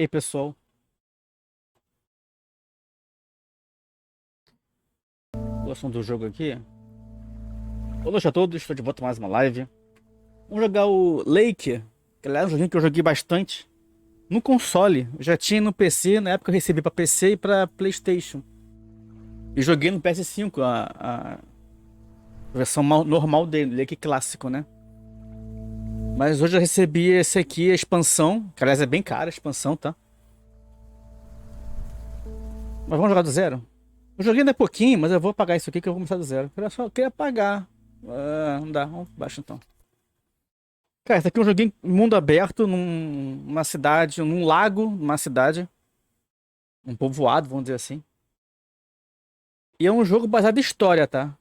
E aí, pessoal? Gostam do jogo aqui? Boa noite a todos, estou de volta mais uma live. Vamos jogar o Lake, que aliás é um joguinho que eu joguei bastante no console. Eu já tinha no PC, na época eu recebi para PC e para PlayStation. E joguei no PS5, a versão normal dele, Lake clássico, né? Mas hoje eu recebi esse aqui, a expansão, que aliás é bem cara a expansão, tá? Mas vamos jogar do zero? Eu joguei ainda pouquinho, mas eu vou apagar isso aqui que eu vou começar do zero. Eu queria apagar. Não dá, vamos baixo então. Cara, esse aqui é um joguinho em mundo aberto, numa cidade, num lago, numa cidade. Um povoado, vamos dizer assim. E é um jogo baseado em história, tá?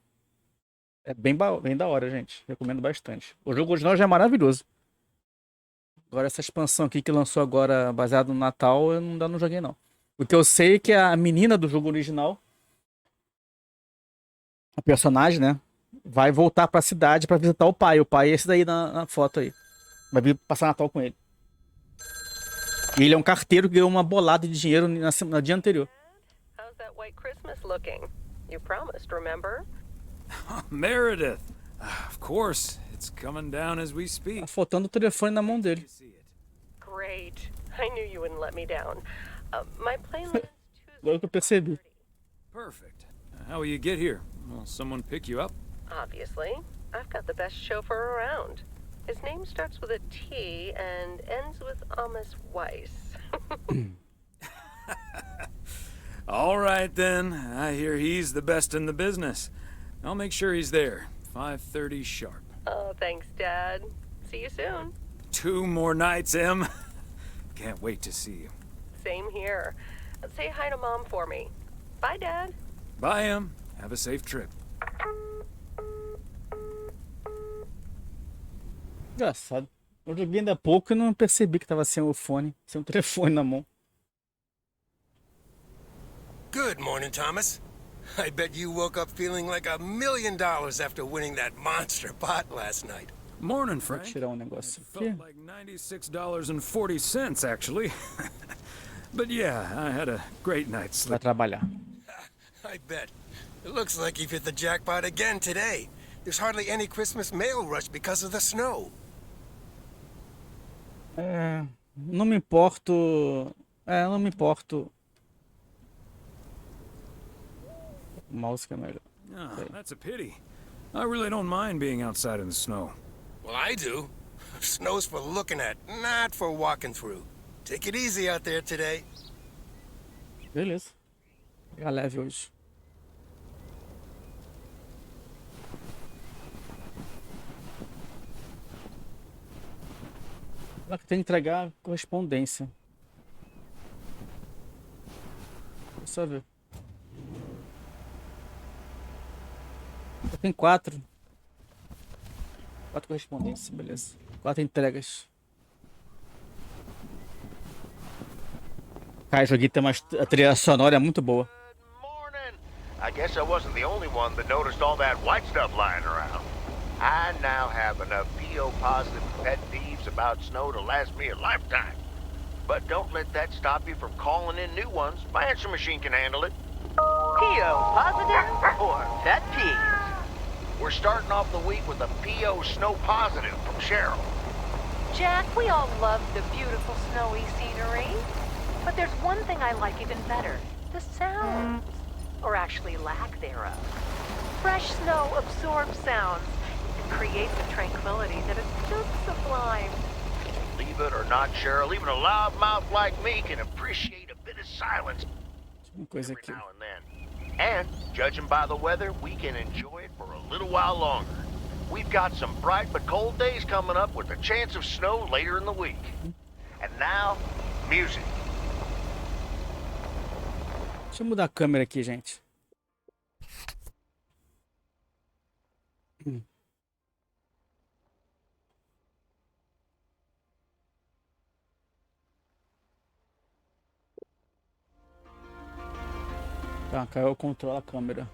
É bem da hora, gente. Recomendo bastante. O jogo original já é maravilhoso. Agora essa expansão aqui que lançou agora, baseado no Natal, eu não joguei não. O que eu sei é que a menina do jogo original, a personagem, né? Vai voltar pra cidade pra visitar o pai. O pai é esse daí na foto aí. Vai vir passar Natal com ele. E ele é um carteiro que ganhou uma bolada de dinheiro no dia anterior. How's that white Christmas looking? You promised, remember? Meredith! Of course, it's coming down as we Tá speak. faltando o telefone na mão dele. Great. I knew you wouldn't let me down. My plane lands Agora que eu percebi. Perfect. How will you get here? Will someone pick you up? Obviously. I've got the best chauffeur around. His name starts with a T and ends with Amos Weiss. All right then. I hear he's the best in the business. I'll make sure he's there. 5:30 sharp. Oh, thanks, Dad. See you soon. 2 more nights, Em. Can't wait to see you. Same here. Say hi to Mom for me. Bye, Dad. Bye, Em. Have a safe trip. Engraçado. Eu joguei ainda há pouco e não percebi que tava sem o fone, sem o telefone na mão. Good morning, Thomas. I bet you woke up feeling like $1 million after winning that monster pot last night. Morning, Vou Frank. tirar um negócio aqui. Felt like $96.40 actually. But yeah, I had a great night's Vai sleep. trabalhar. I bet. It looks like you've hit the jackpot again today. There's hardly any Christmas mail rush because of the snow. Não me importo. Não me importo. O mouse que é melhor. Oh, that's a pity. I really don't mind being outside in the snow. Well, I do. Snow's for looking at, not for walking through. Take it easy out there today. Beleza. Pegar leve hoje. Ela que tem que entregar correspondência. Deixa eu só ver. Tem 4. 4 correspondências, beleza. 4 entregas. Cara, joguei tem a trilha sonora é muito boa. Good morning. I guess I wasn't the only one that noticed all that white stuff lying around. I now have enough PO-positive pet peeves about snow to last me a lifetime. But don't let that stop you from calling in new ones. My answer machine can handle it. PO positive or pet peeves? We're starting off the week with a PO snow positive from Cheryl. Jack, we all love the beautiful snowy scenery. But there's one thing I like even better. The sounds. Or actually lack thereof. Fresh snow absorbs sounds and creates a tranquility that is just sublime. Believe it or not, Cheryl, even a loudmouth like me can appreciate a bit of silence Uma coisa every aqui. now and then. And, judging by the weather, we can enjoy it for a little while longer. We've got some bright but cold days coming up with a chance of snow later in the week. And now, music. Deixa eu mudar a câmera aqui, gente. Tá, caiu o controle da câmera.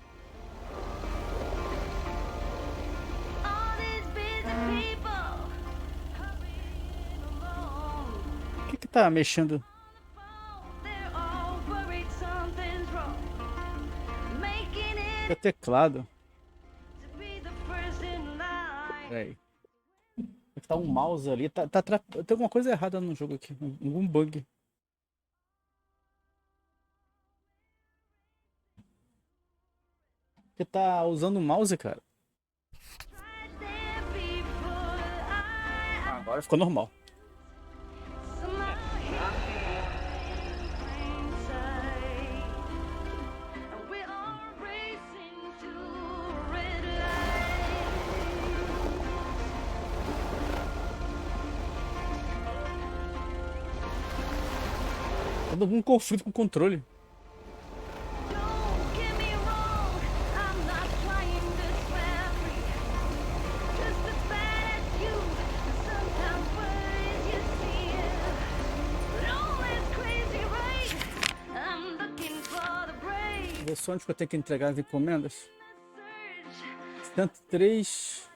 O que tá mexendo? É teclado. Peraí. Tá um mouse ali. Tem alguma coisa errada no jogo aqui. Algum bug. Porque tá usando o mouse, cara. Agora ficou normal. Tá dando um conflito com o controle. Ver onde que eu tenho que entregar as encomendas. 103.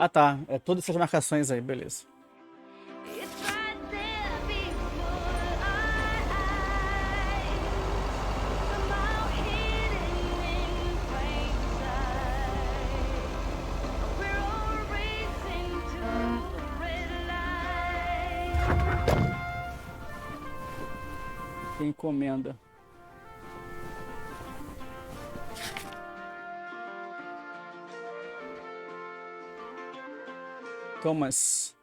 Ah tá, é todas essas marcações aí, beleza. Tem encomenda. Thomas.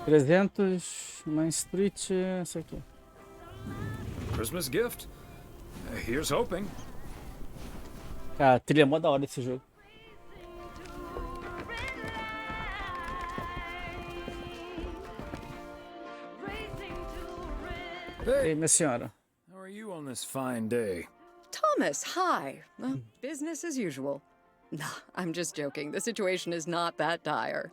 $300 Main Street, essa aqui. Christmas gift? Here's hoping. Cara, a trilha é mó da hora desse jogo. Ei, minha senhora. How are you on this fine day? Thomas, hi. Business as usual. Nah, I'm just joking. The situation is not that dire.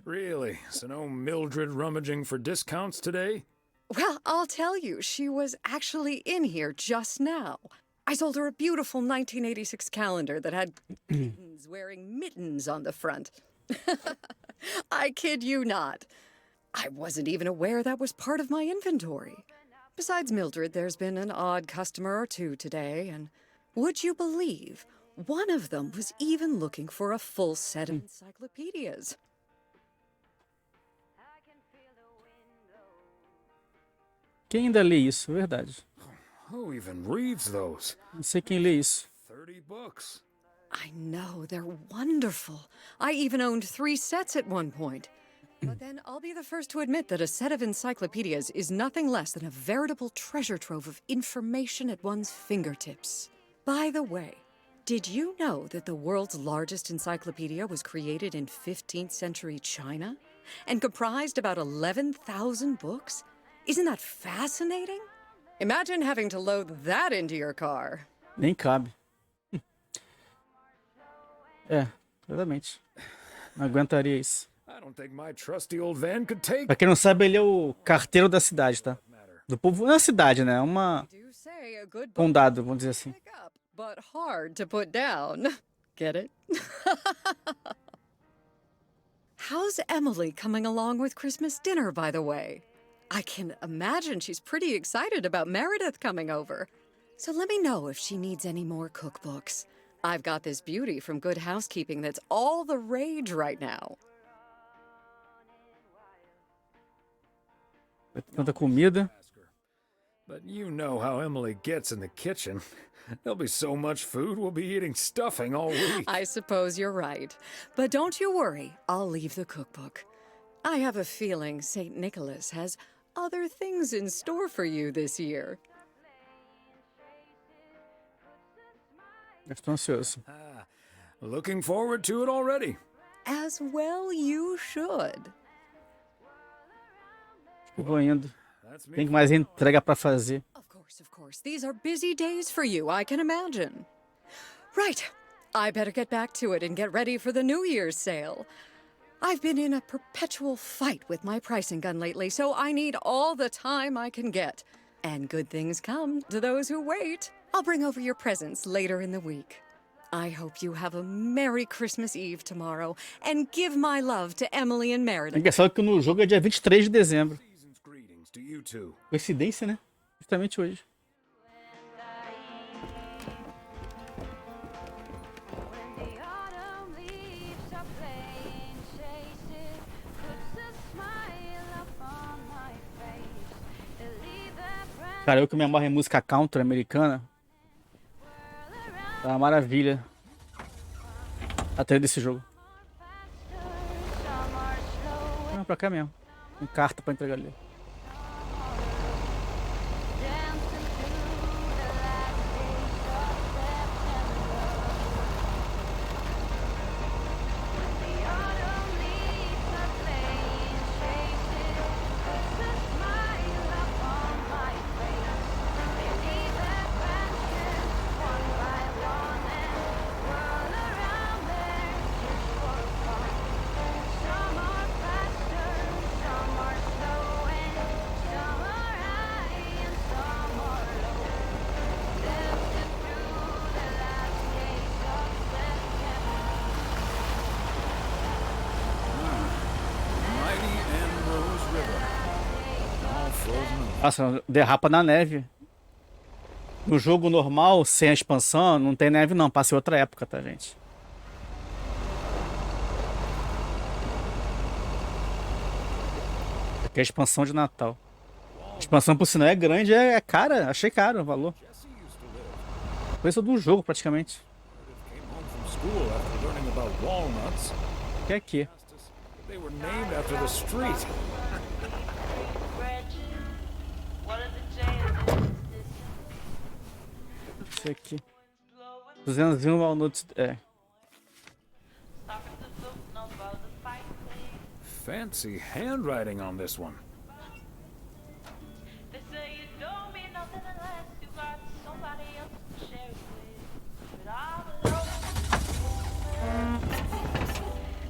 Really? So no Mildred rummaging for discounts today? Well, I'll tell you, she was actually in here just now. I sold her a beautiful 1986 calendar that had kittens wearing mittens on the front. I kid you not. I wasn't even aware that was part of my inventory. Besides Mildred, there's been an odd customer or two today, and would you believe, one of them was even looking for a full set of encyclopedias. Quem ainda lê isso? Verdade. Who even reads those? Não sei quem lê isso. 30 books. I know, they're wonderful. I even owned 3 sets at one point. But then I'll be the first to admit that a set of encyclopedias is nothing less than a veritable treasure trove of information at one's fingertips. By the way, did you know that the world's largest encyclopedia was created in 15th century China and comprised about 11,000 books? Isn't that fascinating? Imagine having to load that into your car. Nem cabe. É, exatamente. Não aguentaria isso. I don't think my trusty old van could take. Pra quem não sabe, ele é o carteiro da cidade, tá? Do povo. Não é uma cidade, né? É uma condado, vamos dizer assim. But hard to put down. Get it? How's Emily coming along with Christmas dinner, by the way? I can imagine she's pretty excited about Meredith coming over. So let me know if she needs any more cookbooks. I've got this beauty from Good Housekeeping that's all the rage right now. Tanta comida. But you know how Emily gets in the kitchen. There'll be so much food, we'll be eating stuffing all week. I suppose you're right. But don't you worry, I'll leave the cookbook. I have a feeling St. Nicholas has other things in store for you this year. Estou ansioso. Looking forward to it already. As well you should. Vou indo. Tem mais entrega pra fazer. Of course. These are busy days for you, I can imagine. Right. I better get back to it and get ready for the New Year's sale. I've been in a perpetual fight with my pricing gun lately, so I need all the time I can get. And good things come to those who wait. I'll bring over your presents later in the week. I hope you have a Merry Christmas Eve tomorrow, and give my love to Emily and É Meredith. engraçado que no jogo é dia 23 de dezembro. Season's greetings to you two. Coincidência, né? Justamente hoje. Cara, eu que me amarro em música country americana. Tá uma maravilha. A trilha desse jogo. Não, pra cá mesmo. Tem carta pra entregar ali. Nossa, derrapa na neve. No jogo normal, sem a expansão, não tem neve não. Passa em outra época, tá, gente? Aqui é a expansão de Natal. A expansão, por sinal, é grande, é cara. Achei caro o valor. Preço do jogo, praticamente. Que é aqui. Esse aqui. 201 walnuts. É. Fancy handwriting on this one.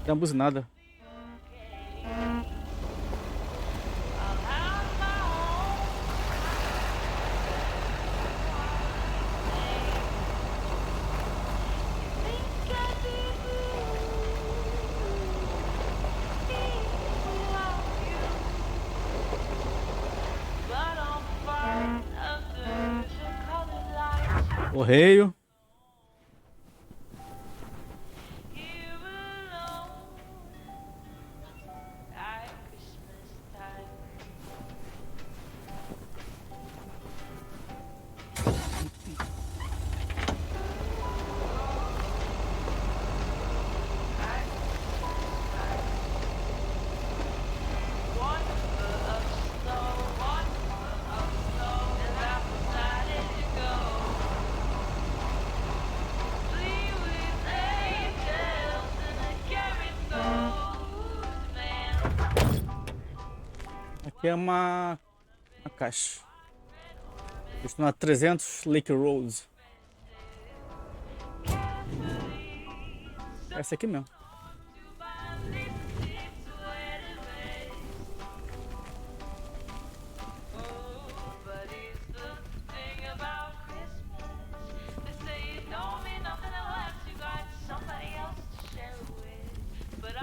Dá uma buzinada. Correio. Aqui é uma caixa. Estou na 300 Lake Rose. Essa aqui mesmo.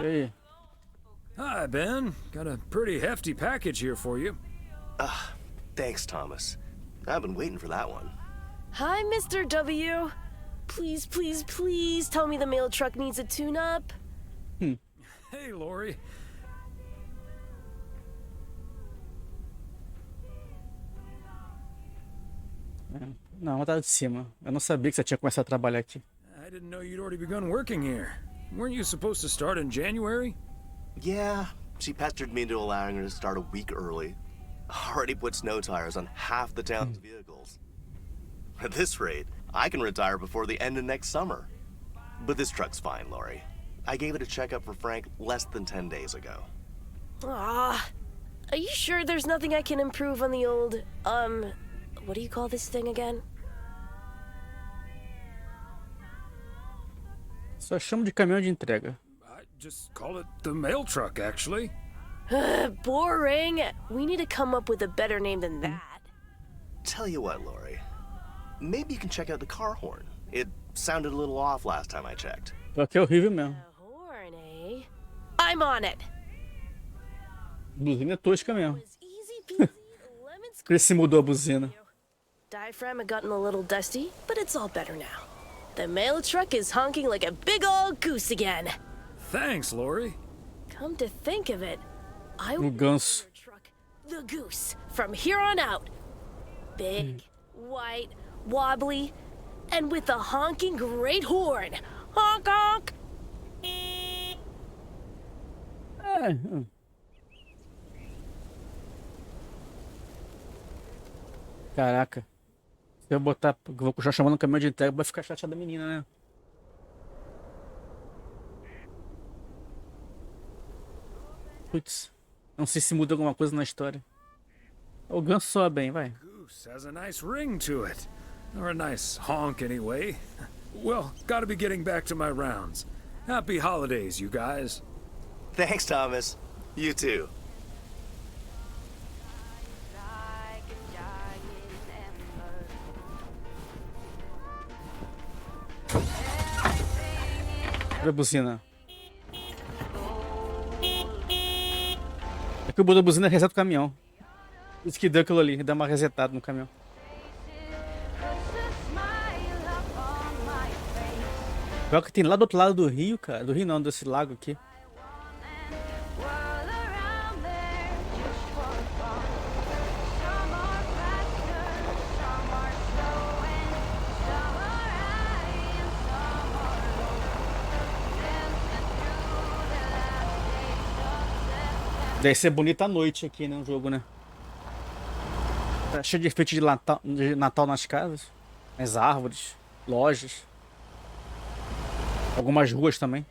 E aí? Hi, Ben. Got a pretty hefty package here for you. Thanks, Thomas. I've been waiting for that one. Hi, Mr. W. Please, please, please tell me the mail truck needs a tune-up. Hey, Lori. Não, ela tá de cima. Eu não sabia que você tinha começado a trabalhar aqui. I didn't know you'd already begun working here. Weren't you supposed to start in January? Yeah, she pestered me into allowing her to start a week early. Already put snow tires on half the town's vehicles. At this rate, I can retire before the end of next summer. But this truck's fine, Lori. I gave it a checkup for Frank less than 10 days ago. Ah, are you sure there's nothing I can improve on the old, what do you call this thing again? Só chamo de caminhão de entrega. I just call it the mail truck, actually. Boring. We need to come up with a better name than that. Tell you what, Lori. Maybe you can check out the car horn. It sounded a little off last time I checked. Só que é horrível mesmo. A horn, eh? I'm on it. Buzina é tosca mesmo. It's easy peasy, lemon Por isso se mudou a buzina. Diaphragm had gotten a little dusty, but it's all better now. The mail truck is honking like a big old goose again. Thanks, Lori. Come to think of it, I O will ganso. truck the goose from here on out. Big, white, wobbly, and with a honking great horn. Honk honk! Caraca. Se eu botar. Vou continuar chamando o caminhão de entrega, vai ficar chateada a menina, né? Putz. Não sei se muda alguma coisa na história. O ganso soa bem, vai. Goose has a nice ring to it. Or a nice honk, anyway. Well, gotta be getting back to my rounds. Happy holidays, you guys. Thanks, Thomas. You too. Olha a buzina. É que o botão da buzina reseta o caminhão. Isso que deu aquilo ali, dá uma resetada no caminhão. Pior que tem lá do outro lado do rio, cara. Do rio não, desse lago aqui. Deve ser bonita a noite aqui, né, no jogo, né? Tá cheio de efeito de Natal nas casas. Nas árvores, lojas. Algumas ruas também.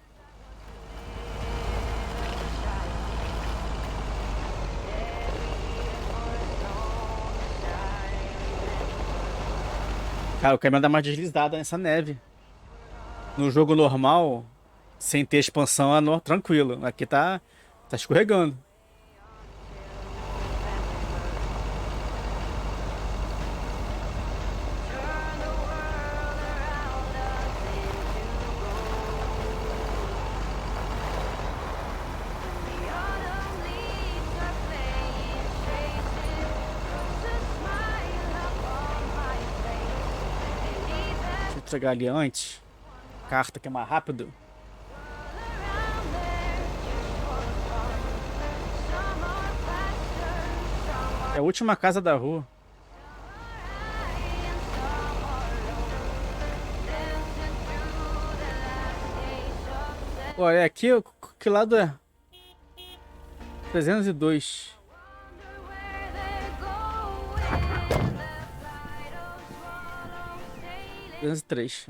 Cara, o caminhão dá mais deslizada nessa neve. No jogo normal, sem ter expansão, é tranquilo. Aqui tá escorregando. Chegar ali antes. Carta que é mais rápido. É a última casa da rua. Olha, aqui que lado é? 302. Três.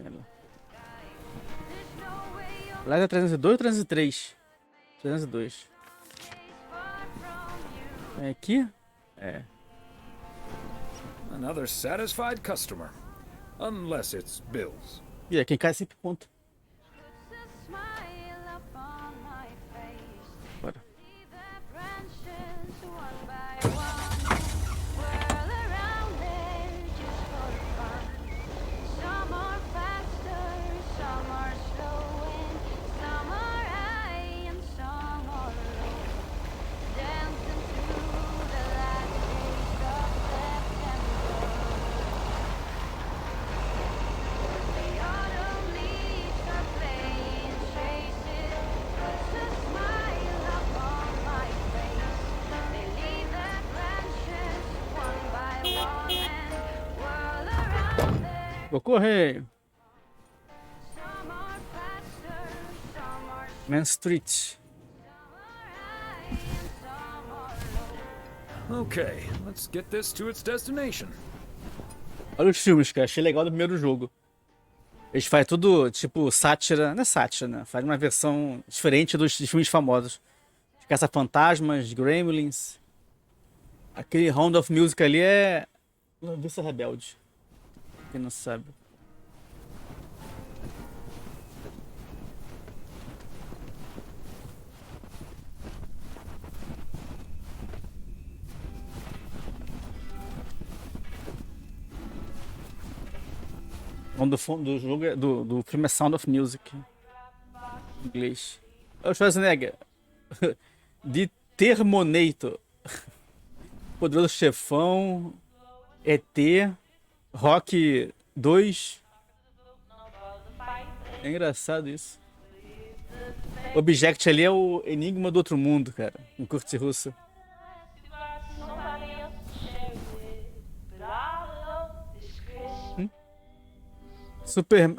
Lá é 302 ou 303? 302. É aqui? É. Another satisfied customer. Unless it's Bill's. E é quem cai sempre conta. Bora. Vou correr. Main Street. Okay, let's get this to its destination. Olha os filmes, cara. Achei legal do primeiro jogo. Eles fazem tudo, tipo, sátira. Não é sátira, né? Faz uma versão diferente dos filmes famosos. Caça-Fantasmas, Gremlins. Aquele Round of Music ali é... Noviça Rebelde. Quem não sabe. O nome do jogo do filme é Sound of Music. Em inglês. É o Schwarzenegger. De Terminator. Poderoso Chefão. ET. Rock 2. É engraçado isso. Object ali é o Enigma do Outro Mundo, cara. Em curte russo. Super...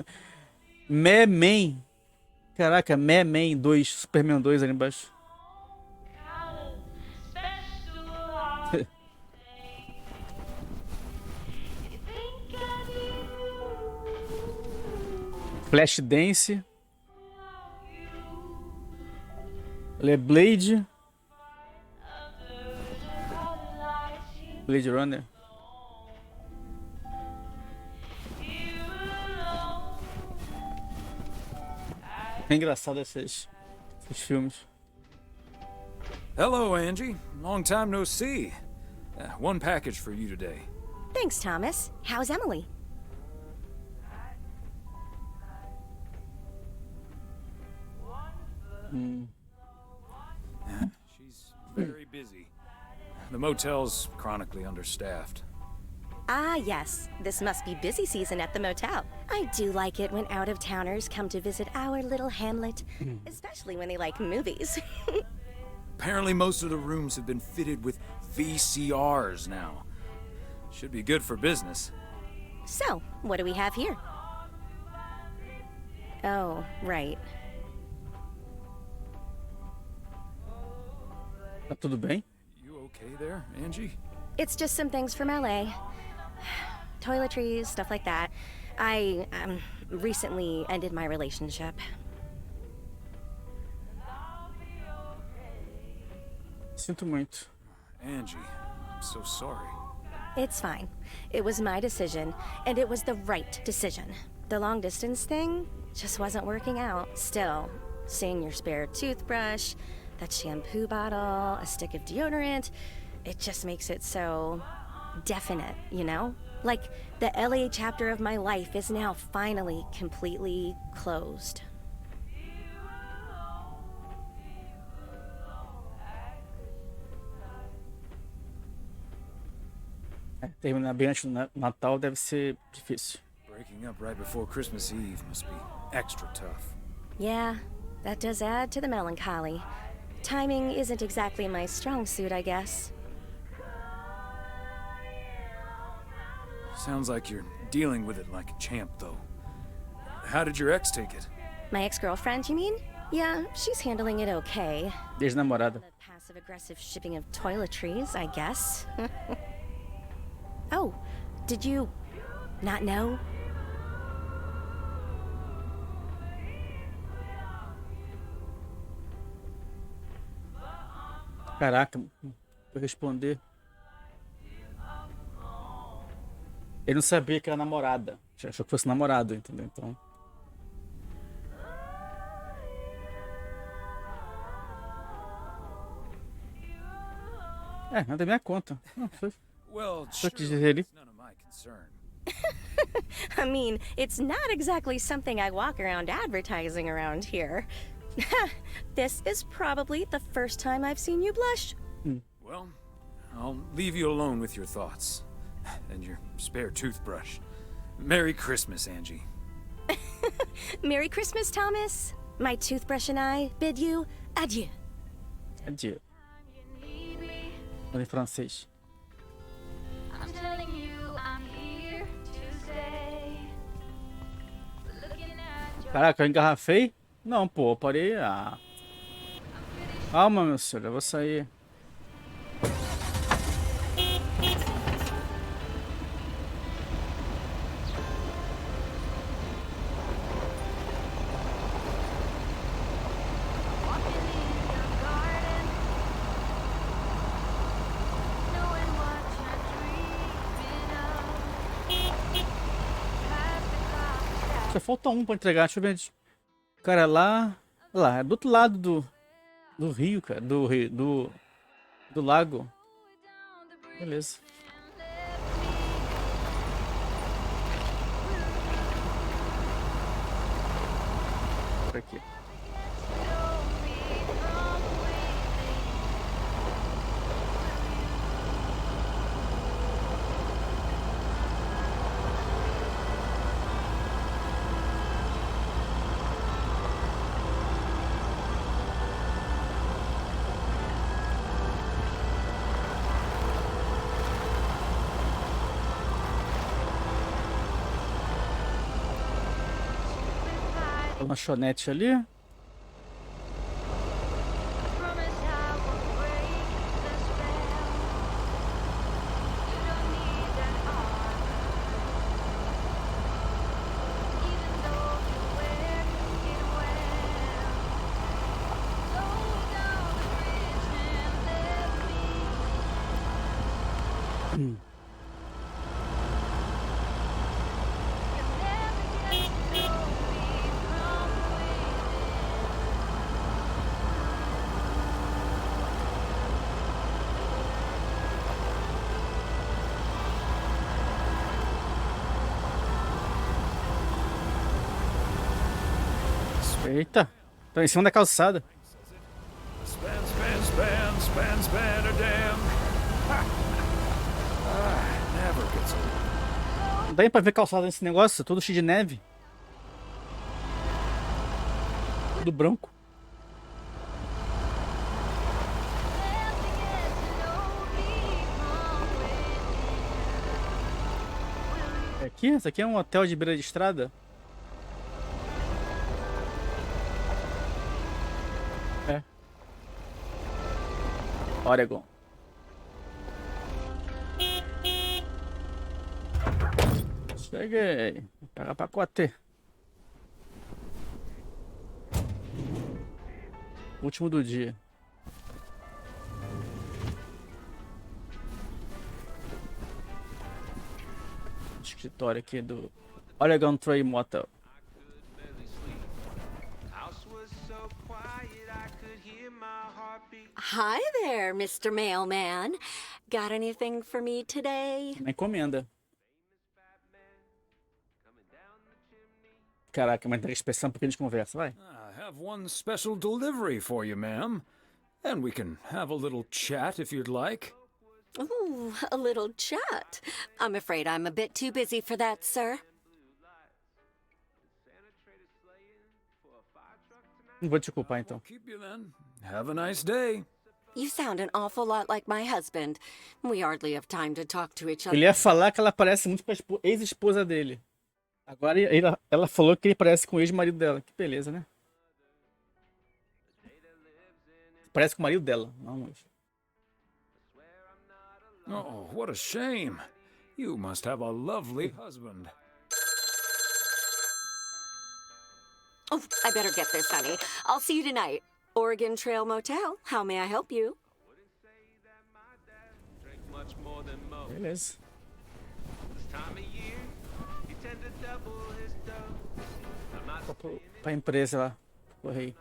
Man. Caraca, Man 2. Superman 2 ali embaixo. Flashdance. Le Blade. Blade Runner. É engraçado esses filmes. Hello, Angie. Long time no see. One package for you today. Thanks, Thomas. How's Emily? She's very busy. The motel's chronically understaffed. Ah, yes. This must be busy season at the motel. I do like it when out-of-towners come to visit our little hamlet, especially when they like movies. Apparently most of the rooms have been fitted with VCRs now. Should be good for business. So, what do we have here? Oh, right. Tá tudo bem? You okay there, Angie? It's just some things from LA. Toiletries, stuff like that. I, recently ended my relationship. Sinto muito. Angie, I'm so sorry. It's fine. It was my decision, and it was the right decision. The long distance thing just wasn't working out. Still, seeing your spare toothbrush, that shampoo bottle, a stick of deodorant, it just makes it so definite, you know? Like the LA chapter of my life is now finally completely closed. Terminar bem antes do Natal deve ser difícil. Breaking up right before Christmas Eve must be extra tough. Yeah, that does add to the melancholy. Timing isn't exactly my strong suit, I guess. Sounds like you're dealing with it like a champ, though. How did your ex take it? My ex-girlfriend, you mean? Yeah, she's handling it okay. Ex-namorada. The passive-aggressive shipping of toiletries, I guess. Oh, did you not know? Caraca, vou responder. Ele não sabia que era namorada. Achou que fosse namorado, entendeu? Então. É, nada minha conta. Não, foi. Well, Só quis surely dizer ele. it's none of my concern. I mean, it's not exactly something I walk around advertising around here. This is probably the first time I've seen you blush. Well, I'll leave you alone with your thoughts. And your spare toothbrush. Merry Christmas, Angie. Merry Christmas, Thomas. My toothbrush and I bid you adieu. Adieu. Fala em francês. Caraca, eu engarrafei? Não, pô, eu parei. Ah. Calma, meu senhor, eu vou sair. Só falta um pra entregar, deixa eu ver. Cara, lá é do outro lado do rio, cara, do lago. Beleza. por aqui. Lanchonete ali. Eita, tô em cima da calçada. Não dá pra ver calçada nesse negócio, todo cheio de neve. Tudo branco. Aqui? Isso aqui é um hotel de beira de estrada? É. Oregon. Cheguei. Vou pegar pacote. Último do dia. Escritório aqui do Oregon Trail Motel. Hi there, Mr. Mailman. Got anything for me today? Uma encomenda. Caraca, uma entrega especial porque a gente conversa, vai. I have one special delivery for you, ma'am. And we can have a little chat if you'd like. Ooh, a little chat. I'm afraid I'm a bit too busy for that, sir. Não vou te culpar então. Keep you then. Have a nice day. You sound an awful lot like my husband. We hardly have time to talk to each other. Ele ia falar que ela parece muito com a ex-esposa dele. Agora ela falou que ele parece com o ex-marido dela. Que beleza, né? Parece com o marido dela. Não, Oh, what a shame. You must have a lovely husband. Oh, I better get this, honey. I'll see you tonight. Oregon Trail Motel. How may I help you? beleza. Pra empresa lá. Correio.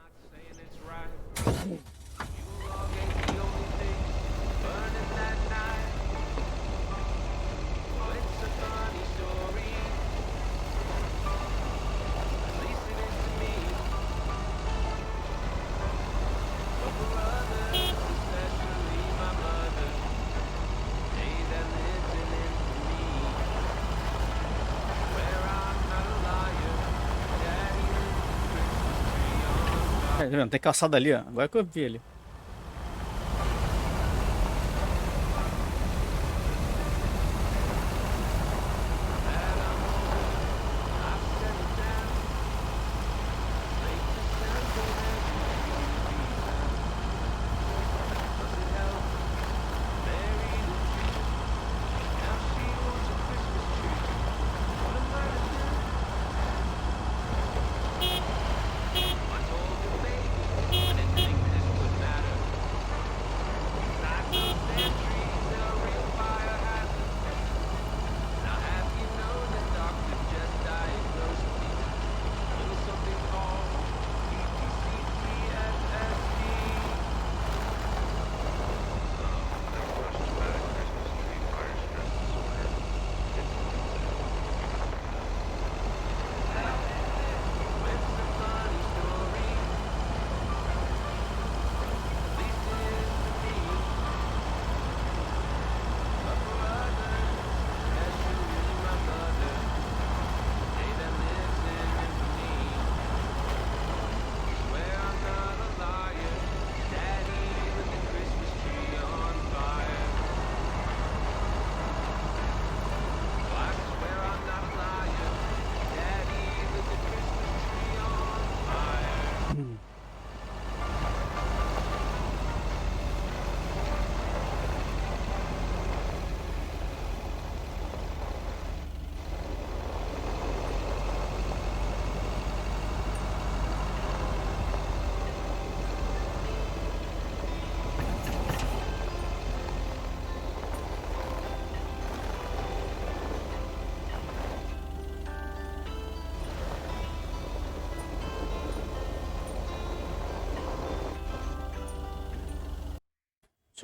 Tá vendo? Tem calçada ali, ó. Agora que eu vi ali.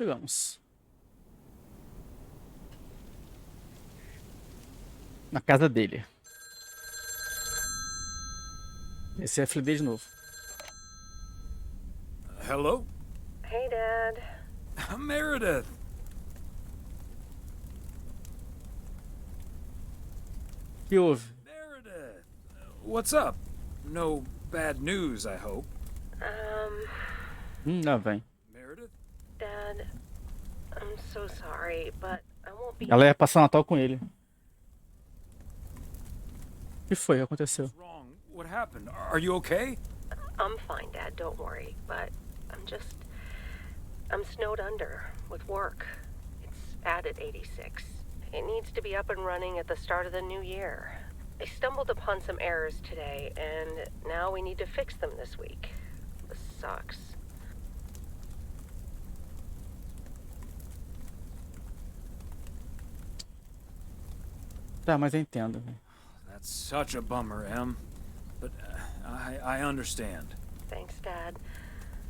Chegamos. Na casa dele. Esse é a filha dele de novo. Hello? Hey, Dad. Meredith. O que houve? Meredith. What's up? No bad news, I hope. Lá vem. Meredith? Dad, I'm so sorry, but I won't be... Ela ia passar o Natal com ele. O que foi? O que aconteceu? What's wrong? What happened? Are you okay? I'm fine, Dad, don't worry, but I'm snowed under with work. It's at 86. It needs to be up and running at the start of the new year. I stumbled upon some errors today, and now we need to fix them this week. This sucks. Tá, mas eu entendo. That's such a bummer, Em. But I understand. Thanks, Dad.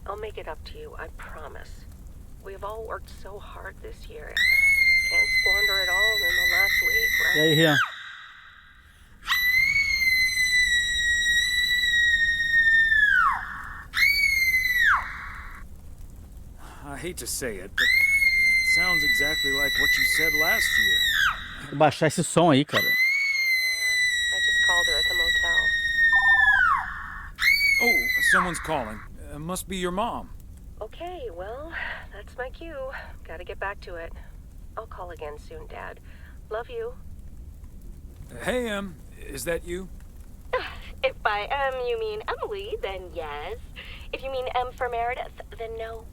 I'll make it up to you, I promise. We've all worked so hard this year. Can't squander it all in the last week, E right? aí, Rian? I hate to say it, but it sounds exactly like what you said last year. Vou baixar esse som aí, cara. I just called her at the motel. Oh, someone's calling. Must be your mom. Okay, well, that's my cue. Gotta get back to it. I'll call again soon, Dad. Love you. Hey, Em. Is that you? If by M you mean Emily, then yes. If you mean M for Meredith, then no.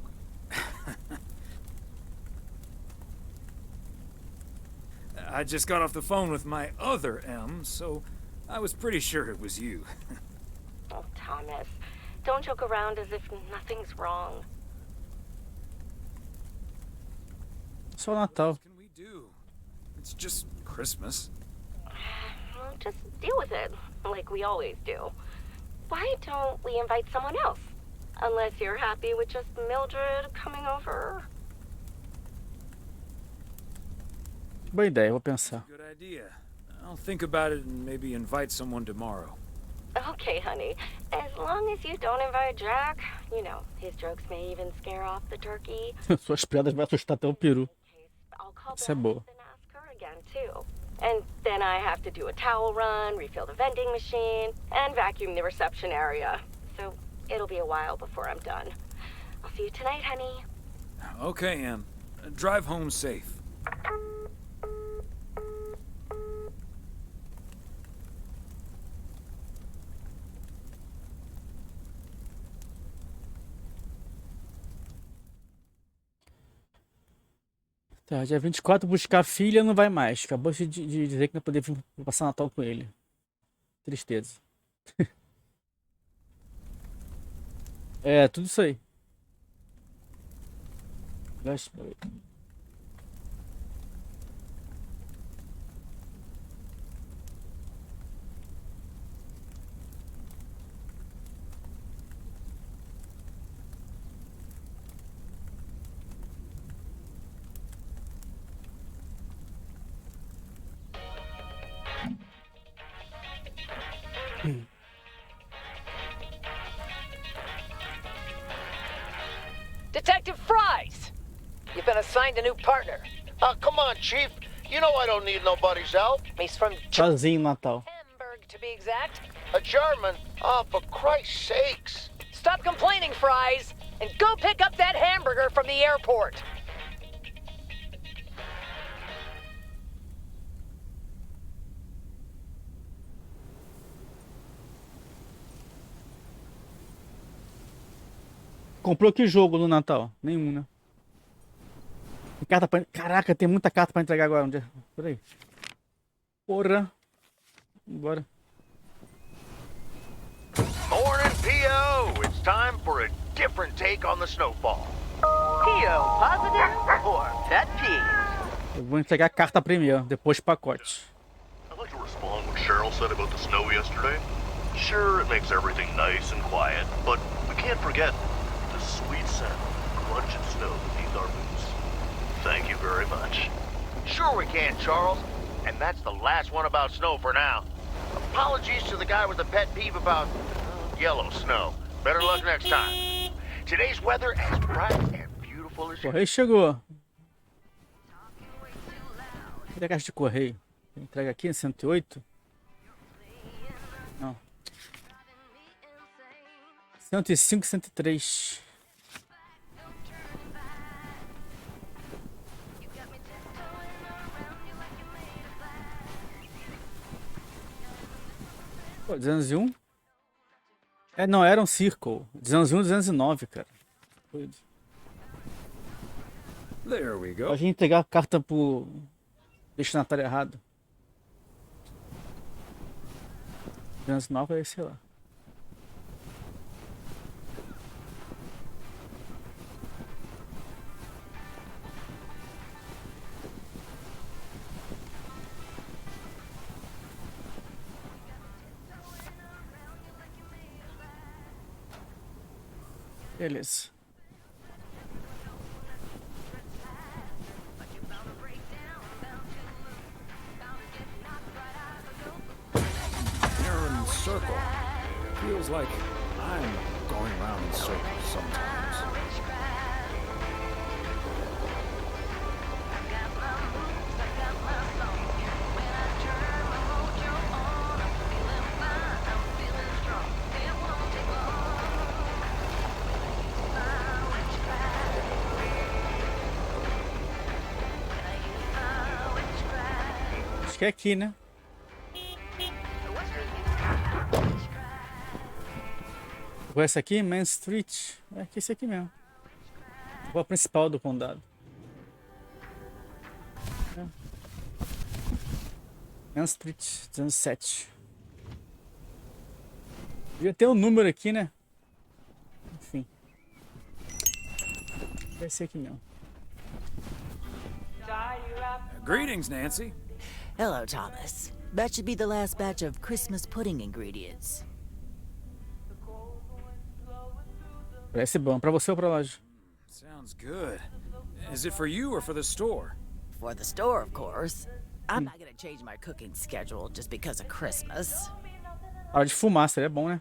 I just got off the phone with my other M, so I was pretty sure it was you. Oh, Thomas, don't joke around as if nothing's wrong. Só o Natal. What can we do? It's just Christmas. Well, just deal with it, like we always do. Why don't we invite someone else? Unless you're happy with just Mildred coming over. Boa ideia, vou pensar. Good idea. I'll think about it and maybe invite someone tomorrow. Okay, honey. As long as you don't invite Jack, you know, his jokes may even scare off the turkey. Suas piadas vai assustar até o peru. I'll call Isso é Beth boa. and ask her again, too. And then I have to do a towel run, refill the vending machine, and vacuum the reception area. So it'll be a while before I'm done. I'll see you tonight, honey. Okay, Em. Drive home safe. Tá, dia 24 buscar a filha não vai mais. Acabou de dizer que não poder vir passar Natal com ele. Tristeza. É, tudo isso aí. Detective Fries! You've been assigned a new partner. Come on, Chief. You know I don't need nobody's help. He's from Sozinho no Natal. Hamburg, to be exact. A German? Oh, for Christ's sakes. Stop complaining, Fries, and go pick up that hamburger from the airport. Comprou que jogo no Natal? Nenhum, né? Tem carta pra... Caraca, tem muita carta pra entregar agora. Onde é? Por aí. Porra. Bora. Morning, P.O. It's time for a different take on the snowfall. P.O. positive or pet peeve? Eu vou entregar a carta primeiro, depois pacote. I'd like to respond what Cheryl said about the snow yesterday. Sure, it makes everything nice and quiet, but we can't forget the sweet scent of crunching snow beneath our boots. Thank you very much. Sure we can, Charles. And that's the last one about snow for now. Apologies to the guy with the pet peeve about yellow snow. Better luck next time. Today's weather as bright and beautiful as... Correio chegou. Cadê a caixa de correio? Entrega aqui em 108? Não. 105, 103. Pô, 201? É, não, era um Circle. 201, 209, cara. There we go. A gente entregar a carta pro destinatário errado. 209 é esse lá. Beleza. Narrowing circle. Feels like I'm going around in circles sometimes. Acho que é aqui, né? Rua essa aqui, Main Street. É aqui, esse aqui mesmo. Rua principal do condado. É. Main Street, 207. Devia ter um número aqui, né? Enfim. Vai ser aqui mesmo. Greetings, Nancy. Hello, Thomas. That should be the last batch of Christmas pudding ingredients. Parece bom. Pra você ou pra loja? Sounds good. Is it for you or for the store? For the store, of course. I'm not gonna change my cooking schedule just because of Christmas. Hora de fumar, seria bom, né?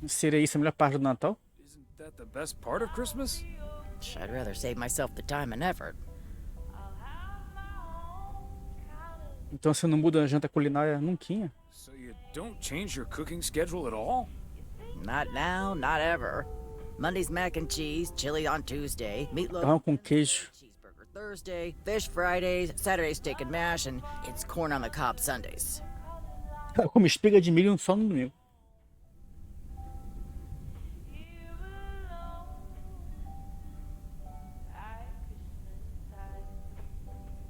Seria isso a melhor parte do Natal? Isn't that the best part of Christmas? I'd rather save myself the time and effort. Então você não muda a janta culinária nunca? So you don't change your cooking schedule at all? Not now, not ever. Monday's mac and cheese, chili on Tuesday, meatloaf Pão com queijo. cheeseburger Thursday, fish Fridays, Saturday steak and mash, and it's corn on the cob Sundays. Como espiga de milho só no domingo.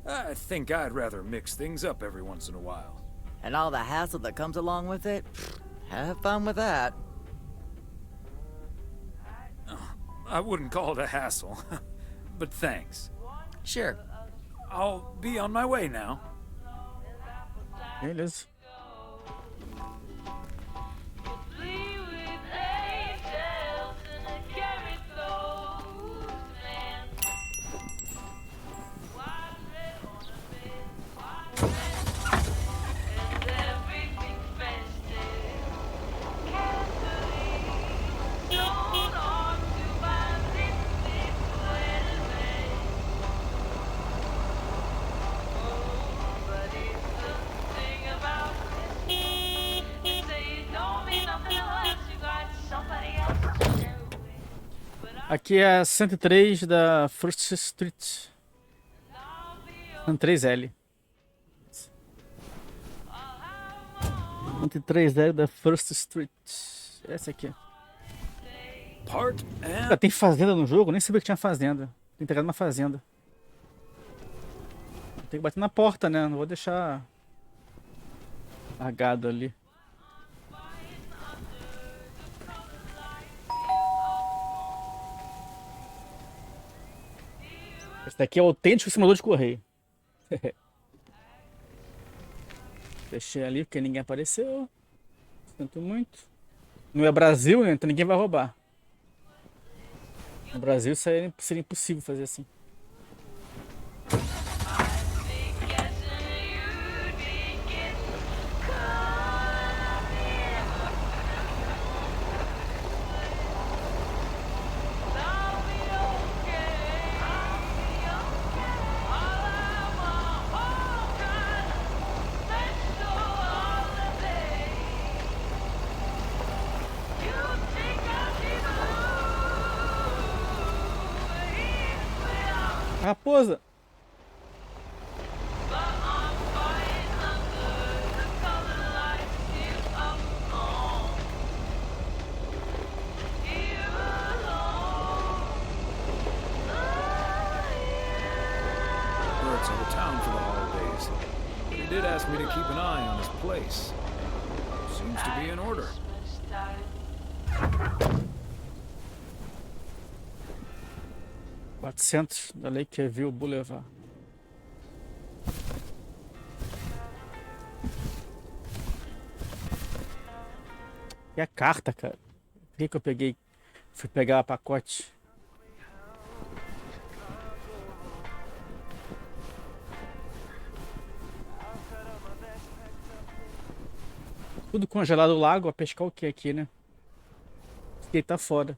I think I'd rather mix things up every once in a while. And all the hassle that comes along with it? Have fun with that. I wouldn't call it a hassle, but thanks. Sure. I'll be on my way now. Beleza. Aqui é a 103 da First Street. 103L. 103L da First Street. Essa aqui. Ah, tem fazenda no jogo? Nem sabia que tinha fazenda. Tem integrado uma fazenda. Tem que bater na porta, né? Não vou deixar largado ali. Esse daqui é o autêntico simulador de correio. Fechei ali porque ninguém apareceu. Sinto muito. Não é Brasil, né? Então ninguém vai roubar. No Brasil isso aí seria impossível fazer assim. Raposa. Bert's out of town for the holidays, but he did ask me to keep an eye on his place. Seems to be in order. Da Lakeview Boulevard. E a carta, cara? Por que eu peguei? Fui pegar o pacote. Tudo congelado o lago, a pescar o que aqui, né? Ele tá fora.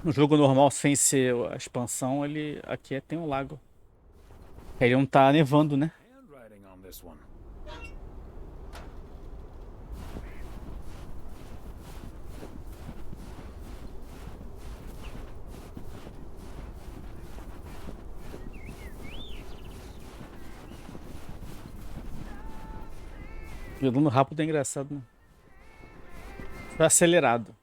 No jogo normal, sem ser a expansão, ele aqui tem um lago. Ele não tá nevando, né? Handwriting on this one. Jogando rápido é engraçado, né? Foi acelerado.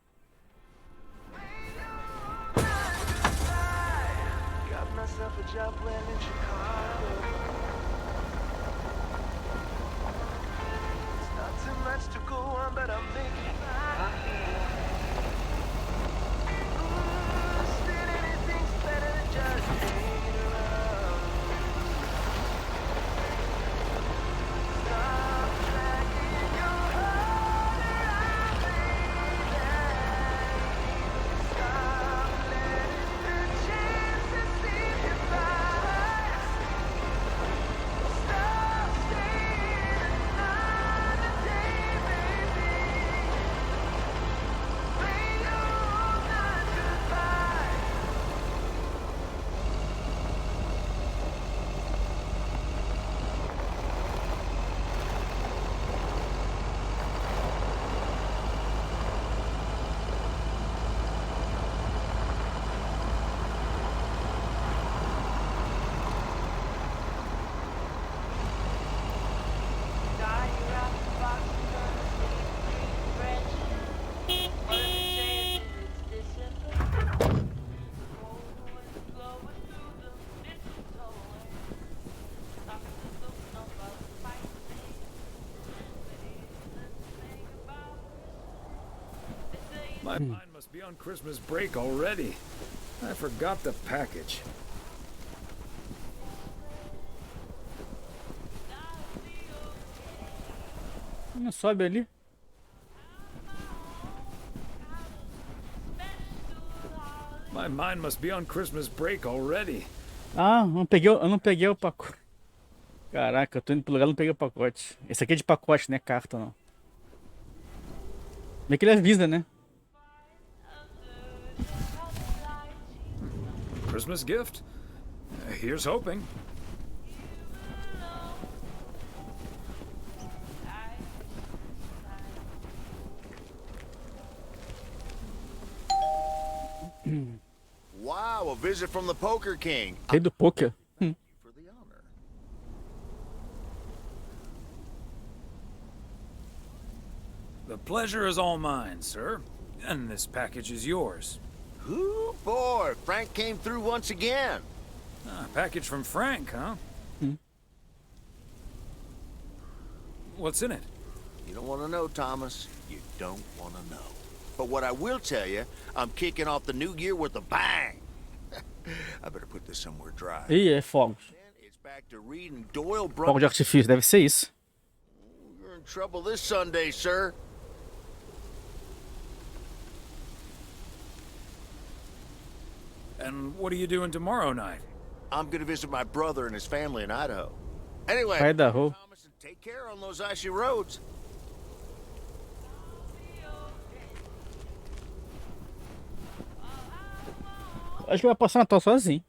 My mind must be on Christmas break already. I forgot the package. Não sobe ali. My mind must be on Christmas break already. Ah, eu não peguei o pacote. Caraca, eu tô indo pro lugar e não peguei o pacote. Esse aqui é de pacote, não é carta, não. Meio que ele avisa, né? Christmas gift? Here's hoping. Wow, a visit from the Poker King. Rei do poker. For the honor. The pleasure is all mine, sir. And this package is yours. Ooh, boy, Frank came through once again. Ah, package from Frank, huh? What's in it? You don't want to know, Thomas. You don't want to know. But what I will tell you, I'm kicking off the new year with a bang. I better put this somewhere dry. Ih, é fogos. It's back to reading Doyle Fogo de artifício, deve ser isso. You're in trouble this Sunday, sir. And what are you doing tomorrow night? I'm gonna visit my brother and his family in Idaho. Anyway, Idaho. Thomas, and take care on those icy roads. Acho que vai passar Natal sozinho.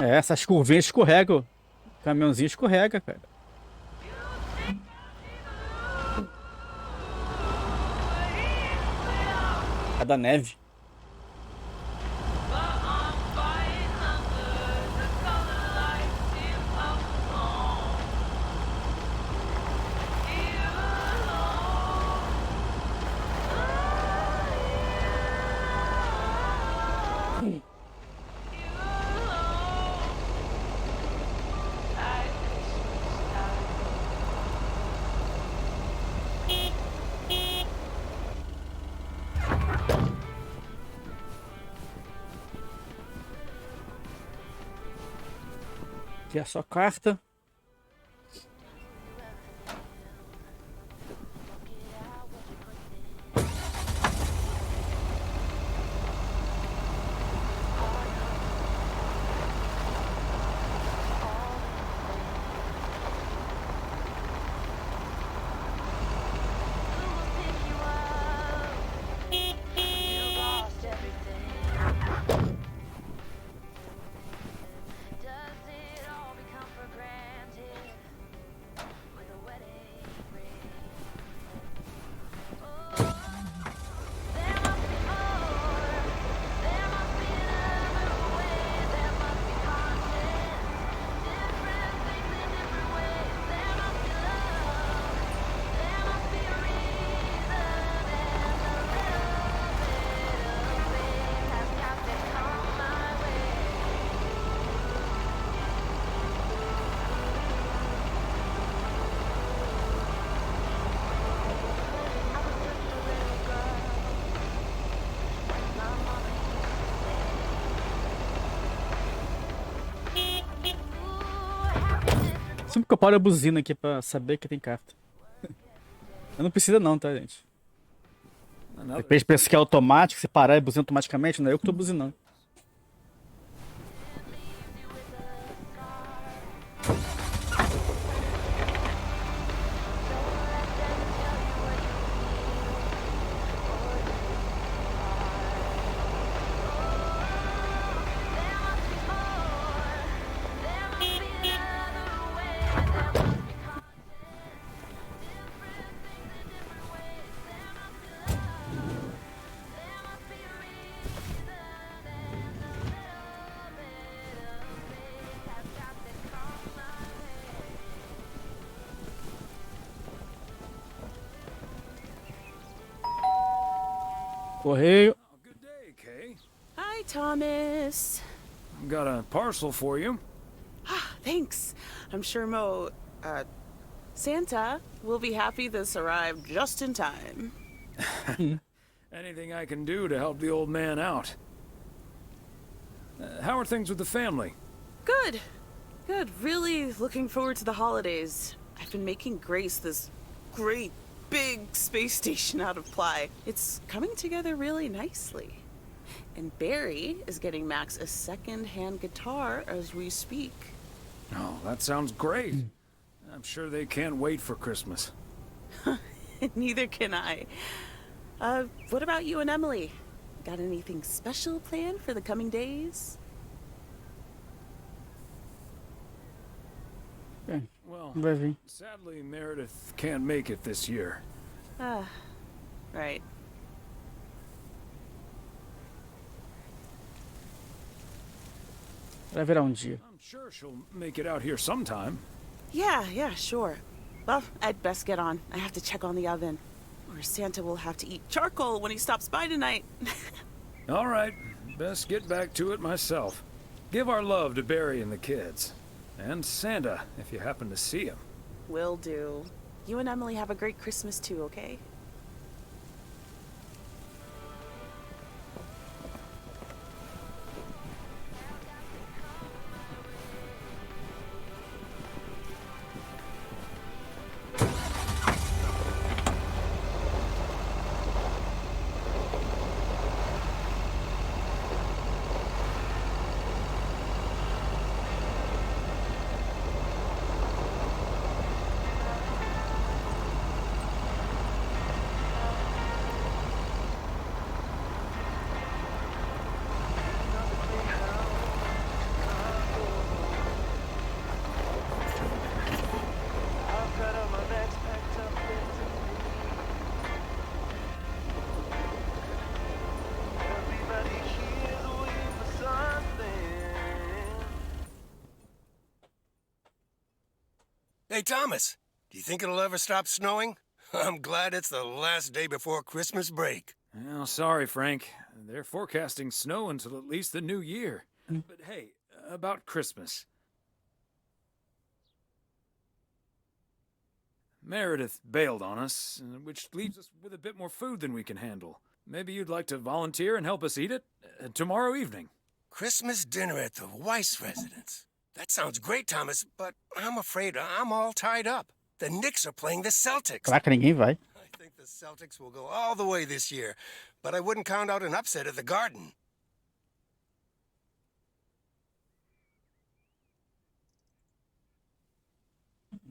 É, essas curvinhas escorregam. O caminhãozinho escorrega, cara. É da neve. Aqui é a sua carta. Sempre que eu paro a buzina aqui pra saber que tem carta. Eu não precisa não, tá, gente? De repente pensa que é automático, se parar e buzina automaticamente, não é eu que tô buzinando. Correio. Good day, Kay. Hi, Thomas. Got a parcel for you. Thanks. I'm sure Santa will be happy this arrived just in time. Anything I can do to help the old man out. How are things with the family? Good. Good. Really looking forward to the holidays. I've been making Grace this great big space station out of ply. It's coming together really nicely. And Barry is getting Max a second-hand guitar as we speak. Oh, that sounds great. I'm sure they can't wait for Christmas. Neither can I. What about you and Emily? Got anything special planned for the coming days? Well, Vai vir. sadly, Meredith can't make it this year. Right. Vai virar dia. I'm sure she'll make it out here sometime. Yeah, sure. Well, I'd best get on. I have to check on the oven. Or Santa will have to eat charcoal when he stops by tonight. All right, best get back to it myself. Give our love to Barry and the kids. And Santa, if you happen to see him. Will do. You and Emily have a great Christmas too, okay? Hey, Thomas, do you think it'll ever stop snowing? I'm glad it's the last day before Christmas break. Well, sorry, Frank. They're forecasting snow until at least the new year. But hey, about Christmas. Meredith bailed on us, which leaves us with a bit more food than we can handle. Maybe you'd like to volunteer and help us eat it tomorrow evening. Christmas dinner at the Weiss residence. That sounds great, Thomas, but I'm afraid I'm all tied up. The Knicks are playing the Celtics. Caraca, ninguém vai. I think the Celtics will go all the way this year, but I wouldn't count out an upset at the Garden.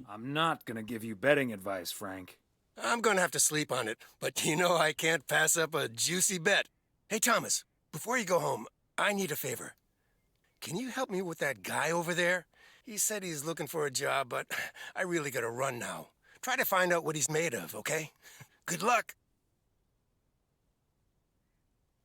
I'm not gonna give you betting advice, Frank. I'm gonna have to sleep on it, but you know I can't pass up a juicy bet. Hey, Thomas, before you go home, I need a favor. Can you help me with that guy over there? He said he's looking for a job, but I really gotta run now. Try to find out what he's made of, okay? Good luck.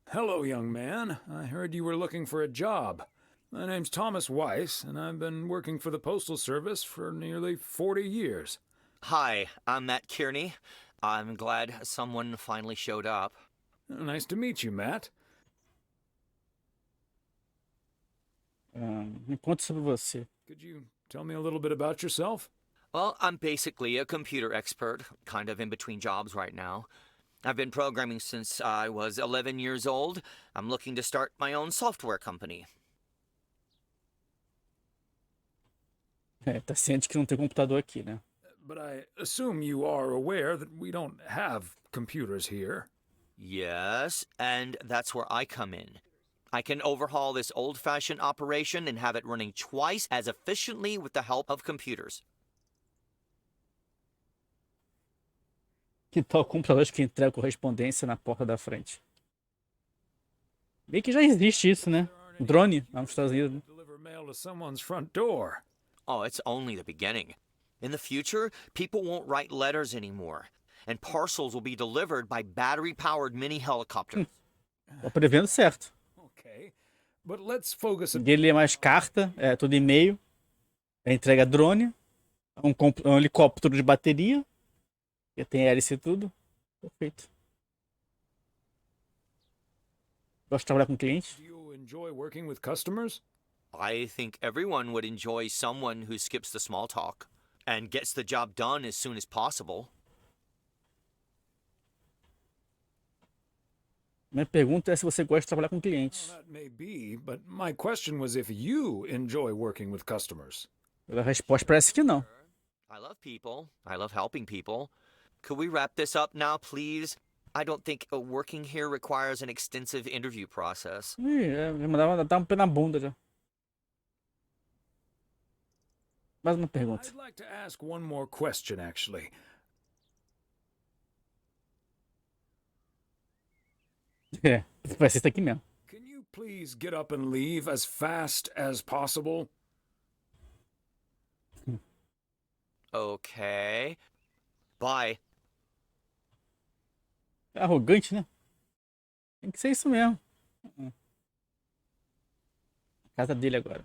Hello, young man. I heard you were looking for a job. My name's Thomas Weiss, and I've been working for the Postal Service for nearly 40 years. Hi, I'm Matt Kearney. I'm glad someone finally showed up. Nice to meet you, Matt. Me conta sobre você. Could you tell me a little bit about yourself? Well, I'm basically a computer expert, kind of in between jobs right now. I've been programming since I was 11 years old. I'm looking to start my own software company. Tá ciente que não tem computador aqui, né? But I assume you are aware that we don't have computers here. Yes, and that's where I come in. I can overhaul this old-fashioned operation and have it running twice as efficiently with the help of computers. Que tal computadores que entregam correspondência na porta da frente? Bem que já existe isso, né? Drone lá nos Estados Unidos. Né? Deliver mail to someone's front door. Oh, it's only the beginning. In the future, people won't write letters anymore, and parcels will be delivered by battery-powered mini helicopters. Tô prevendo certo. Okay, but let's focus. Ninguém lê mais carta, é tudo e-mail. É entrega drone, um helicóptero de bateria, que tem hélice e tudo. Perfeito. Gosto de trabalhar com clientes. Do you enjoy working with customers? I think everyone would enjoy someone who skips the small talk and gets the job done as soon as possible. Minha pergunta é se você gosta de trabalhar com clientes. Well, that may be, but my question was if you enjoy working with customers. A resposta parece que não. I love people. I love helping people. Could we wrap this up now, please? I don't think working here requires an extensive interview process. Já mandava dar um pé na bunda já. Mais uma pergunta. I'd like to ask one more question, actually. Vai ser isso aqui mesmo. Can you please get up and leave as fast as possible? Okay. Bye. É arrogante, né? Tem que ser isso mesmo. Casa dele agora.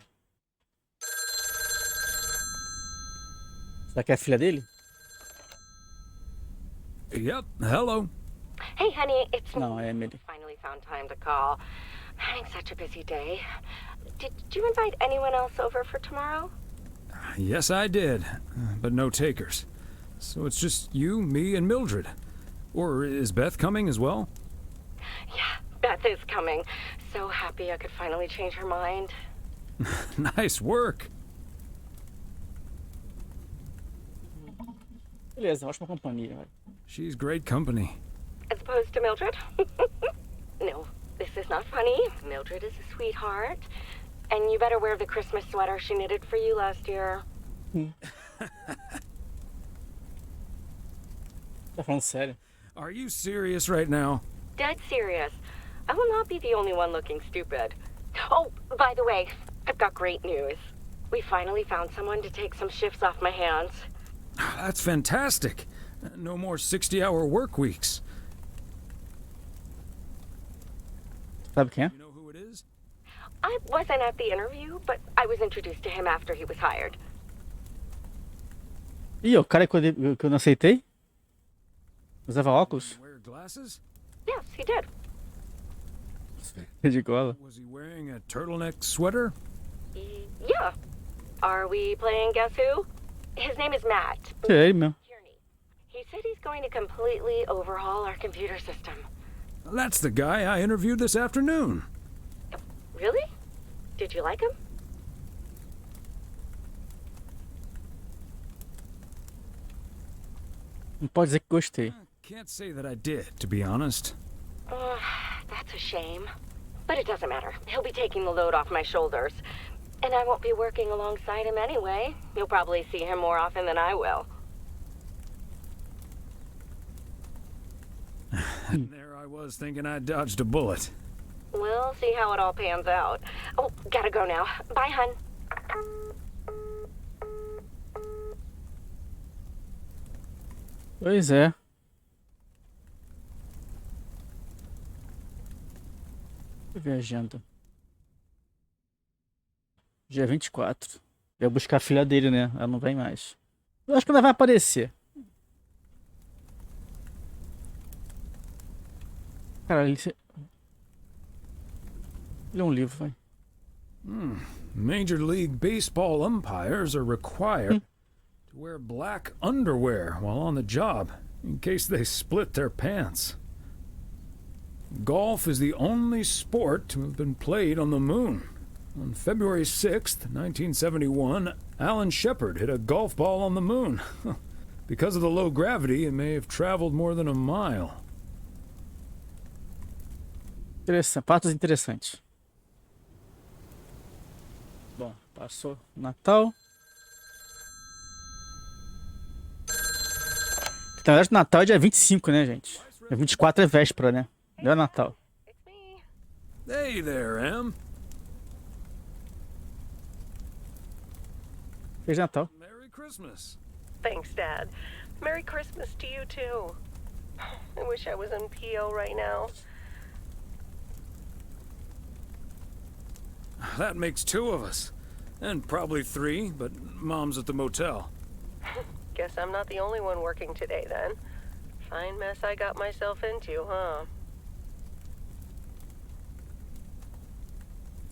Será que é a filha dele? Yep, hello. Hey, honey, it's Não, é Emily. finally found time to call. Having such a busy day. Did you invite anyone else over for tomorrow? Yes, I did, but no takers. So it's just you, me, and Mildred. Or is Beth coming as well? Yeah, Beth is coming. So happy I could finally change her mind. Nice work. Beleza, ótima companhia. Vai. She's great company. As opposed to Mildred? No, this is not funny. Mildred is a sweetheart. And you better wear the Christmas sweater she knitted for you last year. Tá falando sério? Are you serious right now? Dead serious. I will not be the only one looking stupid. Oh, by the way, I've got great news. We finally found someone to take some shifts off my hands. That's fantastic. No more 60-hour work weeks. Sabe quem é? You know who it is? I wasn't at the interview, but I was introduced to him after he was hired. Ih, o cara que eu não aceitei? Usava óculos? Wear glasses? Yes, he did. De gola. Was he wearing a turtleneck sweater? Yeah. Are we playing Guess Who? His name is Matt. É ele mesmo. He said he's going to completely overhaul our computer system. That's the guy I interviewed this afternoon. Really? Did you like him? Não pode dizer que gostei. Can't say that I did, to be honest. That's a shame. But it doesn't matter. He'll be taking the load off my shoulders. And I won't be working alongside him anyway. You'll probably see him more often than I will. There I was thinking I dodged a bullet. We'll see how it all pans out. Oh, gotta go now. Bye, hun. Pois é. Deixa eu ver a agenda. Dia 24. Eu vou buscar a filha dele, né? Ela não vem mais. Eu acho que ela vai aparecer. Cara, ele é um livro, vai. Major League Baseball umpires are required to wear black underwear while on the job, in case they split their pants. Golf is the only sport to have been played on the moon. On February 6th, 1971, Alan Shepard hit a golf ball on the moon. Because of the low gravity, it may have traveled more than a mile. Interessante. Fatos interessantes. Bom, passou Natal. Na verdade, Natal é dia 25, né, gente? Dia 24 é véspera, né? Não é Natal. Hey there, Em. Feliz Natal. Merry Christmas. Thanks, Dad. Merry Christmas to you, too. I wish I was in PO right now. That makes 2 of us. And probably 3, but Mom's at the motel. Guess I'm not the only one working today, then. Fine mess I got myself into, huh?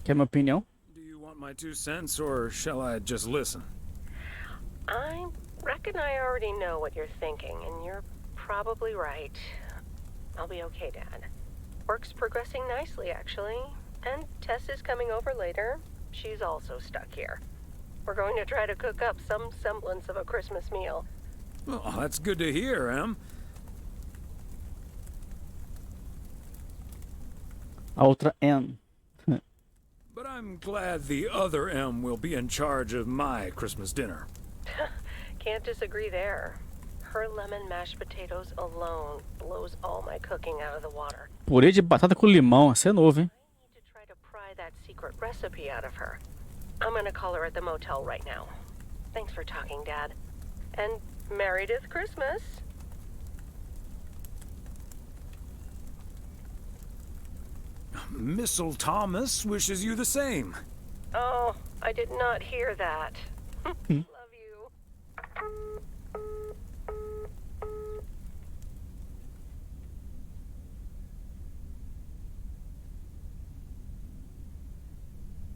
Quer minha opinião? Do you want my 2 cents, or shall I just listen? I reckon I already know what you're thinking, and you're probably right. I'll be okay, Dad. Work's progressing nicely, actually. And Tess is coming over later. She's also stuck here. We're going to try to cook up some semblance of a Christmas meal. Well, that's good to hear, Em. A outra M. But I'm glad the other M will be in charge of my Christmas dinner. Can't disagree there. Her lemon mashed potatoes alone blows all my cooking out of the water. Purê de batata com limão. Esse é novo, hein? Try to pry that secret recipe out of her. I'm gonna call her at the motel right now. Thanks for talking, Dad. And Meredith Christmas. Missile Thomas wishes you the same. Oh, I did not hear that. Love you.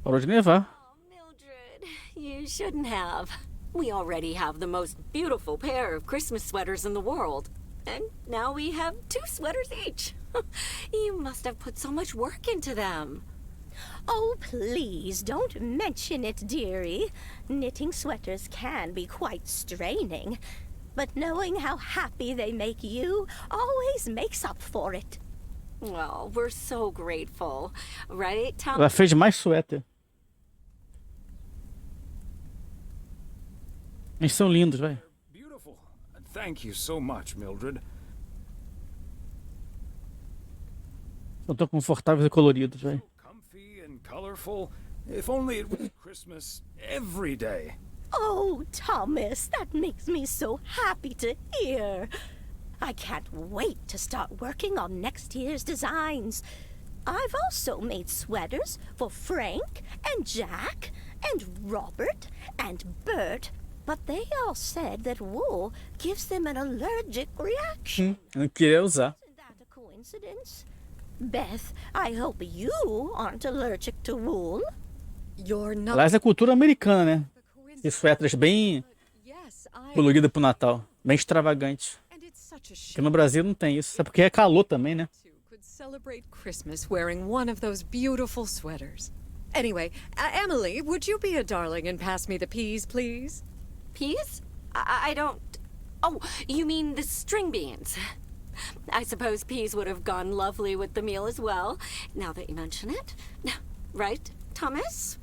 Parou de nevar. You shouldn't have. We already have the most beautiful pair of Christmas sweaters in the world. And now we have 2 sweaters each. You must have put so much work into them. Oh, please don't mention it, dearie. Knitting sweaters can be quite straining. But knowing how happy they make you always makes up for it. Well, we're so grateful. Right, Tom? Ela fez mais suéter. Eles são lindos, vai. Beautiful. Thank you so much, Mildred. São tão confortáveis e coloridos, vai. Comfy and colorful. If only it was Christmas every day. Oh, Thomas, that makes me so happy to hear. I can't wait to start working on next year's designs. I've also made sweaters for Frank and Jack and Robert and Bert, but they all said that wool gives them an allergic reaction. Não queria usar. Isn't that a coincidence? Beth, I hope you aren't allergic to wool. You're not. Aliás, é cultura americana, né? E suéteres bem coloridos pro Natal. Bem extravagantes. Porque no Brasil não tem isso. É porque é calor também, né? Could celebrate Christmas wearing one of those beautiful sweaters. Anyway, Emily, would you be a darling and pass me the peas, please? Peas? I don't... Oh, you mean the string beans. I suppose peas would have gone lovely with the meal as well, now that you mention it. Right, Thomas?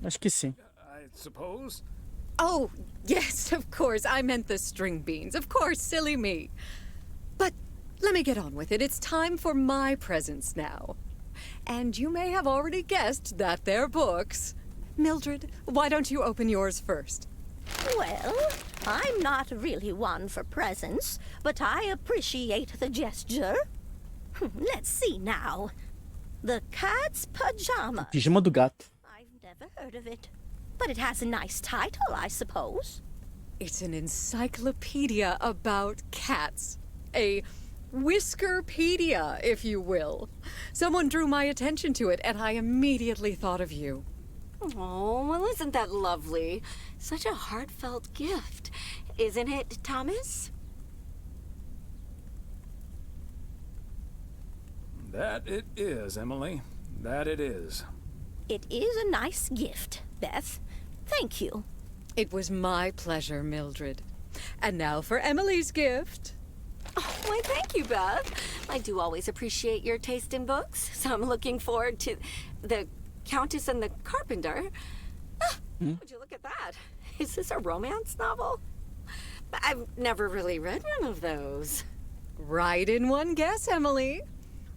Acho que sim. I suppose. Oh, yes, of course. I meant the string beans. Of course, silly me. But let me get on with it. It's time for my presents now. And you may have already guessed that they're books. Mildred, why don't you open yours first? Well, I'm not really one for presents, but I appreciate the gesture. Let's see now. The Cat's Pajama. Pijama do gato. I've never heard of it, but it has a nice title, I suppose. It's an encyclopedia about cats. A Whiskerpedia, if you will. Someone drew my attention to it, and I immediately thought of you. Oh, well, isn't that lovely? Such a heartfelt gift. Isn't it, Thomas? That it is, Emily. That it is. It is a nice gift, Beth. Thank you. It was my pleasure, Mildred. And now for Emily's gift. Oh, why, thank you, Beth. I do always appreciate your taste in books, so I'm looking forward to The Countess and the Carpenter. Would you look at that? Is this a romance novel? I've never really read one of those. Right in one guess, Emily.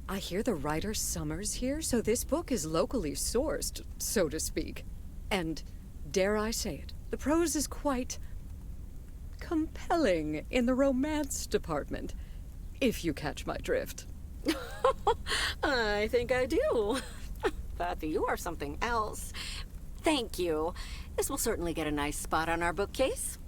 I hear the writer Summers here, so this book is locally sourced, so to speak. And, dare I say it, the prose is quite compelling in the romance department, if you catch my drift. I think I do. Beth, you are something else. Thank you. This will certainly get a nice spot on our bookcase.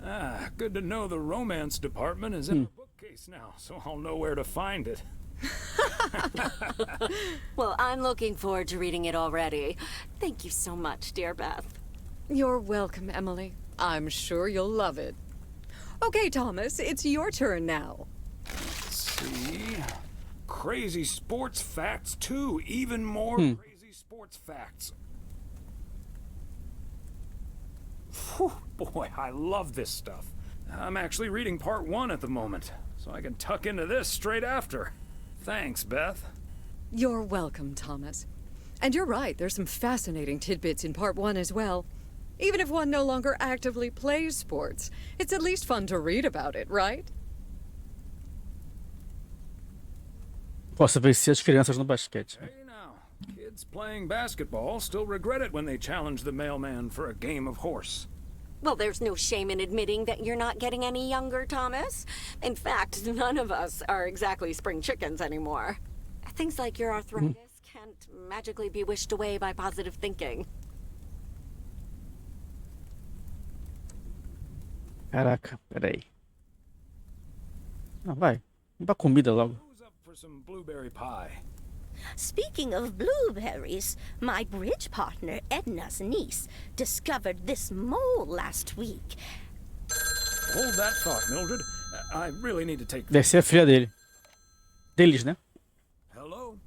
Ah, good to know the romance department is in our bookcase now, so I'll know where to find it. Well, I'm looking forward to reading it already. Thank you so much, dear Beth. You're welcome, Emily. I'm sure you'll love it. Okay, Thomas, it's your turn now. Let's see. Crazy sports facts, too. Even more crazy sports facts. Whew, boy, I love this stuff. I'm actually reading part 1 at the moment, so I can tuck into this straight after. Thanks, Beth. You're welcome, Thomas. And you're right, there's some fascinating tidbits in part 1 as well. Even if one no longer actively plays sports, it's at least fun to read about it, right? Posso vencer as crianças no basquete. Hey now, kids playing basketball still regret it when they challenge the mailman for a game of horse. Well, there's no shame in admitting that you're not getting any younger, Thomas. In fact, none of us are exactly spring chickens anymore. Things like your arthritis can't magically be wished away by positive thinking. Caraca, peraí. Ah, vai. Vamos pra comida logo. Who's up for some blueberry pie? Speaking of blueberries, my bridge partner Edna's niece discovered this mole last week. Hold that thought, Mildred. I really need to take... Deve ser a filha dele. Deles, né? Hello?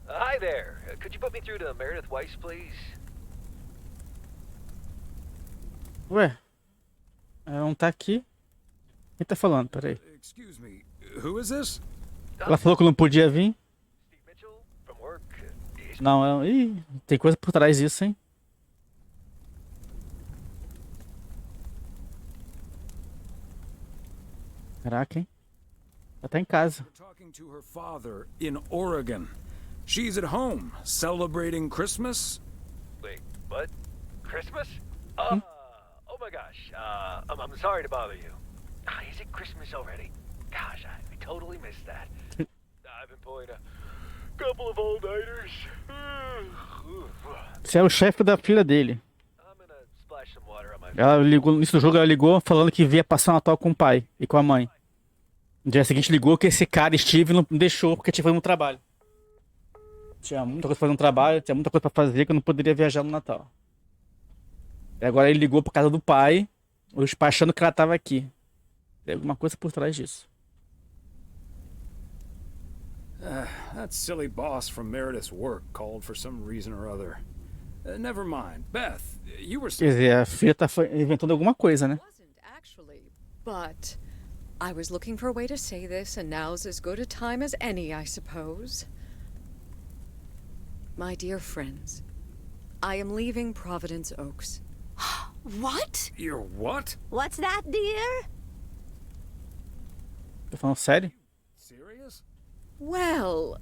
Hi there. Could you put me through to Meredith Weiss, please? Ué. Ela não tá aqui. Quem tá falando? Peraí. Excuse me. Who is this? Ela falou que não podia vir. Não, ih, tem coisa por trás disso, hein? Caraca, hein? Ela tá em casa. Talking to her father in Oregon. She's at home celebrating Christmas. Wait, what? Christmas? Oh my gosh. I'm sorry to bother you. Is it Christmas already? Gosh, I totally missed that. I've been pulling a couple of all-nighters. Você é o chefe da filha dele. Ela ligou, no início do jogo ela ligou falando que ia passar o Natal com o pai e com a mãe. No dia seguinte ligou que esse cara, Steve, não deixou porque tinha que fazer um trabalho. Tinha muita coisa pra fazer no trabalho, tinha muita coisa pra fazer que eu não poderia viajar no Natal. E agora ele ligou por casa do pai, os pais achando que ela tava aqui. Tem alguma coisa por trás disso. That silly boss from Meredith's work called for some reason or other. Never mind. Beth, you were... Quer dizer, a filha tá inventando alguma coisa, né? But I was looking for a way to say this, and now's as good a time as any, I suppose. My dear friends, I am leaving Providence Oaks. What? You're what? What's that, dear? Tô falando sério? Serious? Well,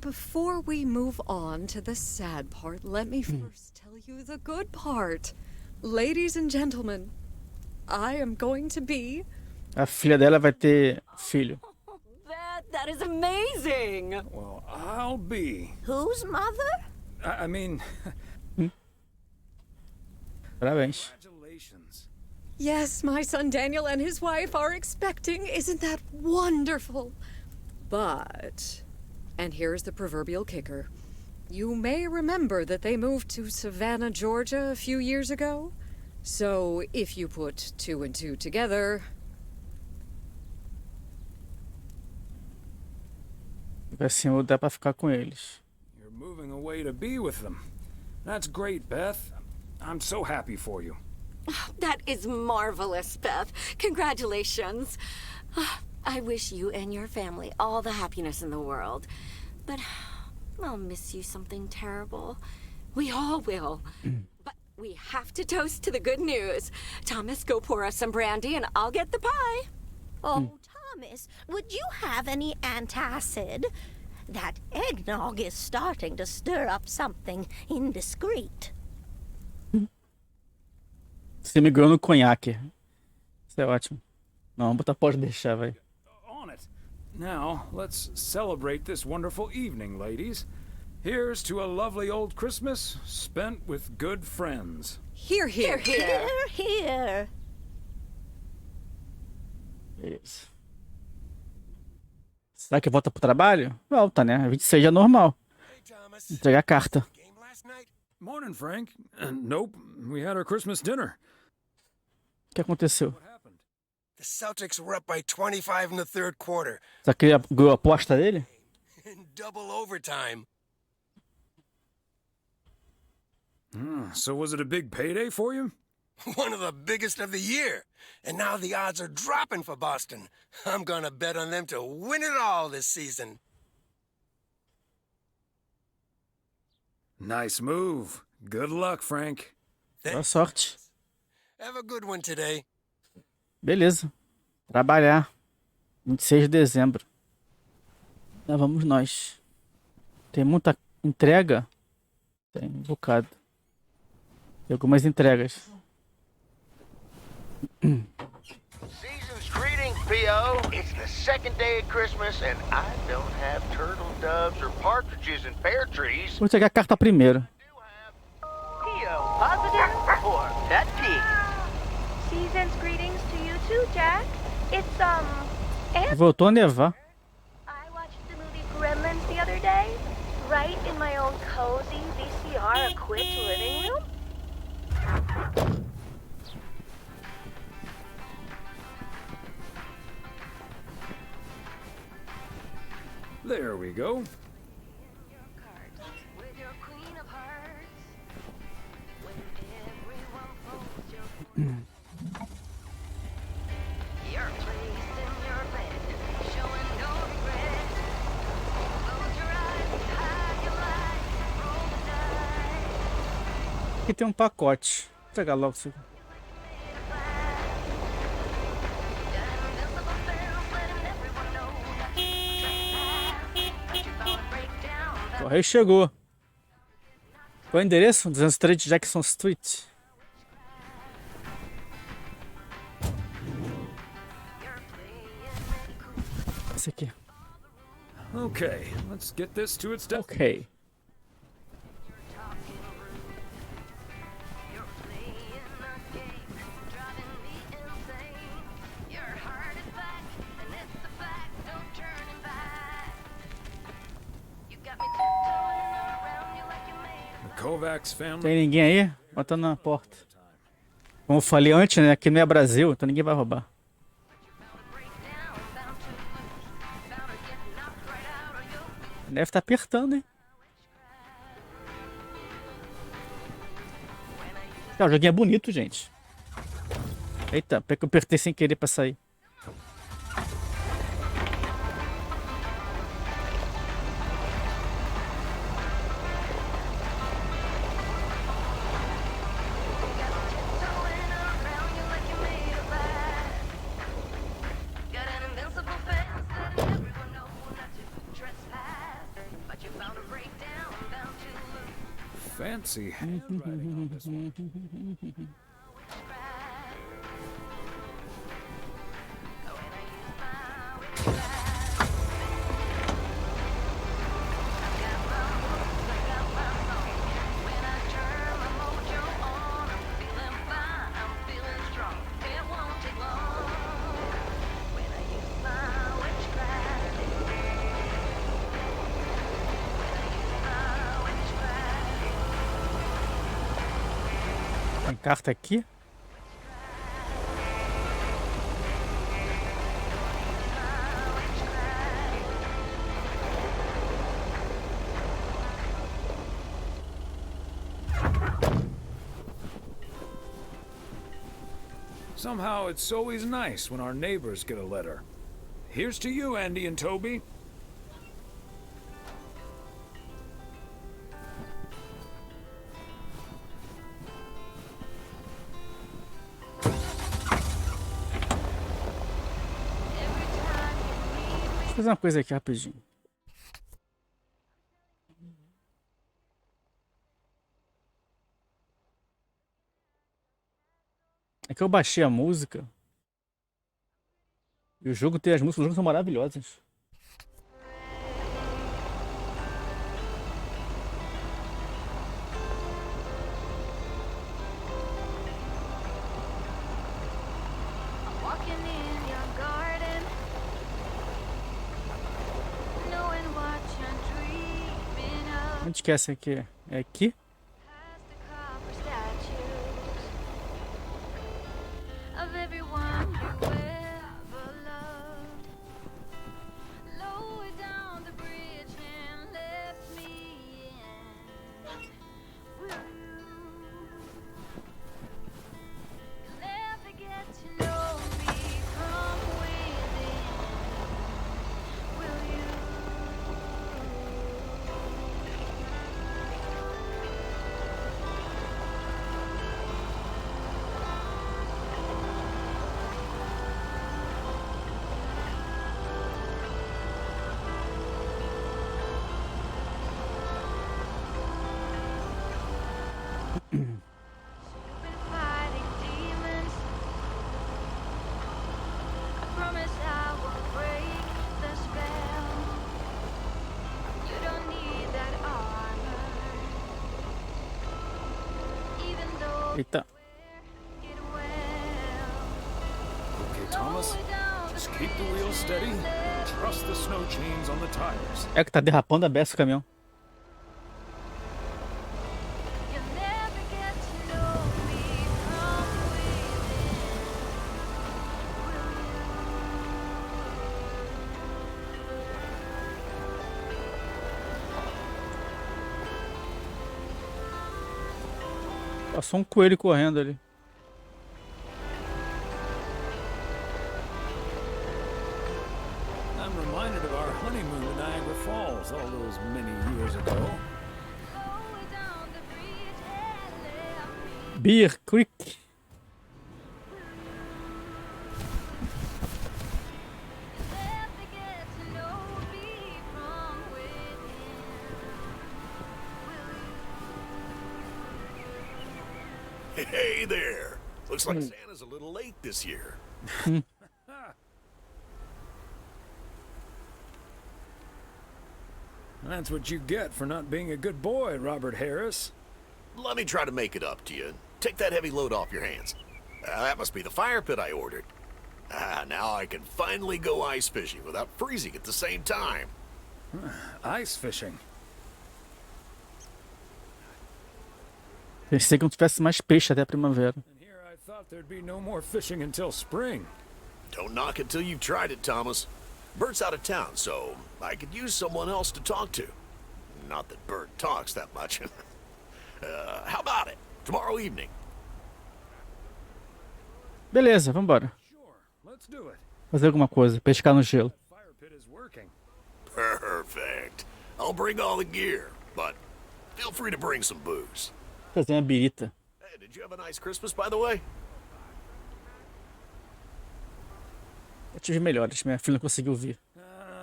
before we move on to the sad part, let me first tell you the good part. Ladies and gentlemen, I am going to be... A filha dela vai ter filho. That is amazing! Well, I'll be. Whose mother? I mean... Parabéns. Congratulations. Yes, my son Daniel and his wife are expecting. Isn't that wonderful? But, and here's the proverbial kicker. You may remember that they moved to Savannah, Georgia a few years ago. So if you put 2 and 2 together... Assim dá pra ficar com eles. You're moving away to be with them. That's great, Beth. I'm so happy for you. That is marvelous, Beth. Congratulations. I wish you and your family all the happiness in the world. But I'll miss you something terrible. We all will. But we have to toast to the good news. Thomas, go pour us some brandy and I'll get the pie. Oh, Thomas, would you have any antacid? That eggnog is starting to stir up something indiscreet. Você me ganhou no conhaque. Isso é ótimo. Não, pode deixar, vai. On it. Now, let's celebrate this wonderful evening, ladies. Here's to a lovely old Christmas spent with good friends. Hear, hear, Hear, hear. Isso. Será que volta pro trabalho? Volta, né? 26 é normal. Entregar a carta. Morning, Frank. Nope, we had our Christmas dinner. O que aconteceu? The Celtics were up by 25 in the third quarter. Será que ele ganhou a aposta dele? In double overtime. So was it a big payday for you? One of the biggest of the year. And now the odds are dropping for Boston. I'm gonna bet on them to win it all this season. Nice move. Good luck, Frank. Boa sorte. Have a good one today. Beleza. Trabalhar. 26 de dezembro. Lá vamos nós. Tem muita entrega? Tem um bocado. Tem algumas entregas. Season's greetings, P.O. It's the second day of Christmas, and I don't have turtle doves or partridges in pear trees. Vou pegar a carta primeiro. P.O. positive or pet peeve? Season's greetings to you too, Jack. It's, Voltou a nevar. I watched the movie Gremlins the other day, right in my own cozy VCR-equipped living room. There we go. Aqui tem um pacote. Vou pegar logo isso aqui. O correio chegou. Qual é o endereço? 203 Jackson Street. Esse aqui. Okay, let's get this to its destination. Ok. Tem ninguém aí? Botando na porta. Como eu falei antes, né? Aqui não é Brasil, então ninguém vai roubar. A neve tá apertando, hein? O joguinho é bonito, gente. Eita, que eu apertei sem querer pra sair. Fancy handwriting on this one. Tem carta aqui. Somehow it's always nice when our neighbors get a letter. Here's to you, Andy and Toby. Vou fazer uma coisa aqui rapidinho. É que eu baixei a música. E o jogo tem as músicas, os jogos são maravilhosas. Onde que é essa aqui? É aqui? Eita. Okay, Thomas. Just keep the wheel steady and trust the snow chains on the tires. É que tá derrapando a beça o caminhão. Passou um coelho correndo ali. I'm reminded of our honeymoon in Niagara Falls all those many years ago. Beer Creek. Hey there! Looks like Santa's a little late this year. That's what you get for not being a good boy, Robert Harris. Let me try to make it up to you. Take that heavy load off your hands. That must be the fire pit I ordered. Now I can finally go ice fishing without freezing at the same time. Ice fishing? Pensei que não tivesse mais peixe até a primavera. And here I thought there'd be no more fishing until spring. Don't knock it till you've tried it, Thomas. Bert's out of town, so I could use someone else to talk to. Not that Bert talks that much. How about it? Tomorrow evening. Beleza, vambora. Let's do it. Fazer alguma coisa, pescar no gelo. Fire pit is working. Perfect. I'll bring all the gear, but feel free to bring some booze. Fazer uma birita. Hey, did you have a nice Christmas, by the way? Eu tive melhores, minha filha não conseguiu vir.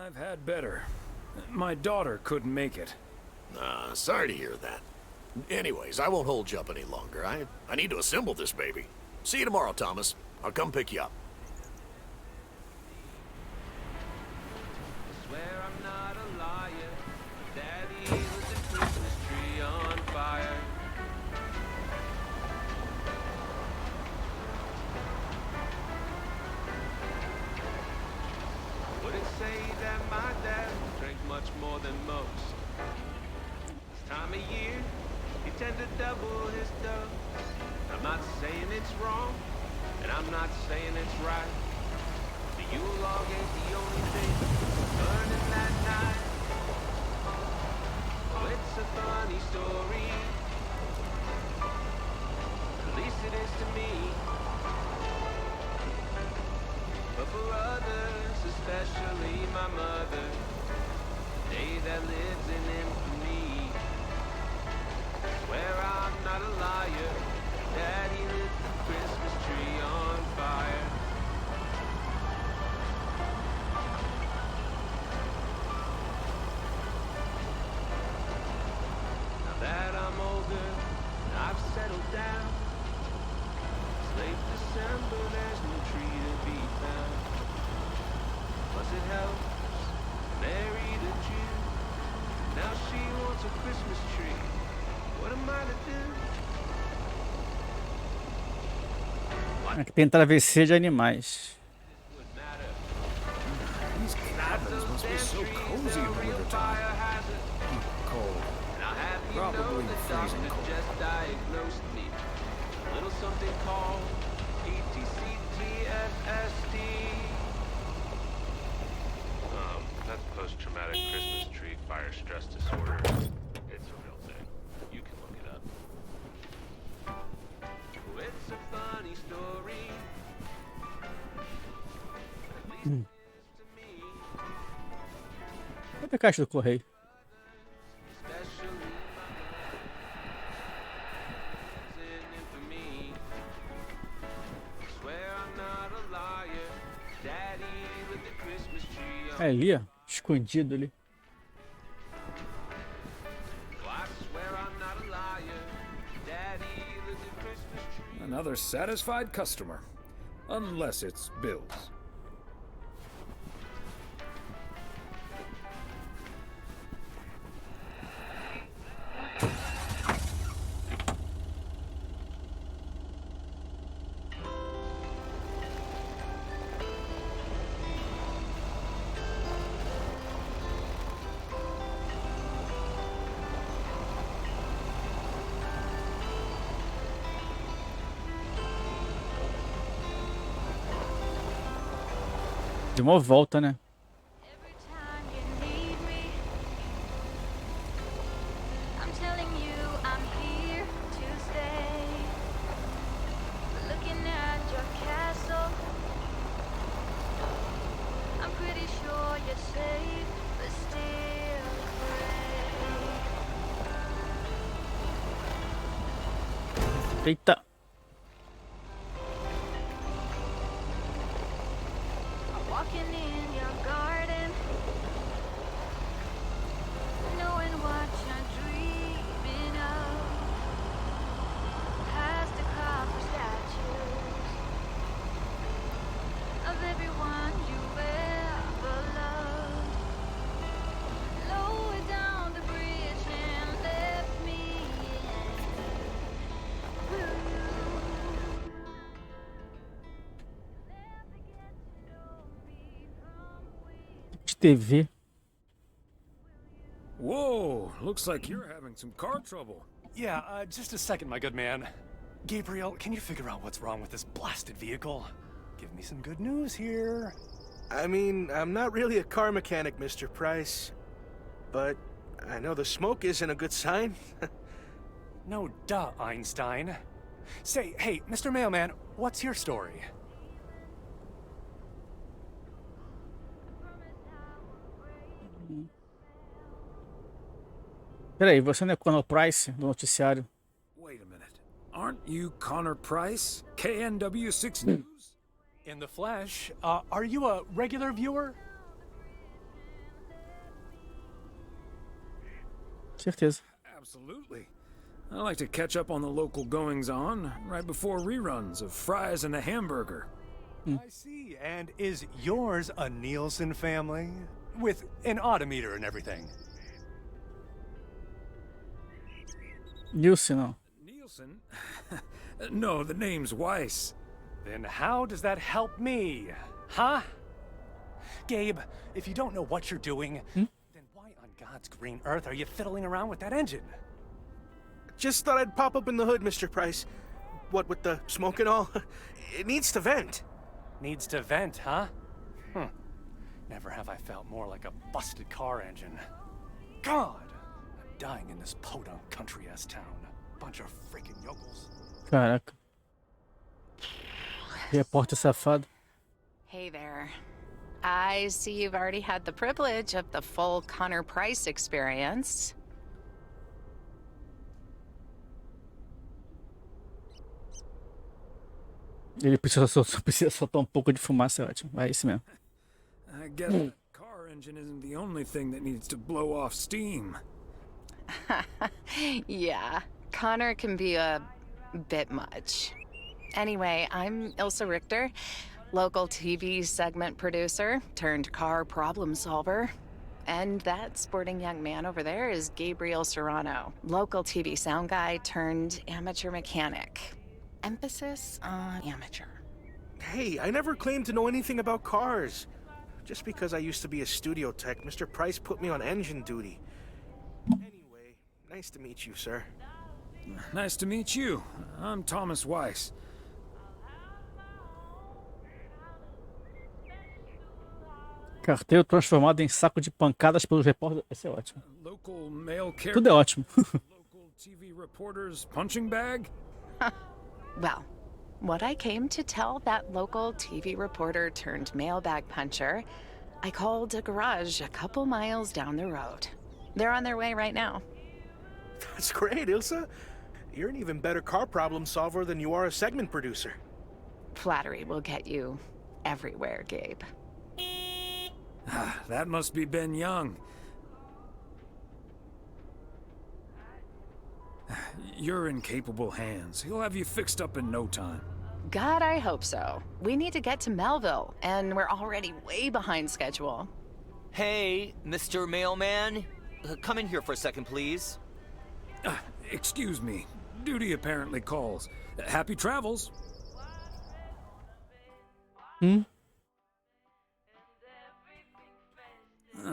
I've had better. My daughter couldn't make it. Sorry to hear that. Anyways, I won't hold you up any longer. I need to assemble this baby. See you tomorrow, Thomas. I'll come pick you up. More than most. This time of year, you tend to double his dose. I'm not saying it's wrong, and I'm not saying it's right. The Yule log ain't the only thing burning that night. Oh, it's a funny story. At least it is to me. But for others, especially my mother, day that lives in infamy. Swear I'm not a liar. Daddy lit the Christmas tree on fire. Now that I'm older, I've settled down. It's late December, there's no tree to be found. Plus it helps Mary the Jew. Now she wants a Christmas tree. What am I to do? Aqui tem travessia de animais. These cabins must be so cozy in the wintertime. Cold. Probably freezing cold. Just diagnosed me. A little something called PTCTFSD. That's post-traumatic Christmas tree fire stress disorder. It's a real thing. You can look it up. Oh, it's a funny story. At least it is to me. Cadê a caixa do correio? Especially for me. Swear I'm not a liar. Daddy with the Christmas tree on. É ali, ó. Escondido ali. Another satisfied customer. Unless it's Bill's. Deu uma volta, né? I'm telling you, I'm here to stay. Looking at your castle, I'm pretty sure you're safe, but still afraid. Eita. I'm walking in your garden, knowing what you're dreaming of. Past the copper statues of everyone you ever loved. Lower down the bridge and let me in. Will you? De TV. Whoa, looks like you're having some car trouble. Yeah, just a second, my good man. Gabriel, can you figure out what's wrong with this blasted vehicle? Give me some good news here. I mean, I'm not really a car mechanic, Mr. Price. But I know the smoke isn't a good sign. No duh, Einstein. Say, hey, Mr. Mailman, what's your story? Peraí, você não é Conor Price do noticiário? Wait a minute. Aren't you Connor Price? KNW6 News? In the flesh, are you a regular viewer? Certeza. Absolutely. I like to catch up on the local goings-on right before reruns of Fries and the Hamburger. I see. And is yours a Nielsen family? With an odometer and everything? Nielsen, não. Nielsen? No, the name's Weiss. Then how does that help me? Huh? Gabe, if you don't know what you're doing, then why on God's green earth are you fiddling around with that engine? Just thought I'd pop open the hood, Mr. Price. What with the smoke and all? It needs to vent. Needs to vent, huh? Never have I felt more like a busted car engine. God! I'm dying in this podunk country-ass town. Bunch of freaking yokels. Caraca. Repórter safado. Hey there. I see you've already had the privilege of the full Connor Price experience. Ele precisa soltar um pouco de fumaça, é ótimo. É isso mesmo. I guess the car engine isn't the only thing that needs to blow off steam. Yeah, Connor can be a bit much. Anyway, I'm Ilsa Richter, local TV segment producer turned car problem solver. And that sporting young man over there is Gabriel Serrano, local TV sound guy turned amateur mechanic. Emphasis on amateur. Hey, I never claimed to know anything about cars. Just because I used to be a studio tech, Mr. Price put me on engine duty. Anyway, nice to meet you, sir. Nice to meet you. I'm Thomas Weiss. Carteiro transformado em saco de pancadas pelos repórteres. Esse é ótimo. Local mail carrier. Tudo é ótimo. Local TV reporter's punching bag. Well, what I came to tell that local TV reporter turned mailbag puncher, I called a garage a couple miles down the road. They're on their way right now. That's great, Ilsa. You're an even better car problem solver than you are a segment producer. Flattery will get you everywhere, Gabe. That must be Ben Young. You're in capable hands. He'll have you fixed up in no time. God, I hope so. We need to get to Melville, and we're already way behind schedule. Hey, Mr. Mailman. Come in here for a second, please. Excuse me. Duty apparently calls. Happy travels.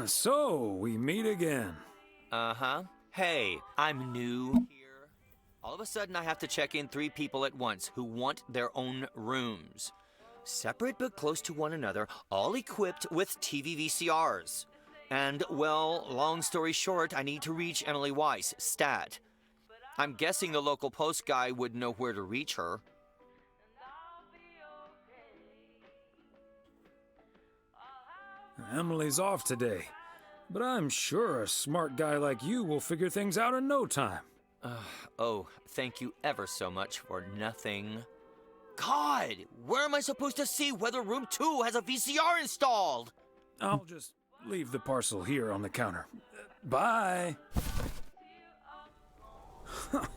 So, we meet again. Uh-huh. Hey, I'm new here. All of a sudden, I have to check in 3 people at once who want their own rooms. Separate but close to one another, all equipped with TV VCRs. And, well, long story short, I need to reach Emily Weiss, stat. I'm guessing the local post guy would know where to reach her. Emily's off today, but I'm sure a smart guy like you will figure things out in no time. Oh, thank you ever so much for nothing. God, where am I supposed to see whether room 2 has a VCR installed? I'll just leave the parcel here on the counter. Bye.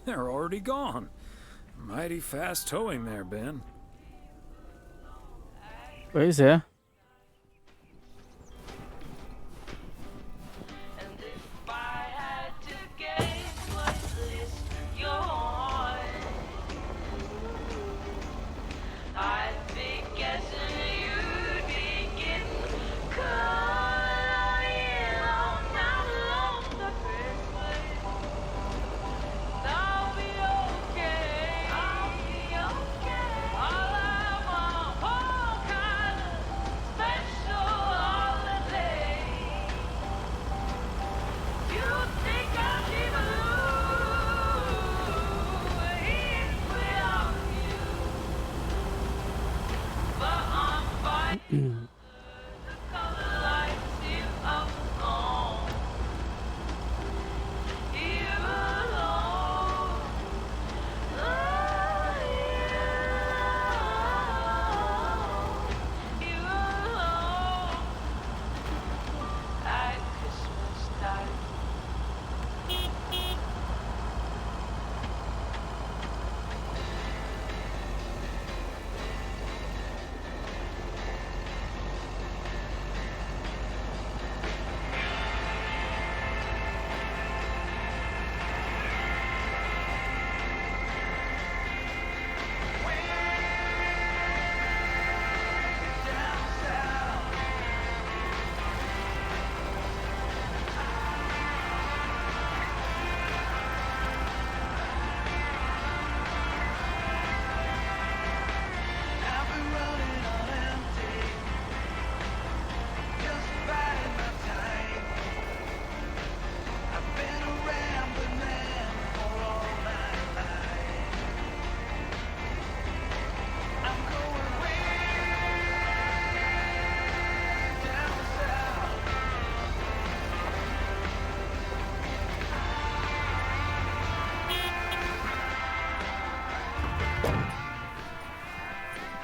They're already gone. Mighty fast towing there, Ben. Pois é.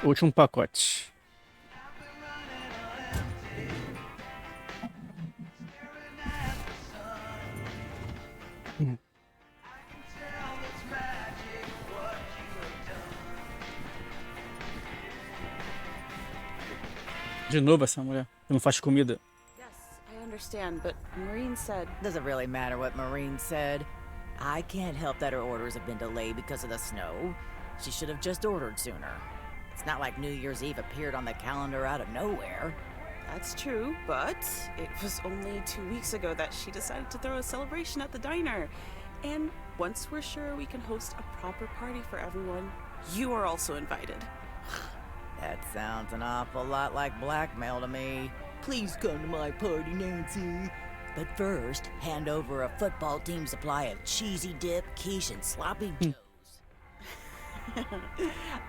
Último pacote. De novo essa mulher que não faz comida. Yes, I understand, but Maureen said... Does it really matter what Maureen said? I can't help that her orders have been delayed because of the snow. She should have just ordered sooner. It's not like New Year's Eve appeared on the calendar out of nowhere. That's true, but it was only 2 weeks ago that she decided to throw a celebration at the diner. And once we're sure we can host a proper party for everyone, you are also invited. That sounds an awful lot like blackmail to me. Please come to my party, Nancy. But first, hand over a football team supply of cheesy dip, quiche, and sloppy joes.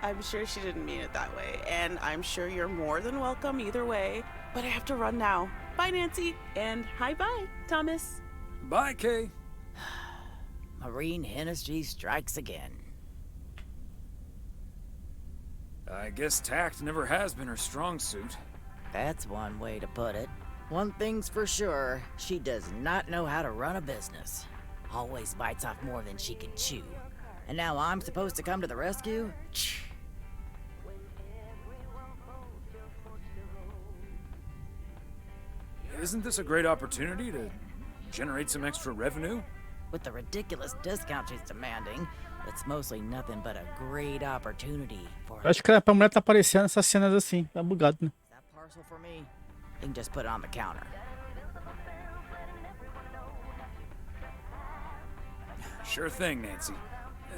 I'm sure she didn't mean it that way, and I'm sure you're more than welcome either way. But I have to run now. Bye, Nancy, and hi-bye, Thomas. Bye, Kay. Maureen Hennessy strikes again. I guess tact never has been her strong suit. That's one way to put it. One thing's for sure, she does not know how to run a business. Always bites off more than she can chew. And now I'm supposed to come to the rescue? Isn't this a great opportunity to generate some extra revenue? With the ridiculous discount she's demanding, it's mostly nothing but a great opportunity for her. Acho que a mulher tá aparecendo nessas cenas assim, tá bugado, né? That parcel for me? You can just put it on the counter. Sure thing, Nancy.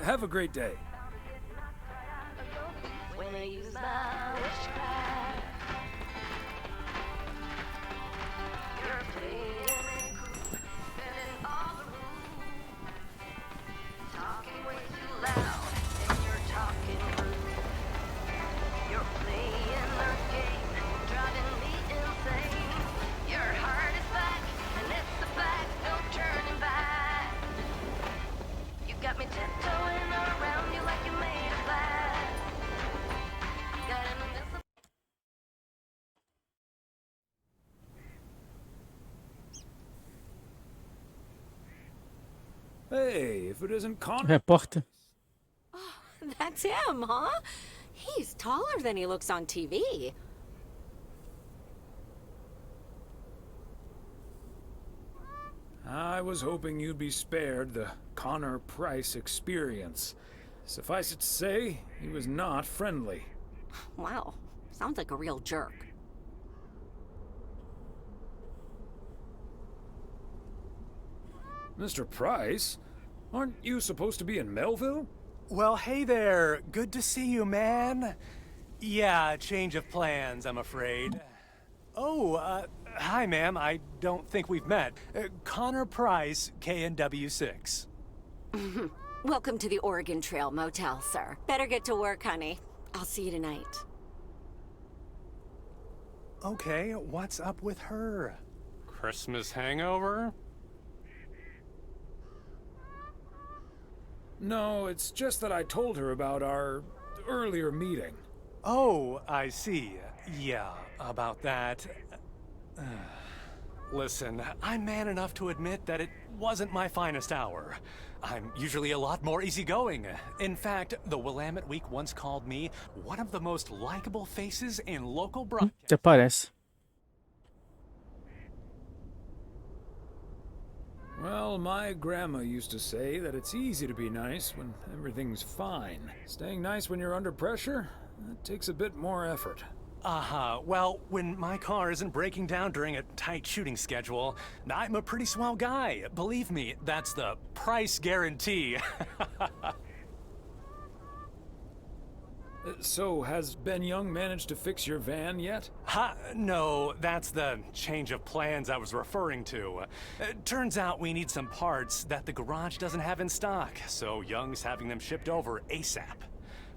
Have a great day. When gonna use my witchcraft. You're playing it cool, spinning all the rules. Talking way too loud, and you're talking rude. You're playing their game, driving me insane. Your heart is back, and it's the fact, no turning back. You got me tiptoeing around you like you made of glass. Got an invincible. Hey, if it isn't Repórter. That's him, huh? He's taller than he looks on TV. I was hoping you'd be spared the Connor Price experience. Suffice it to say, he was not friendly. Wow, sounds like a real jerk. Mr. Price? Aren't you supposed to be in Melville? Well, hey there. Good to see you, man. Yeah, change of plans, I'm afraid. Oh, hi, ma'am. I don't think we've met. Connor Price, KNW6. Welcome to the Oregon Trail Motel, sir. Better get to work, honey. I'll see you tonight. Okay, what's up with her? Christmas hangover? No, it's just that I told her about our earlier meeting. Oh, I see. Yeah, about that. Listen, I'm man enough to admit that it wasn't my finest hour. I'm usually a lot more easygoing. In fact, the Willamette Week once called me one of the most likable faces in local broadcasting. Até parece. Well, my grandma used to say that it's easy to be nice when everything's fine. Staying nice when you're under pressure, that takes a bit more effort. Well, when my car isn't breaking down during a tight shooting schedule, I'm a pretty swell guy. Believe me, that's the price guarantee. So, has Ben Young managed to fix your van yet? No, that's the change of plans I was referring to. Turns out we need some parts that the garage doesn't have in stock, so Young's having them shipped over ASAP.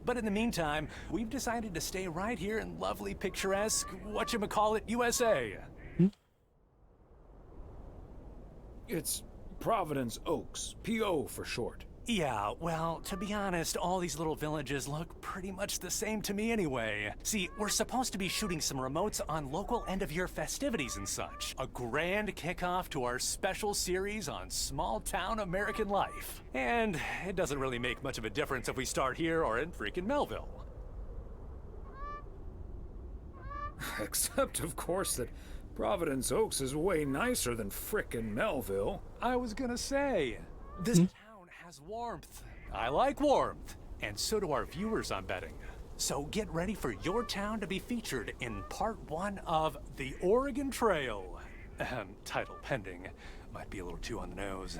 But in the meantime, we've decided to stay right here in lovely, picturesque, whatchamacallit, USA. It's Providence Oaks, P.O. for short. Yeah, well, to be honest, all these little villages look pretty much the same to me anyway. See, we're supposed to be shooting some remotes on local end-of-year festivities and such. A grand kickoff to our special series on small-town American life. And it doesn't really make much of a difference if we start here or in freaking Melville. Except, of course, that Providence Oaks is way nicer than frickin' Melville. I was gonna say, this town has warmth. I like warmth. And so do our viewers, I'm betting. So get ready for your town to be featured in part 1 of The Oregon Trail. Title pending. Might be a little too on the nose.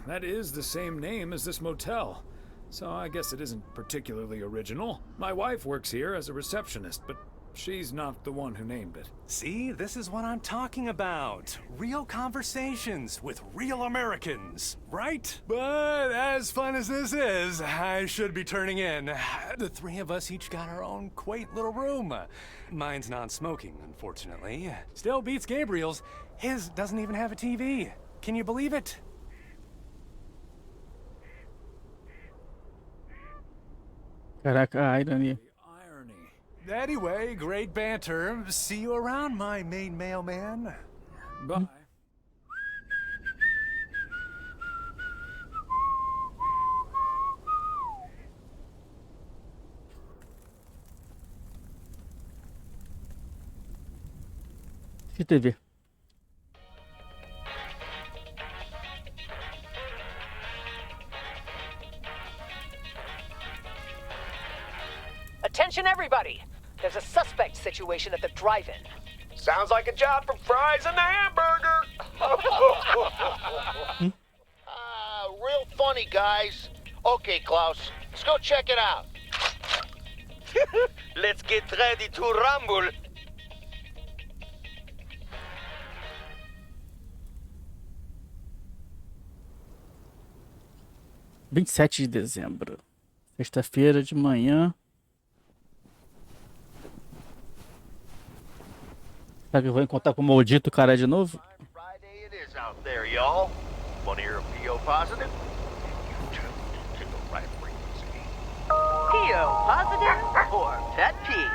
That is the same name as this motel. So I guess it isn't particularly original. My wife works here as a receptionist, but she's not the one who named it. See, this is what I'm talking about. Real conversations with real Americans, right? But as fun as this is, I should be turning in. The three of us each got our own quaint little room. Mine's non-smoking, unfortunately. Still beats Gabriel's. His doesn't even have a TV. Can you believe it? Caraca, a irony. Anyway, great banter. See you around, my main mailman. Bye. Que TV? Attention, everybody! There's a suspect situation at the drive-in. Sounds like a job for fries and a hamburger. real funny, guys. Okay, Klaus, let's go check it out. Let's get ready to rumble. (27 de dezembro). Sexta-feira de manhã. Será que eu vou encontrar com o maldito cara de novo? Friday it is out there, y'all. Wanna hear a PO positive? You tuned to the right frequency. PO positive or pet peeves?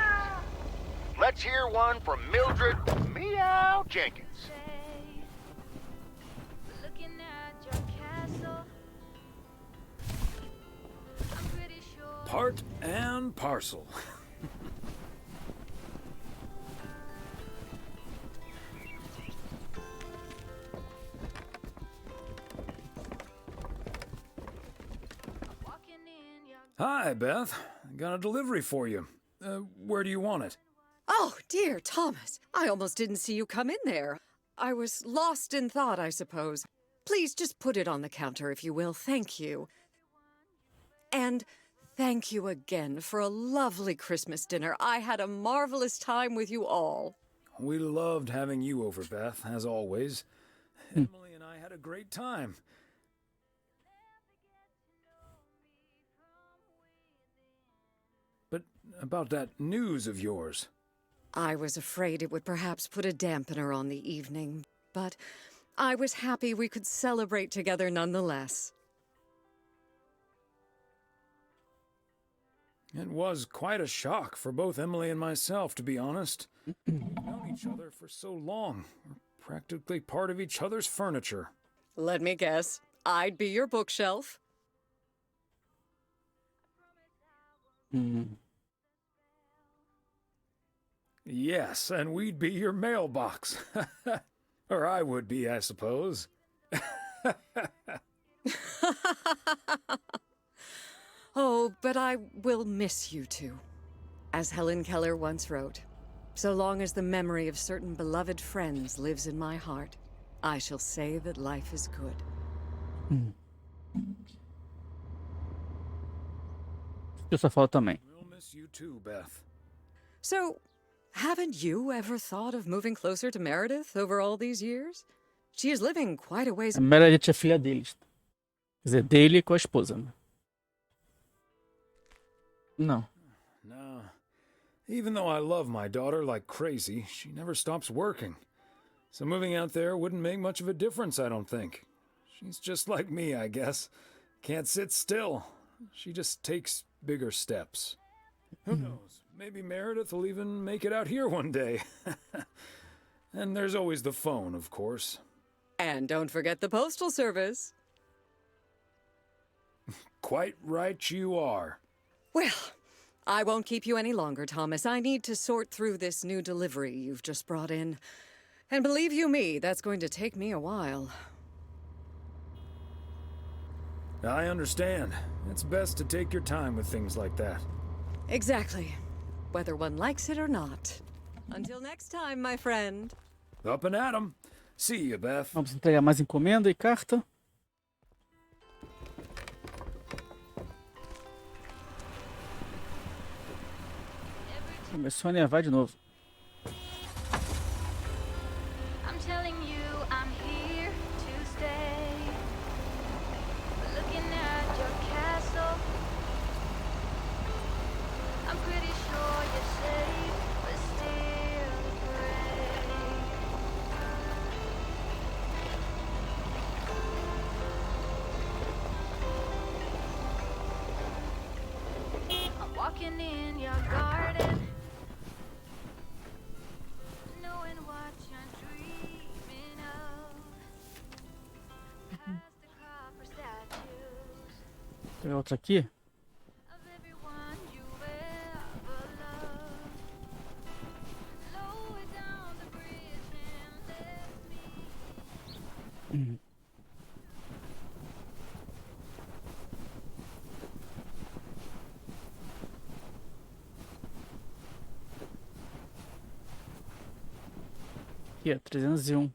Let's hear one from Mildred Meow Jenkins. Part and parcel. Hi, Beth. Got a delivery for you. Where do you want it? Oh, dear Thomas. I almost didn't see you come in there. I was lost in thought, I suppose. Please just put it on the counter, if you will. Thank you. And thank you again for a lovely Christmas dinner. I had a marvelous time with you all. We loved having you over, Beth, as always. Emily and I had a great time. But about that news of yours. I was afraid it would perhaps put a dampener on the evening, but I was happy we could celebrate together nonetheless. It was quite a shock for both Emily and myself, to be honest. We've known each other for so long. We're practically part of each other's furniture. Let me guess. I'd be your bookshelf. Yes, and we'd be your mailbox. Or I would be, I suppose. Oh, but I will miss you two. As Helen Keller once wrote, so long as the memory of certain beloved friends lives in my heart, I shall say that life is good. Eu só falo também. We'll miss you too, Beth. So, haven't you ever thought of moving closer to Meredith over all these years? She is living quite a ways... A Meredith é filha deles. Quer dizer, dele com a esposa. Né? Não. No. Even though I love my daughter like crazy, she never stops working. So moving out there wouldn't make much of a difference, I don't think. She's just like me, I guess. Can't sit still. She just takes bigger steps. Who knows? Maybe Meredith will even make it out here one day. And there's always the phone, of course. And don't forget the postal service. Quite right you are. Well, I won't keep you any longer, Thomas. I need to sort through this new delivery you've just brought in. And believe you me, that's going to take me a while. I understand. It's best to take your time with things like that. Exactly. Whether one likes it or not. Until next time, my friend. Up and at 'em. See you, Beth. Vamos entregar mais encomenda e carta. Começou a nevar de novo. I'm telling you, I'm here to stay. Looking at your castle, I'm pretty sure you're safe, but still afraid. I'm walking in your garden. Tem outra aqui? Aqui, 301.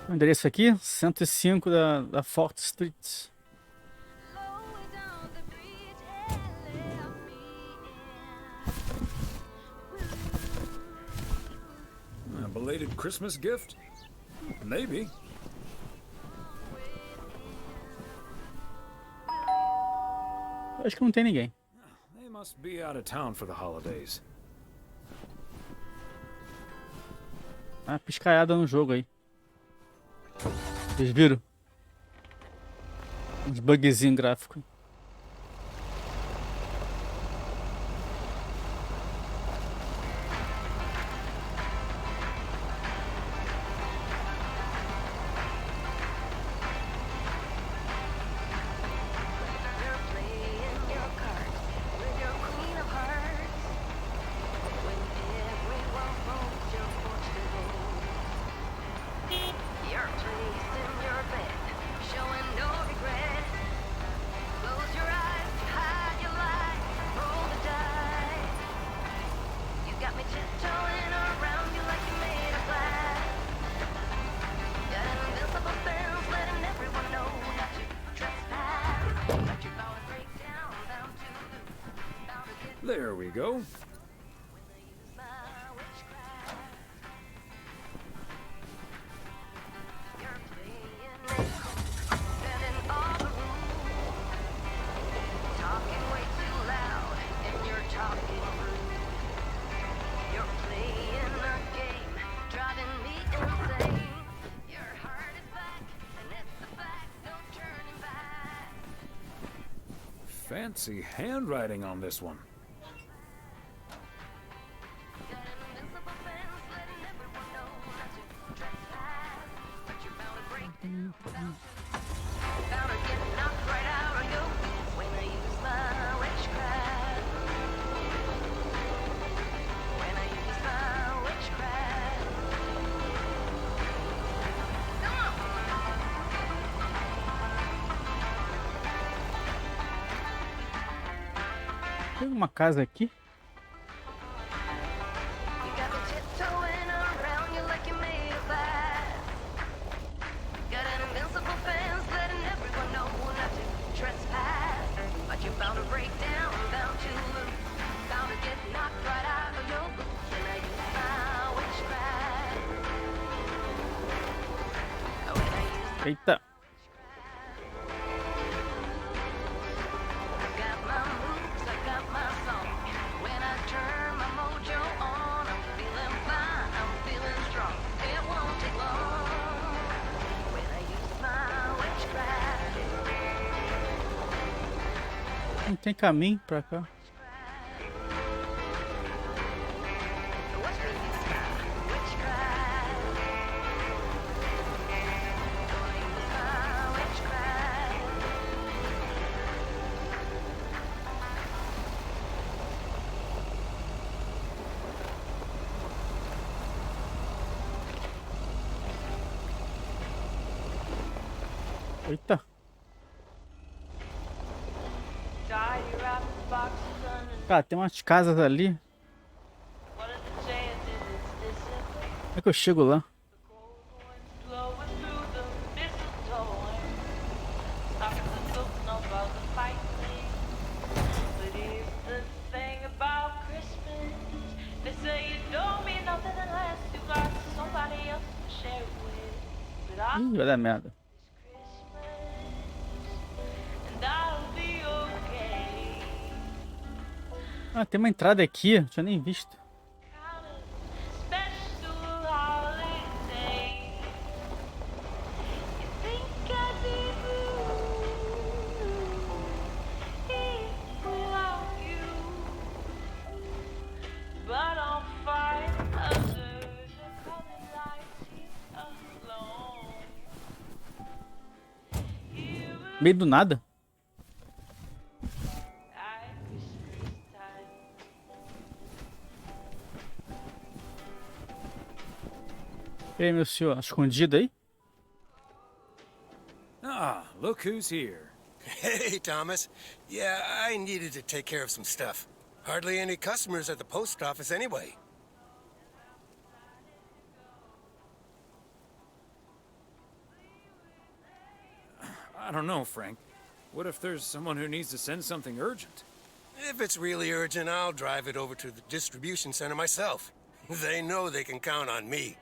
O endereço aqui, 105 da Fort Street. A belated Christmas gift? Maybe. Acho que não tem ninguém. They must be out of town for the holidays. Ah, piscaiada no jogo aí. Vocês viram? Uns bugzinhos gráficos. There we go. Fancy handwriting on this one. Tem uma casa aqui. Eita. Não tem caminho pra cá. Eita. Cara, tem umas casas ali. Como é que eu chego lá? Ih, vai dar merda. Ah, tem uma entrada aqui, não tinha nem visto. Meio do nada. E aí, meu senhor, escondido aí? Ah, look who's here. Hey, Thomas. Yeah, I needed to take care of some stuff. Hardly any customers at the post office anyway. I don't know, Frank. What if there's someone who needs to send something urgent? If it's really urgent, I'll drive it over to the distribution center myself. They know they can count on me.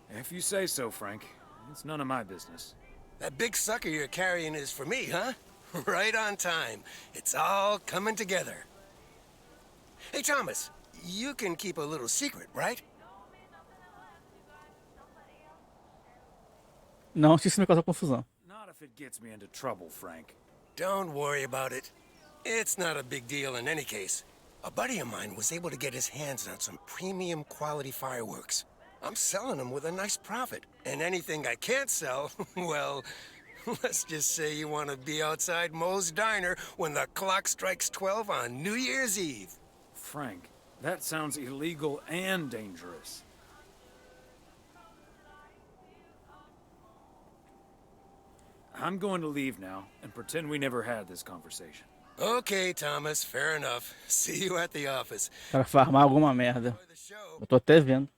If you say so, Frank. It's none of my business. That big sucker you're carrying is for me, huh? Right on time. It's all coming together. Hey, Thomas, you can keep a little secret, right? Não, isso me causou confusão. Not if it gets me into trouble, Frank. Don't worry about it. It's not a big deal in any case. A buddy of mine was able to get his hands on some premium quality fireworks. I'm selling them with a nice profit. And anything I can't sell, well, let's just say you want to be outside Moe's Diner when the clock strikes 12 on New Year's Eve. Frank, that sounds illegal and dangerous. I'm going to leave now and pretend we never had this conversation. Okay, Thomas, fair enough. See you at the office. Para farmar alguma merda. Eu tô até vendo.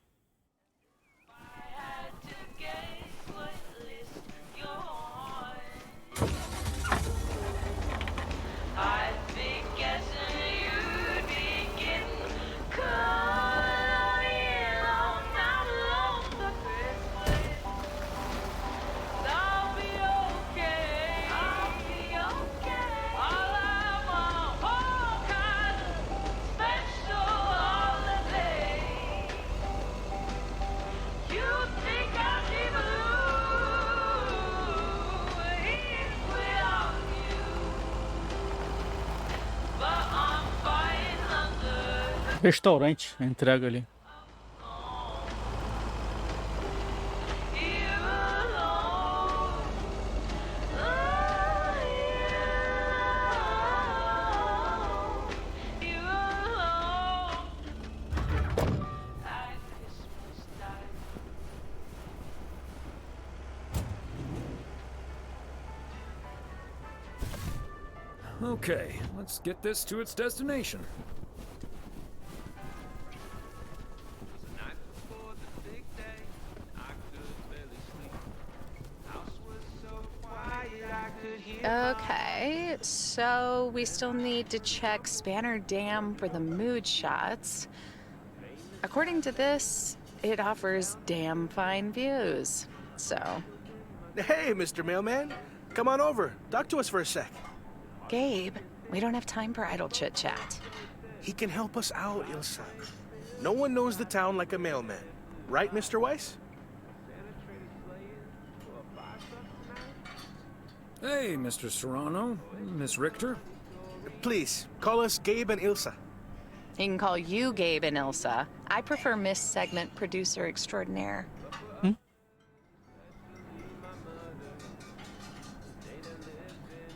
Restaurante, entrega ali. Okay, let's get this to its destination. Okay, so we still need to check Spanner Dam for the mood shots. According to this, it offers damn fine views, so... Hey, Mr. Mailman. Come on over. Talk to us for a sec. Gabe, we don't have time for idle chit-chat. He can help us out, Ilsa. No one knows the town like a mailman. Right, Mr. Weiss? Hey, Mr. Serrano, Miss Richter. Please, call us Gabe and Ilsa. He can call you Gabe and Ilsa. I prefer Miss Segment Producer Extraordinaire.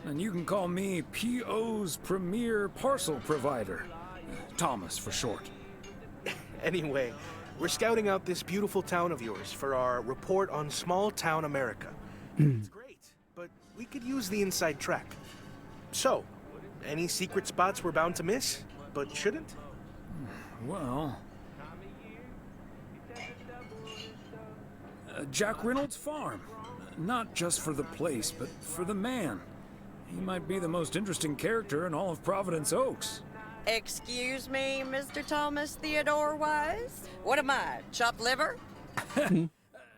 And you can call me PO's premier parcel provider. Thomas, for short. Anyway, we're scouting out this beautiful town of yours for our report on small town America. It's great, but we could use the inside track. So, any secret spots we're bound to miss, but shouldn't? Well... Jack Reynolds' farm. Not just for the place, but for the man. He might be the most interesting character in all of Providence Oaks. Excuse me, Mr. Thomas Theodore Weiss? What am I, chopped liver?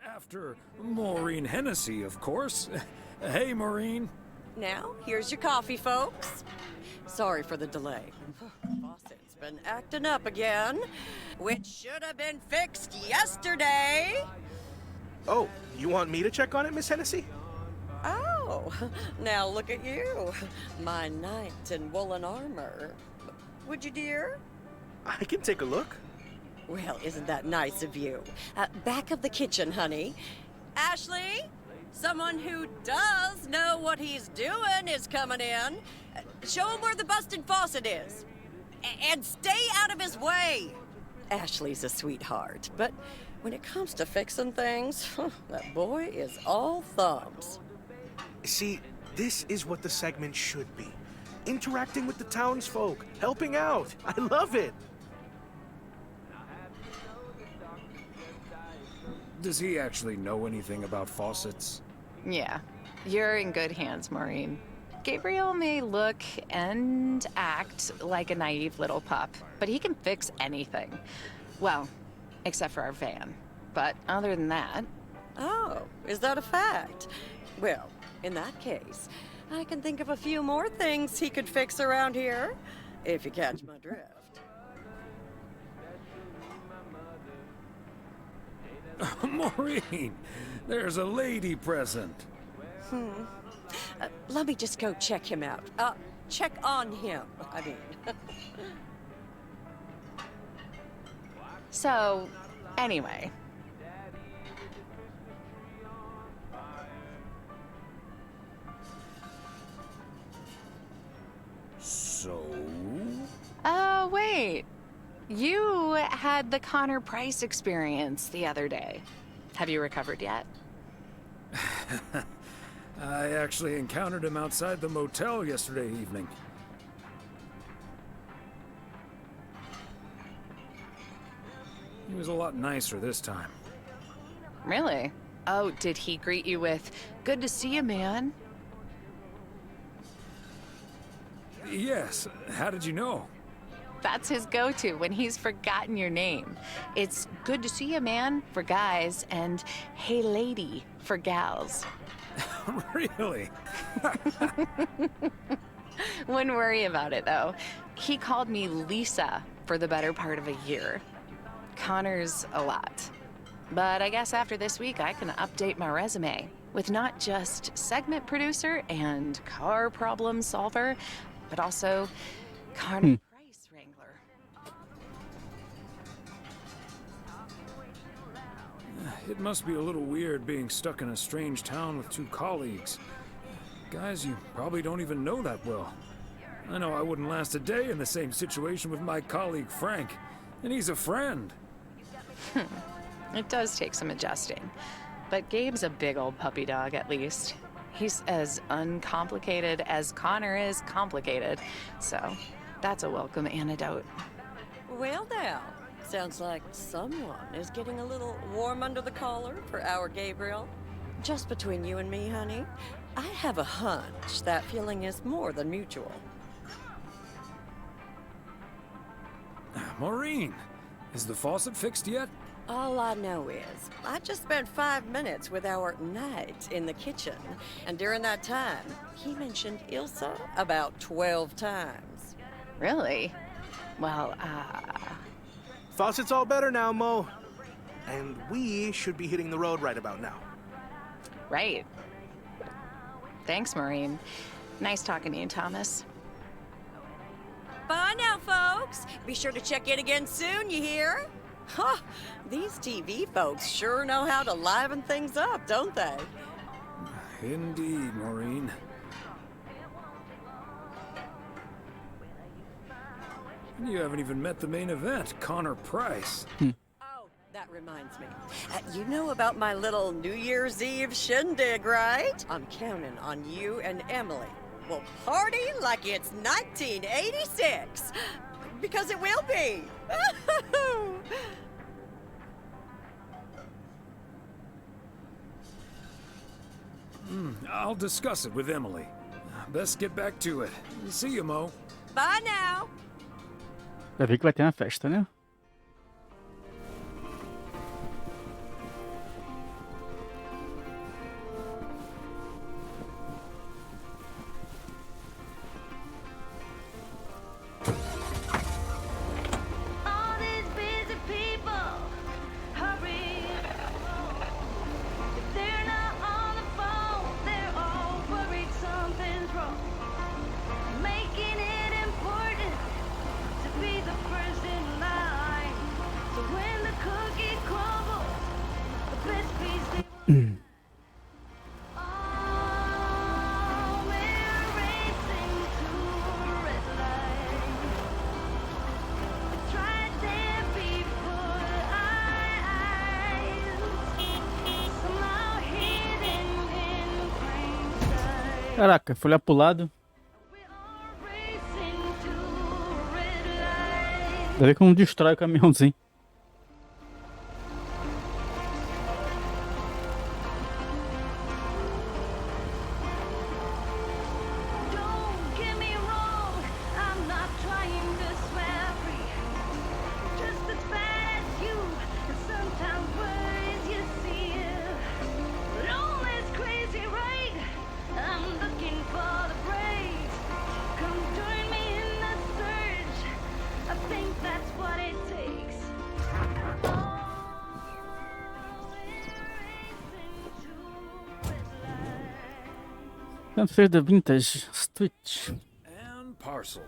After Maureen Hennessy, of course. Hey, Maureen. Now, here's your coffee, folks. Sorry for the delay. Faucet's been acting up again, which should have been fixed yesterday. Oh, you want me to check on it, Miss Hennessy? Oh, now look at you. My knight in woolen armor. Would you, dear? I can take a look. Well, isn't that nice of you? Back of the kitchen, honey. Ashley, someone who does know what he's doing is coming in. Show him where the busted faucet is. And stay out of his way. Ashley's a sweetheart, but when it comes to fixing things, that boy is all thumbs. See, this is what the segment should be. Interacting with the townsfolk, helping out. I love it. Does he actually know anything about faucets? Yeah, you're in good hands, Maureen. Gabriel may look and act like a naive little pup, but he can fix anything. Well, except for our van. But other than that... Oh, is that a fact? Well, in that case, I can think of a few more things he could fix around here, if you catch my drift. Maureen, there's a lady present. Let me just go check him out. Check on him, I mean. So, anyway. So? Oh, wait. You had the Connor Price experience the other day. Have you recovered yet? I actually encountered him outside the motel yesterday evening. He was a lot nicer this time. Really? Oh, did he greet you with, "Good to see you, man"? Yes. How did you know? That's his go-to when he's forgotten your name. It's "Good to see you, man" for guys and "Hey, lady" for gals. Really? Wouldn't worry about it, though. He called me Lisa for the better part of a year. Connor's a lot. But I guess after this week, I can update my resume with not just segment producer and car problem solver, but also Connor Price wrangler. It must be a little weird being stuck in a strange town with two colleagues. Guys you probably don't even know that well. I know I wouldn't last a day in the same situation with my colleague Frank, and he's a friend. It does take some adjusting. But Gabe's a big old puppy dog, at least. He's as uncomplicated as Connor is complicated. So that's a welcome antidote. Well now, sounds like someone is getting a little warm under the collar for our Gabriel. Just between you and me, honey, I have a hunch that feeling is more than mutual. Maureen, is the faucet fixed yet? All I know is, I just spent 5 minutes with our knight in the kitchen, and during that time, he mentioned Ilsa about 12 times. Really? Well, Faucet's all better now, Mo. And we should be hitting the road right about now. Right. Thanks, Maureen. Nice talking to you, Thomas. Bye now, folks. Be sure to check in again soon, you hear? Huh, these TV folks sure know how to liven things up, don't they? Indeed, Maureen. You haven't even met the main event, Connor Price. Oh, that reminds me. You know about my little New Year's Eve shindig, right? I'm counting on you and Emily. We'll party like it's 1986. Because it will be. I'll discuss it with Emily. Best get back to it. See you, Mo. Bye now. Já vi que vai ter uma festa, né? All these busy people, hurry. If they're not on the phone, they're all worried something's wrong. Making it important to be the first in line. So when the cookie crumbles, the best piece they Caraca, fui olhar pro lado. Dá ver como destrói o caminhãozinho. Transfer the vintage switch. And parcel.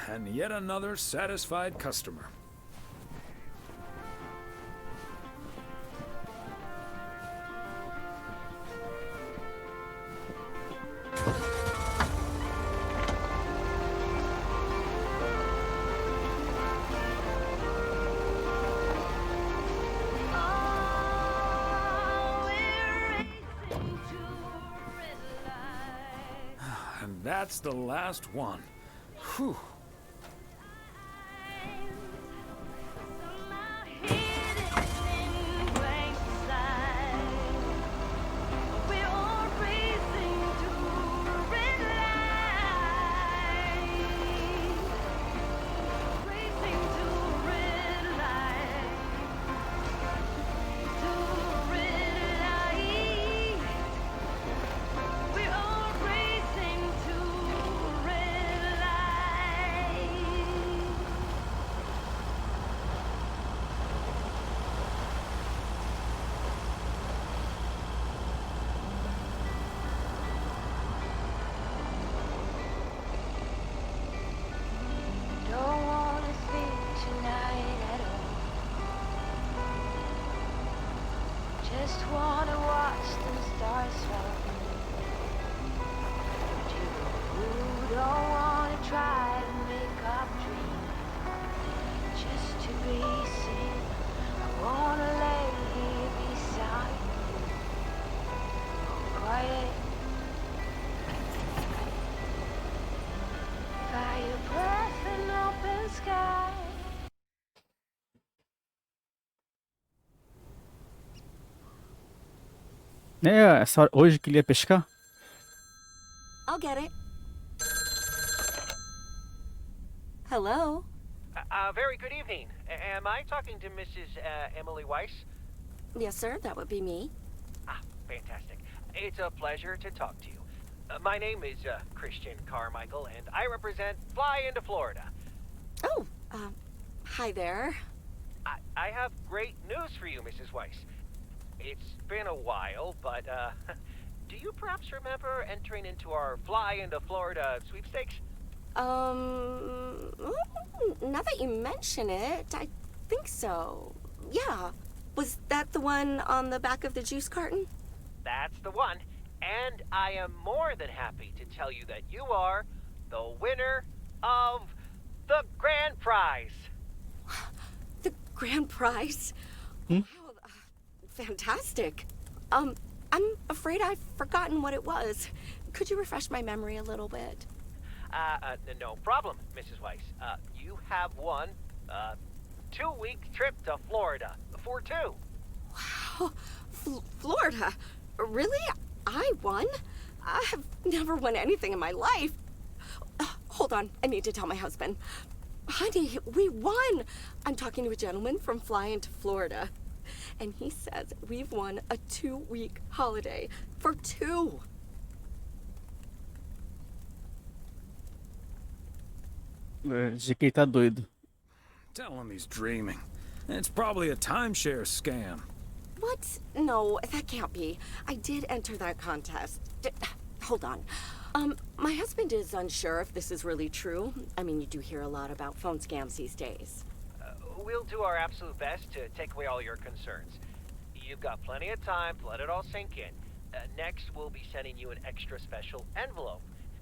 And yet another satisfied customer. And that's the last one. Whew. Don't wanna sleep tonight at all. Just wanna watch the stars fall. You don't wanna try to make up dream. Just to be seen. I wanna lay here beside you. Quiet. Fire breath and open sky. É essa hora, hoje que ele ia pescar? I'll get it. Hello? Very good evening. Am I talking to Mrs. Emily Weiss? Yes, sir, that would be me. Ah, fantastic. It's a pleasure to talk to you. My name is Christian Carmichael, and I represent Fly into Florida. Oh, hi there. I have great news for you, Mrs. Weiss. It's been a while, but do you perhaps remember entering into our Fly into Florida sweepstakes? Now that you mention it, I think so. Yeah. Was that the one on the back of the juice carton? That's the one. And I am more than happy to tell you that you are the winner of the grand prize. The grand prize? Hmm? Wow, fantastic. I'm afraid I've forgotten what it was. Could you refresh my memory a little bit? No problem, Mrs. Weiss. You have won a 2-week trip to Florida for two. Wow, Florida? Really? I won? I have never won anything in my life. Hold on, I need to tell my husband. Honey, we won! I'm talking to a gentleman from Fly into Florida. And he says we've won a 2-week holiday for two. De que ele tá doido. Tell him he's dreaming. It's probably a timeshare scam. What? No, that can't be. I did enter that contest. Hold on. My husband is unsure if this is really true. I mean, you do hear a lot about phone scams these days. We'll do our absolute best to take away all your concerns. You've got plenty of time to let it all sink in. Next, we'll be sending you an extra special envelope.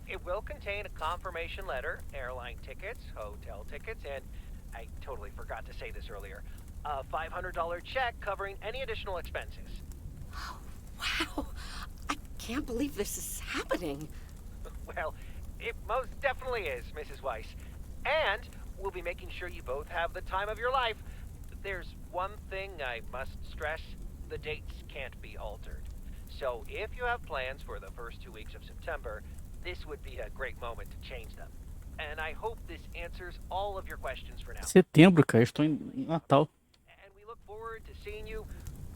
It will contain a confirmation letter, airline tickets, hotel tickets, and I totally forgot to say this earlier, a $500 check covering any additional expenses. Wow, I can't believe this is happening. Well, it most definitely is, Mrs. Weiss. And we'll be making sure you both have the time of your life. There's one thing I must stress. The dates can't be altered. So if you have plans for the first 2 weeks of September, this would be a great moment to change them. And I hope this answers all of your questions for now. Setembro, cara. Estou em Natal. And we look forward to seeing you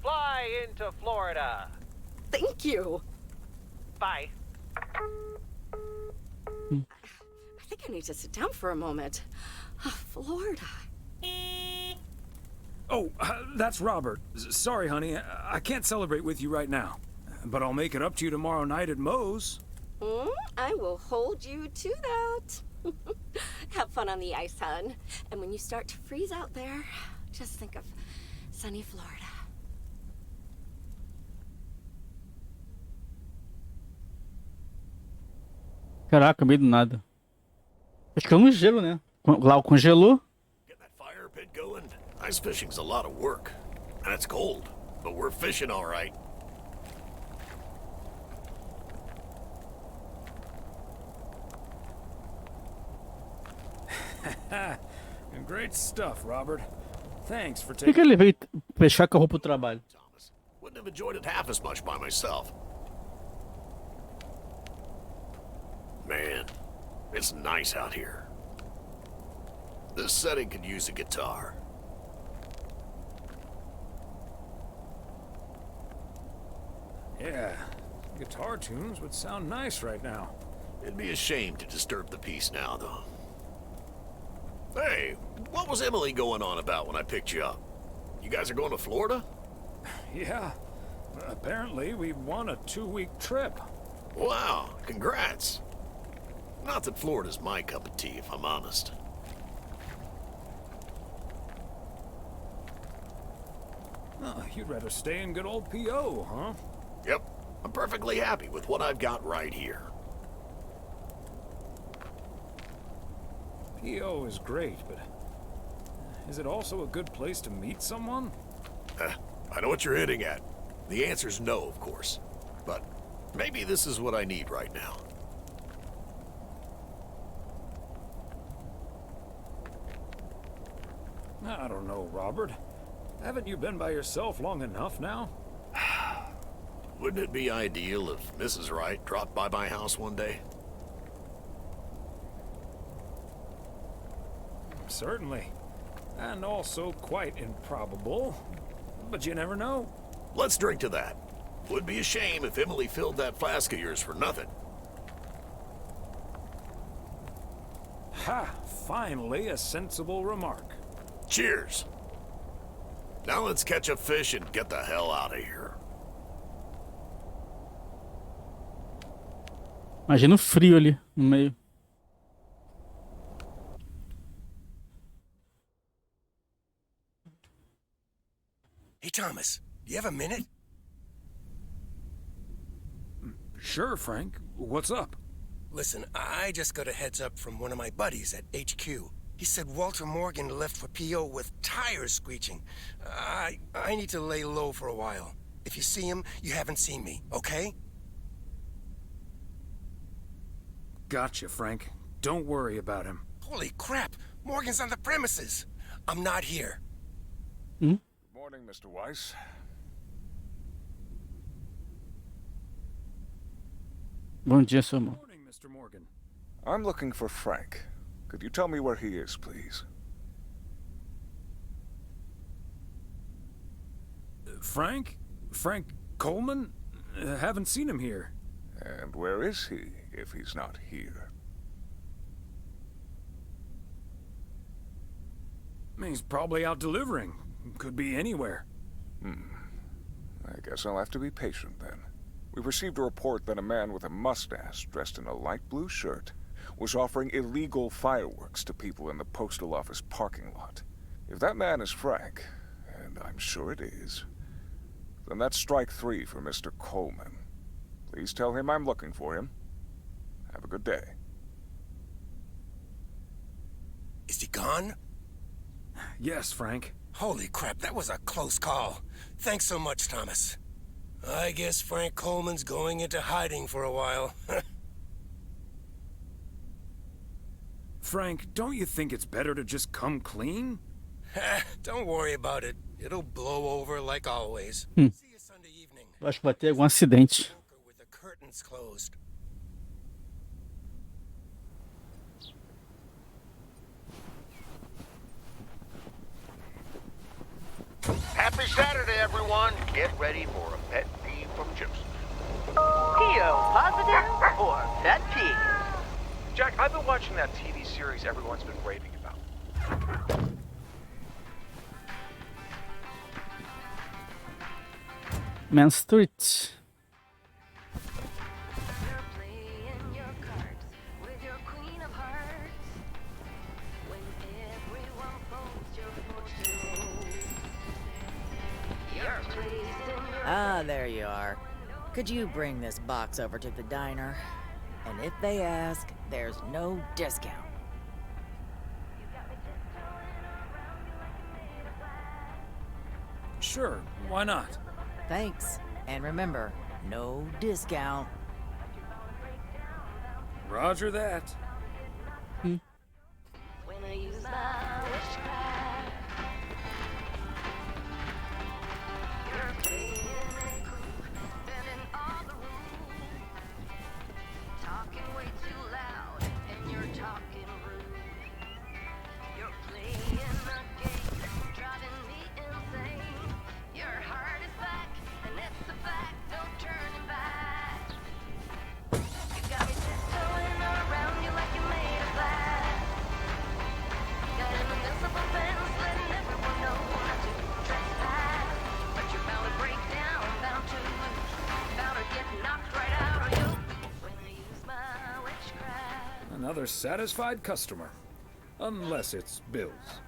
fly into Florida. Thank you. Bye. think I need to sit down for a moment. Florida. Oh, that's Robert. Sorry, honey. I can't celebrate with you right now. But I'll make it up to you tomorrow night at Moe's. I will hold you to that. Have fun on the ice, hon. And when you start to freeze out there, just think of sunny Florida. Caraca, meio do nada. Acho que é no gelo, né? Lá congelou. Get that fire pit going. Ice fishing's a lot of work. And it's cold, but we're fishing all right. Great stuff, Robert. Thanks for Por que taking... ele veio pescar com a roupa pro trabalho? Wouldn't have enjoyed it half as much by myself. Man, it's nice out here. This setting could use a guitar. Yeah, guitar tunes would sound nice right now. It'd be a shame to disturb the peace now, though. Hey, what was Emily going on about when I picked you up? You guys are going to Florida? Yeah, apparently we won a 2-week trip. Wow, congrats. Not that Florida's my cup of tea, if I'm honest. Oh, you'd rather stay in good old P.O., huh? Yep, I'm perfectly happy with what I've got right here. P.O. is great, but is it also a good place to meet someone? I know what you're hitting at. The answer's no, of course. But maybe this is what I need right now. I don't know, Robert. Haven't you been by yourself long enough now? Wouldn't it be ideal if Mrs. Wright dropped by my house one day? Certainly. And also quite improbable. But you never know. Let's drink to that. Would be a shame if Emily filled that flask of yours for nothing. Ha! Finally, a sensible remark. Cheers. Now let's catch a fish and get the hell out of here. Imagina o frio ali no meio. Hey, Thomas, do you have a minute? Sure, Frank. What's up? Listen, I just got a heads up from one of my buddies at HQ. He said Walter Morgan left for P.O. with tires screeching. I need to lay low for a while. If you see him, you haven't seen me, okay? Gotcha, Frank. Don't worry about him. Holy crap! Morgan's on the premises! I'm not here. Good morning, Mr. Weiss. Bom dia, seu amor. Good morning, Mr. Morgan. I'm looking for Frank. Could you tell me where he is, please? Frank? Frank Coleman? Haven't seen him here. And where is he, if he's not here? He's probably out delivering. Could be anywhere. I guess I'll have to be patient then. We've received a report that a man with a mustache, dressed in a light blue shirt, was offering illegal fireworks to people in the postal office parking lot. If that man is Frank, and I'm sure it is, then that's strike 3 for Mr. Coleman. Please tell him I'm looking for him. Have a good day. Is he gone? Yes, Frank. Holy crap, that was a close call. Thanks so much, Thomas. I guess Frank Coleman's going into hiding for a while. Frank, don't you think it's better to just come clean? Don't worry about it. It'll blow over like always. See you Sunday evening. Acho que vai ter algum acidente. With the curtains closed. Happy Saturday, everyone. Get ready for a pet peeve from Joseph. P.O. positive or pet peeve? Jack, I've been watching that TV series everyone's been raving about. Main Street. Ah, there you are. Could you bring this box over to the diner? And if they ask, there's no discount. Sure, why not? Thanks. And remember, no discount. Roger that. Another satisfied customer. Unless it's Bill's.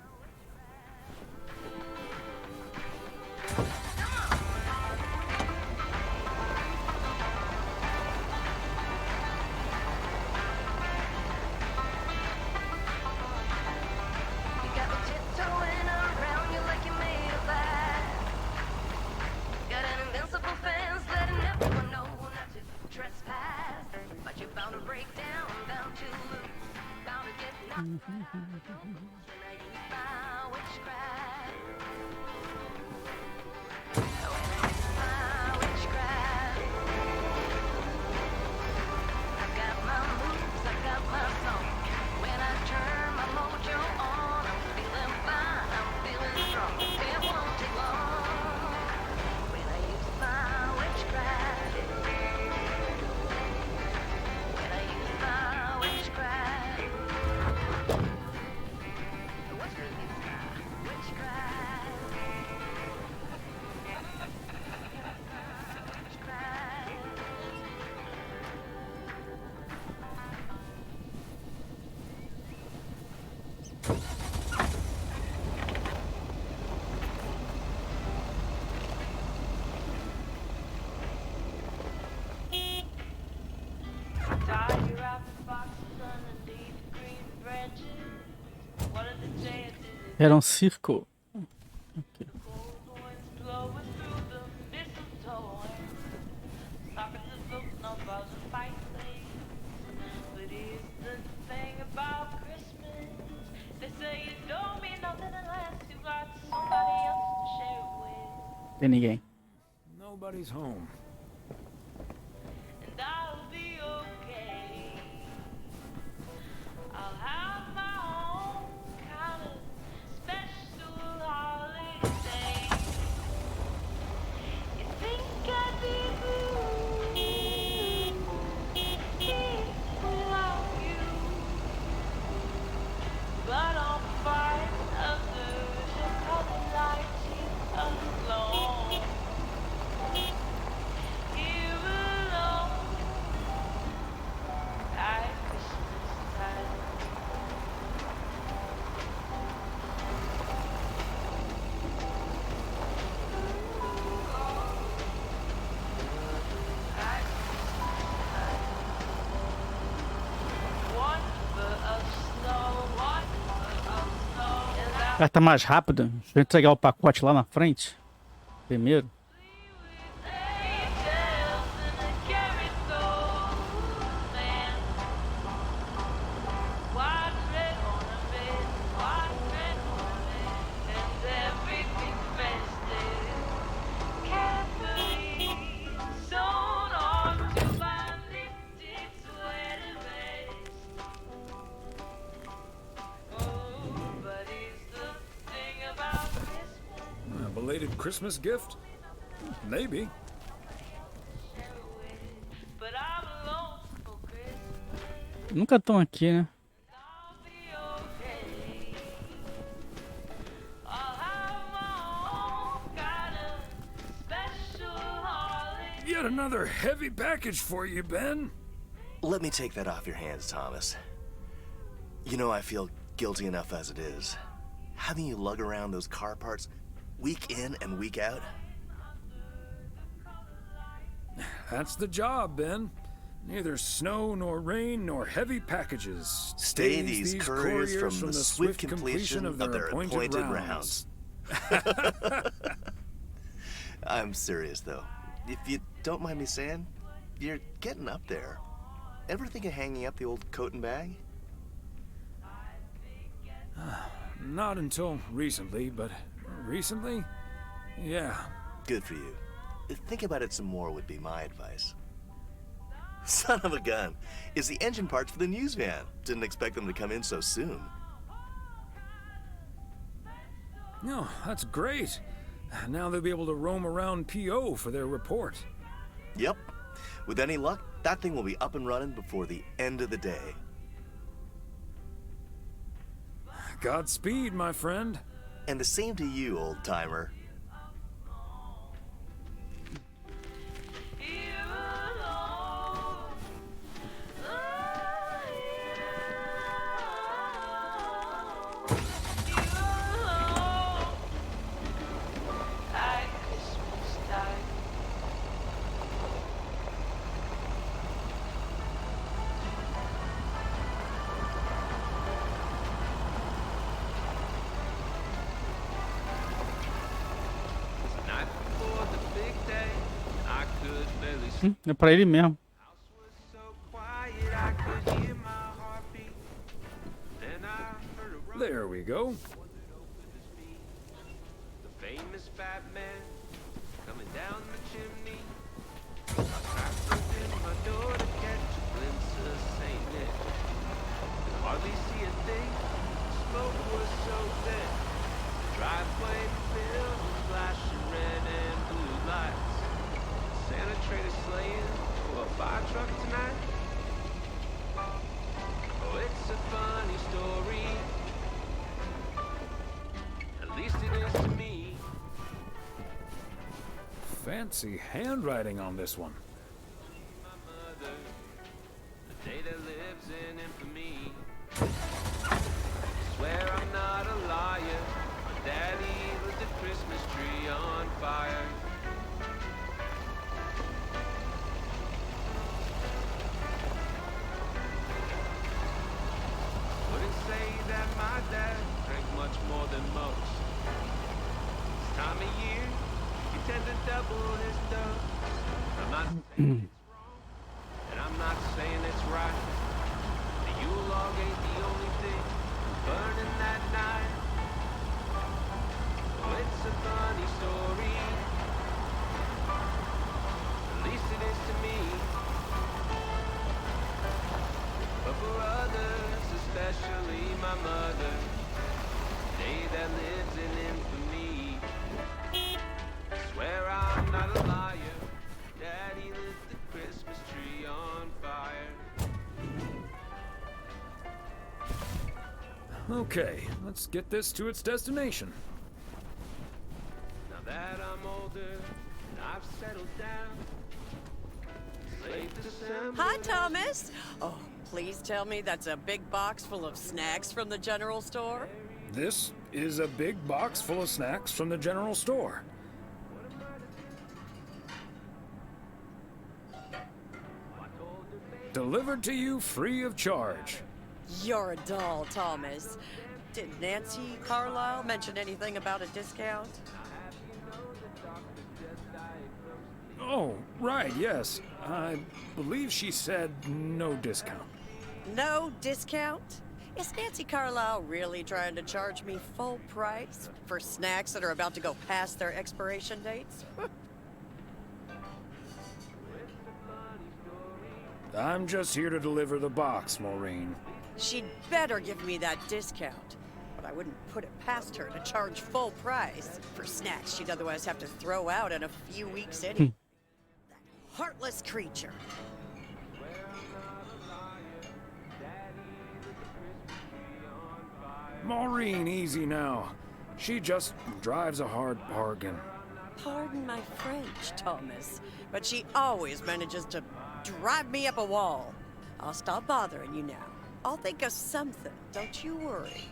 Era um circo. Okay. Tem ninguém. Nobody's home. Vai tá mais rápido. Deixa eu entregar o pacote lá na frente. Primeiro. Belated Christmas gift? Maybe. Nunca estão aqui, né? Yet another heavy package for you, Ben. Let me take that off your hands, Thomas. You know I feel guilty enough as it is. Having you lug around those car parts week in and week out. That's the job, Ben. Neither snow nor rain nor heavy packages Stay these couriers from the swift completion of their appointed rounds. I'm serious, though. If you don't mind me saying, you're getting up there. Ever think of hanging up the old coat and bag? Not until recently, but recently? Yeah. Good for you. Think about it some more would be my advice. Son of a gun. It's the engine parts for the news van. Didn't expect them to come in so soon. No, that's great. Now they'll be able to roam around PO for their report. Yep. With any luck, that thing will be up and running before the end of the day. Godspeed, my friend. And the same to you, old-timer. É pra ele mesmo. There we go. The famous fat man coming down the chimney. I cracked open my door to catch a glimpse of Saint Nick. Could hardly see a thing. Smoke was so thick. Driveway filled with flashing red and blue lights. Santa traded sleighing for a fire truck tonight. Oh, it's a funny story. At least it is to me. Fancy handwriting on this one. My mother, the day that lives in infamy. Swear I'm not a liar. My daddy lit the Christmas tree on fire. Say that my dad drank much more than most. This time of year, he tend to double his dose. I'm not saying it's wrong, and I'm not saying it's right. The Yule log ain't the only thing burning that night. Oh, it's a funny story. At least it is to me. But for others, especially my mother, day that lives in infamy. Swear I'm not a liar. Daddy lit the Christmas tree on fire. Okay, let's get this to its destination. Now that I'm older and I've settled down. Late December. Hi, Thomas. Oh, please tell me that's a big box full of snacks from the general store? This is a big box full of snacks from the general store. Delivered to you free of charge. You're a doll, Thomas. Did Nancy Carlisle mention anything about a discount? Oh, right, yes. I believe she said no discount. No discount? Is Nancy Carlisle really trying to charge me full price for snacks that are about to go past their expiration dates? I'm just here to deliver the box, Maureen. She'd better give me that discount. But I wouldn't put it past her to charge full price for snacks she'd otherwise have to throw out in a few weeks anyway. That heartless creature. Maureen, easy now. She just drives a hard bargain. Pardon my French, Thomas, but she always manages to drive me up a wall. I'll stop bothering you now. I'll think of something, don't you worry.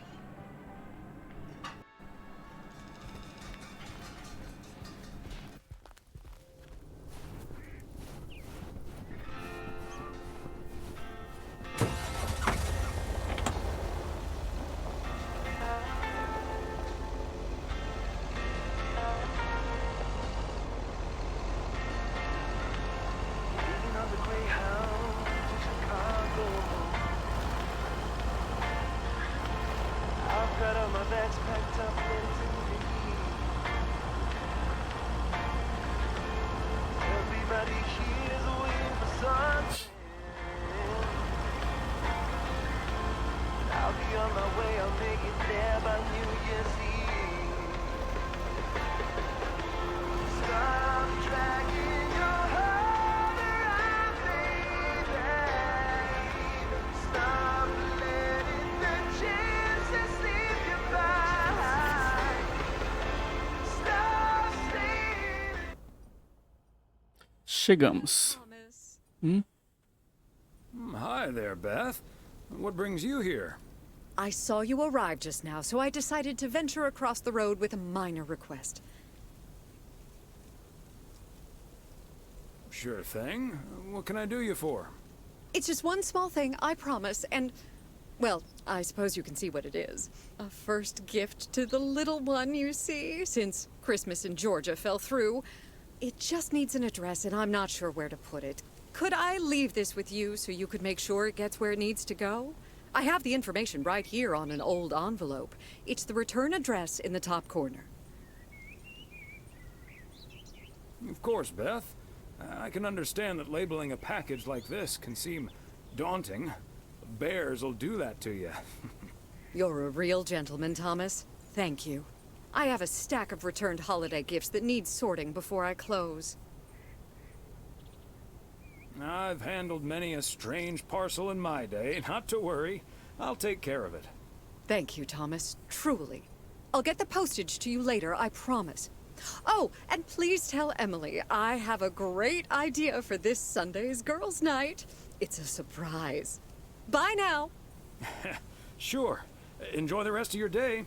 Chegamos. Hi there, Beth. What brings you here? I saw you arrive just now, so I decided to venture across the road with a minor request. Sure thing. What can I do you for? It's just one small thing, I promise, and... well, I suppose you can see what it is. A first gift to the little one, you see, since Christmas in Georgia fell through. It just needs an address, and I'm not sure where to put it. Could I leave this with you so you could make sure it gets where it needs to go? I have the information right here on an old envelope. It's the return address in the top corner. Of course, Beth. I can understand that labeling a package like this can seem daunting. Bears will do that to you. You're a real gentleman, Thomas. Thank you. I have a stack of returned holiday gifts that need sorting before I close. I've handled many a strange parcel in my day. Not to worry. I'll take care of it. Thank you, Thomas. Truly. I'll get the postage to you later, I promise. Oh, and please tell Emily I have a great idea for this Sunday's girls' night. It's a surprise. Bye now. Sure. Enjoy the rest of your day.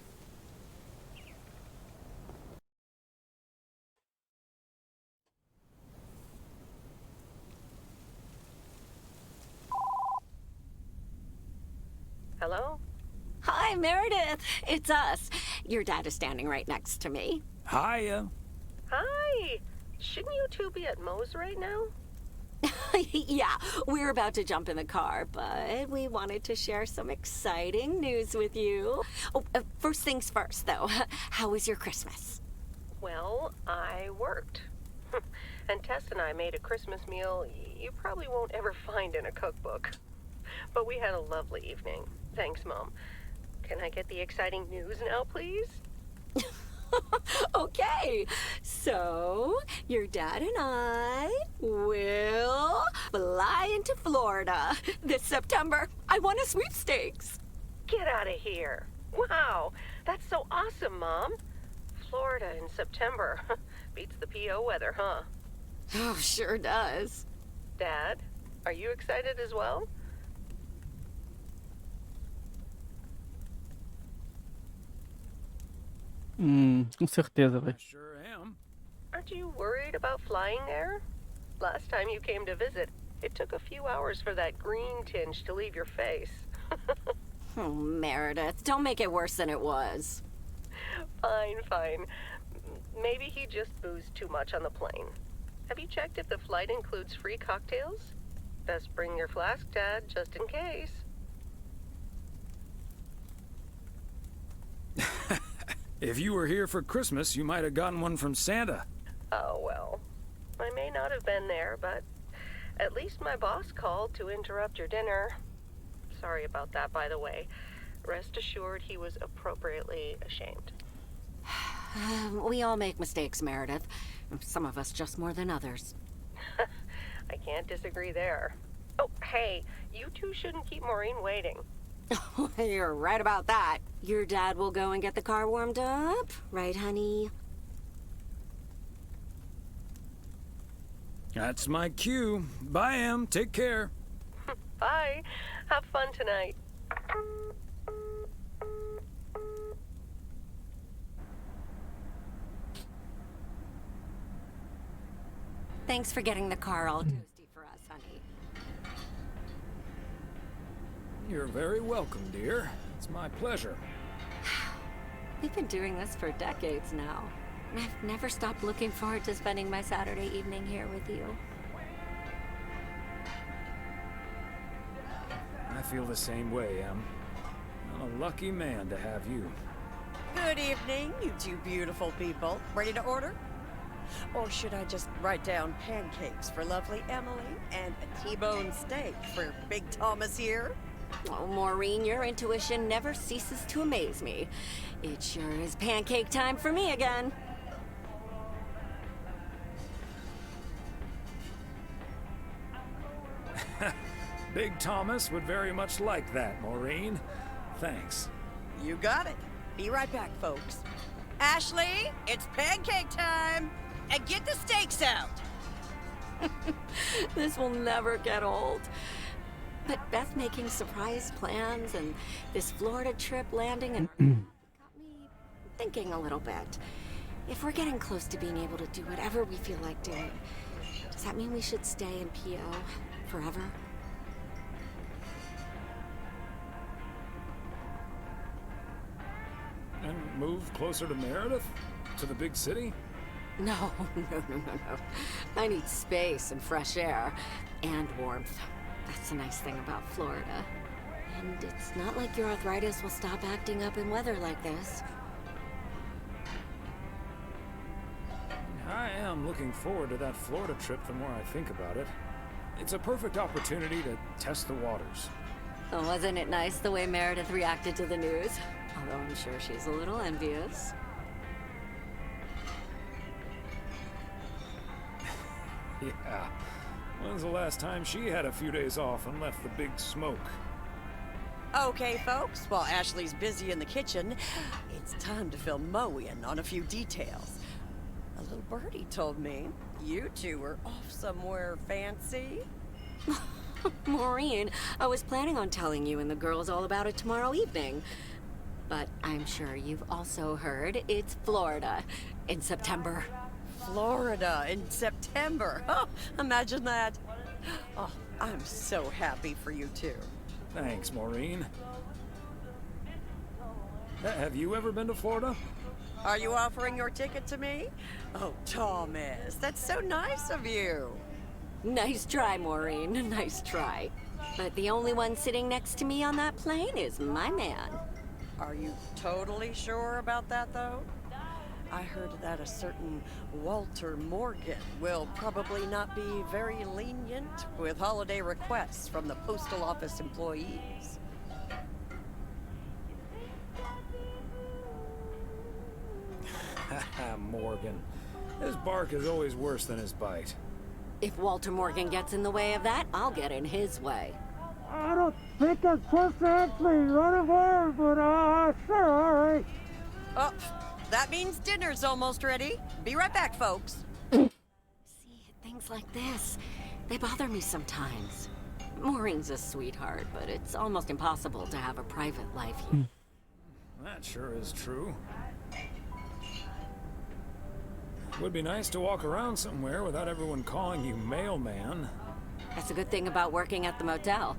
Hello? Hi, Meredith. It's us. Your dad is standing right next to me. Hiya. Hi! Shouldn't you two be at Moe's right now? Yeah, we're about to jump in the car, but we wanted to share some exciting news with you. Oh, first things first, though. How was your Christmas? Well, I worked. And Tess and I made a Christmas meal you probably won't ever find in a cookbook. But we had a lovely evening. Thanks, Mom. Can I get the exciting news now, please? Okay, so your dad and I will fly into Florida this September. I won a sweepstakes. Get out of here. Wow, that's so awesome, Mom. Florida in September. Beats the PO weather, huh? Oh, sure does. Dad, are you excited as well? Com certeza, vai. Sure am. Aren't you worried about flying there? Last time you came to visit, it took a few hours for that green tinge to leave your face. Oh, Meredith, don't make it worse than it was. Fine, fine. Maybe he just boozed too much on the plane. Have you checked if the flight includes free cocktails? Best bring your flask, Dad, just in case. If you were here for Christmas, you might have gotten one from Santa. Oh, well. I may not have been there, but at least my boss called to interrupt your dinner. Sorry about that, by the way. Rest assured he was appropriately ashamed. We all make mistakes, Meredith. Some of us just more than others. I can't disagree there. Oh, hey, you two shouldn't keep Maureen waiting. You're right about that. Your dad will go and get the car warmed up, right, honey? That's my cue. Bye, Em. Take care. Bye. Have fun tonight. Thanks for getting the car all toasty for us, honey. You're very welcome, dear. It's my pleasure. We've been doing this for decades now. I've never stopped looking forward to spending my Saturday evening here with you. I feel the same way, Em. I'm a lucky man to have you. Good evening, you two beautiful people. Ready to order? Or should I just write down pancakes for lovely Emily and a T-bone steak for Big Thomas here? Oh, Maureen, your intuition never ceases to amaze me. It sure is pancake time for me again. Big Thomas would very much like that, Maureen. Thanks. You got it. Be right back, folks. Ashley, it's pancake time! And get the steaks out! This will never get old. But Beth making surprise plans and this Florida trip landing and got me thinking a little bit. If we're getting close to being able to do whatever we feel like doing, does that mean we should stay in PO forever? And move closer to Meredith? To the big city? No. I need space and fresh air and warmth. That's the nice thing about Florida. And it's not like your arthritis will stop acting up in weather like this. I am looking forward to that Florida trip the more I think about it. It's a perfect opportunity to test the waters. Oh, wasn't it nice the way Meredith reacted to the news? Although I'm sure she's a little envious. Yeah. When's the last time she had a few days off and left the big smoke? Okay, folks, while Ashley's busy in the kitchen, it's time to fill Mo in on a few details. A little birdie told me you two were off somewhere fancy. Maureen, I was planning on telling you and the girls all about it tomorrow evening. But I'm sure you've also heard it's Florida in September. Florida in September. Oh, imagine that. Oh, I'm so happy for you two. Thanks, Maureen. Have you ever been to Florida? Are you offering your ticket to me? Oh, Thomas, that's so nice of you. Nice try, Maureen. Nice try. But the only one sitting next to me on that plane is my man. Are you totally sure about that, though? I heard that a certain Walter Morgan will probably not be very lenient with holiday requests from the postal office employees. Morgan. His bark is always worse than his bite. If Walter Morgan gets in the way of that, I'll get in his way. I don't think I'm supposed to actually run away, but sorry. Oh, that means dinner's almost ready. Be right back, folks. See, things like this, they bother me sometimes. Maureen's a sweetheart, but it's almost impossible to have a private life here. That sure is true. Would be nice to walk around somewhere without everyone calling you mailman. That's a good thing about working at the motel.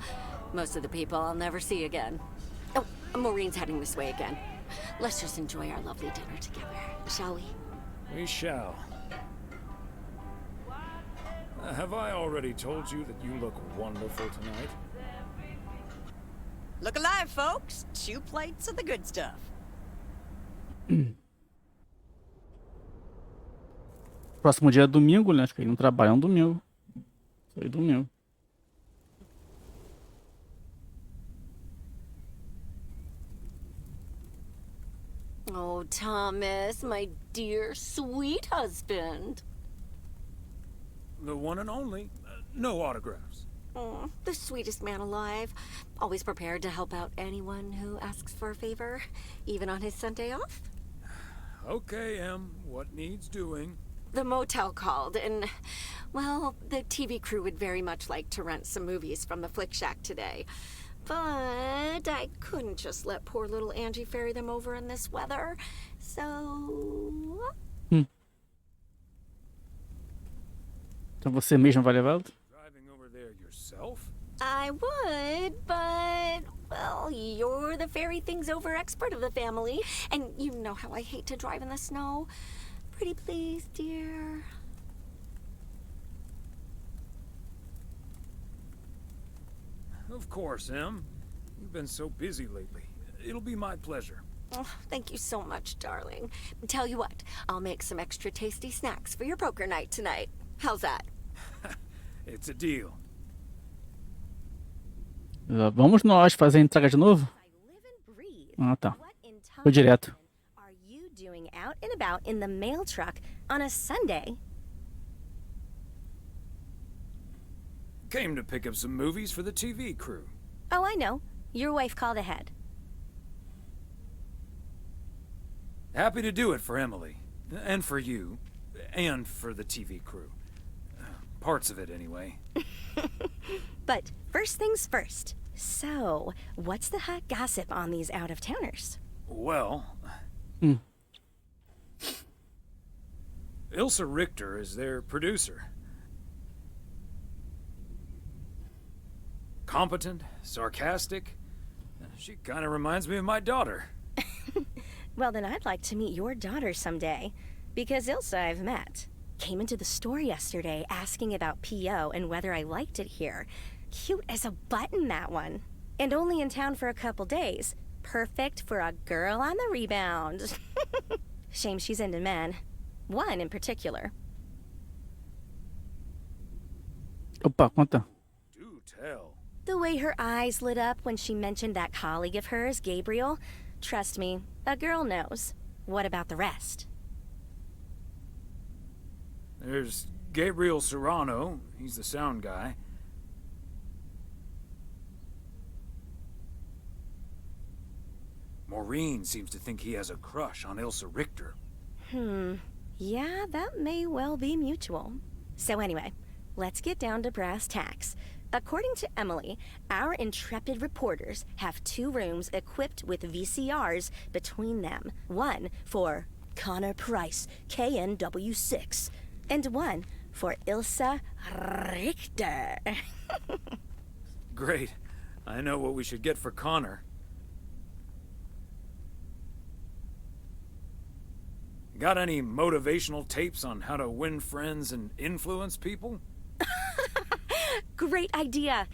Most of the people I'll never see again. Oh, Maureen's heading this way again. Let's just enjoy our lovely dinner together, shall we? We shall. Have I already told you that you look wonderful tonight? Look alive, folks. 2 plates of the good stuff. Próximo dia é domingo, né? Acho que ele não trabalha, domingo. Foi domingo. Oh, Thomas, my dear, sweet husband. The one and only. No autographs. The sweetest man alive. Always prepared to help out anyone who asks for a favor, even on his Sunday off. Okay, Em. What needs doing? The motel called, and, well, the TV crew would very much like to rent some movies from the Flick Shack today. But I couldn't just let poor little Angie ferry them over in this weather, so... Então você mesmo vai levá-lo? Driving over there yourself? I would, but, well, you're the ferry things over expert of the family, and you know how I hate to drive in the snow. Pretty please, dear. Of course, Em. You've been so busy lately. It'll be my pleasure. Oh, thank you so much, darling. Tell you what, I'll make some extra tasty snacks for your poker night tonight. How's that? It's a deal. Vamos nós fazer a entrega de novo? Ah, tá. Foi direto. Are you doing out and about in the mail truck on a Sunday? Came to pick up some movies for the TV crew. Oh, I know. Your wife called ahead. Happy to do it for Emily. And for you. And for the TV crew. Parts of it, anyway. But first things first. So, what's the hot gossip on these out-of-towners? Well... Ilsa Richter is their producer. Competent, sarcastic. She kind of reminds me of my daughter. Well, then I'd like to meet your daughter someday. Because Ilsa I've met. Came into the store yesterday asking about PO and whether I liked it here. Cute as a button, that one. And only in town for a couple days. Perfect for a girl on the rebound. Shame she's into men. One in particular. Opa, conta. Do tell. The way her eyes lit up when she mentioned that colleague of hers, Gabriel. Trust me, a girl knows. What about the rest? There's Gabriel Serrano. He's the sound guy. Maureen seems to think he has a crush on Ilsa Richter. Yeah, that may well be mutual. So anyway, let's get down to brass tacks. According to Emily, our intrepid reporters have 2 rooms equipped with VCRs between them. One for Connor Price, KNW6, and one for Ilsa Richter. Great. I know what we should get for Connor. Got any motivational tapes on how to win friends and influence people? Great idea.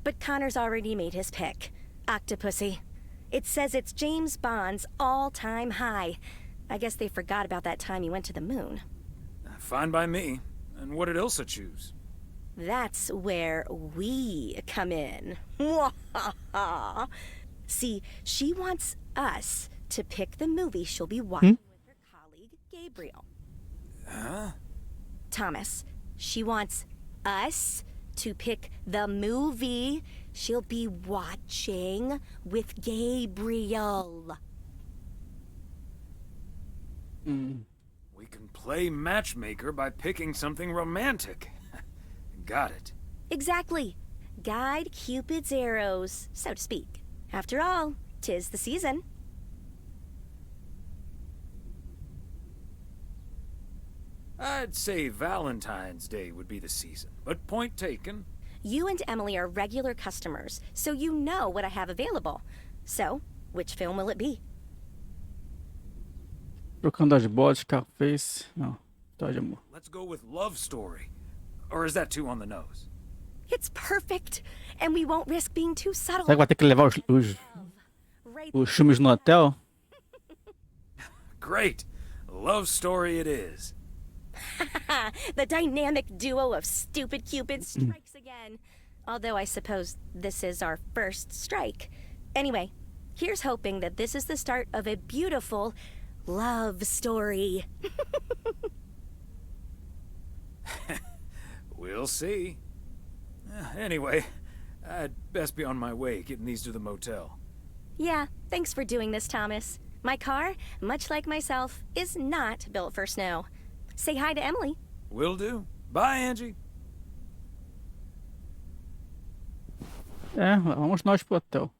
But Connor's already made his pick. Octopussy. It says it's James Bond's all-time high. I guess they forgot about that time he went to the moon. Fine by me. And what did Ilsa choose? That's where we come in. See, she wants us to pick the movie she'll be watching with her colleague, Gabriel. Huh? Thomas, she wants us to pick the movie she'll be watching with Gabriel. We can play matchmaker by picking something romantic. Got it. Exactly. Guide Cupid's arrows, so to speak. After all, 'tis the season. I'd say Valentine's Day would be the season, but point taken. You and Emily are regular customers, so you know what I have available. So, which film will it be? Trocando as botas, Scarface. Não. História de amor. Let's go with Love Story. Or is that too on the nose? It's perfect, and we won't risk being too subtle. Será que vai ter que levar os filmes no hotel? Great. Love Story it is. The dynamic duo of stupid Cupid strikes again. Although I suppose this is our first strike. Anyway, here's hoping that this is the start of a beautiful love story. We'll see. Anyway, I'd best be on my way, getting these to the motel. Yeah, thanks for doing this, Thomas. My car, much like myself, is not built for snow. Say hi to Emily. Will do. Bye, Angie. Vamos nós pro hotel.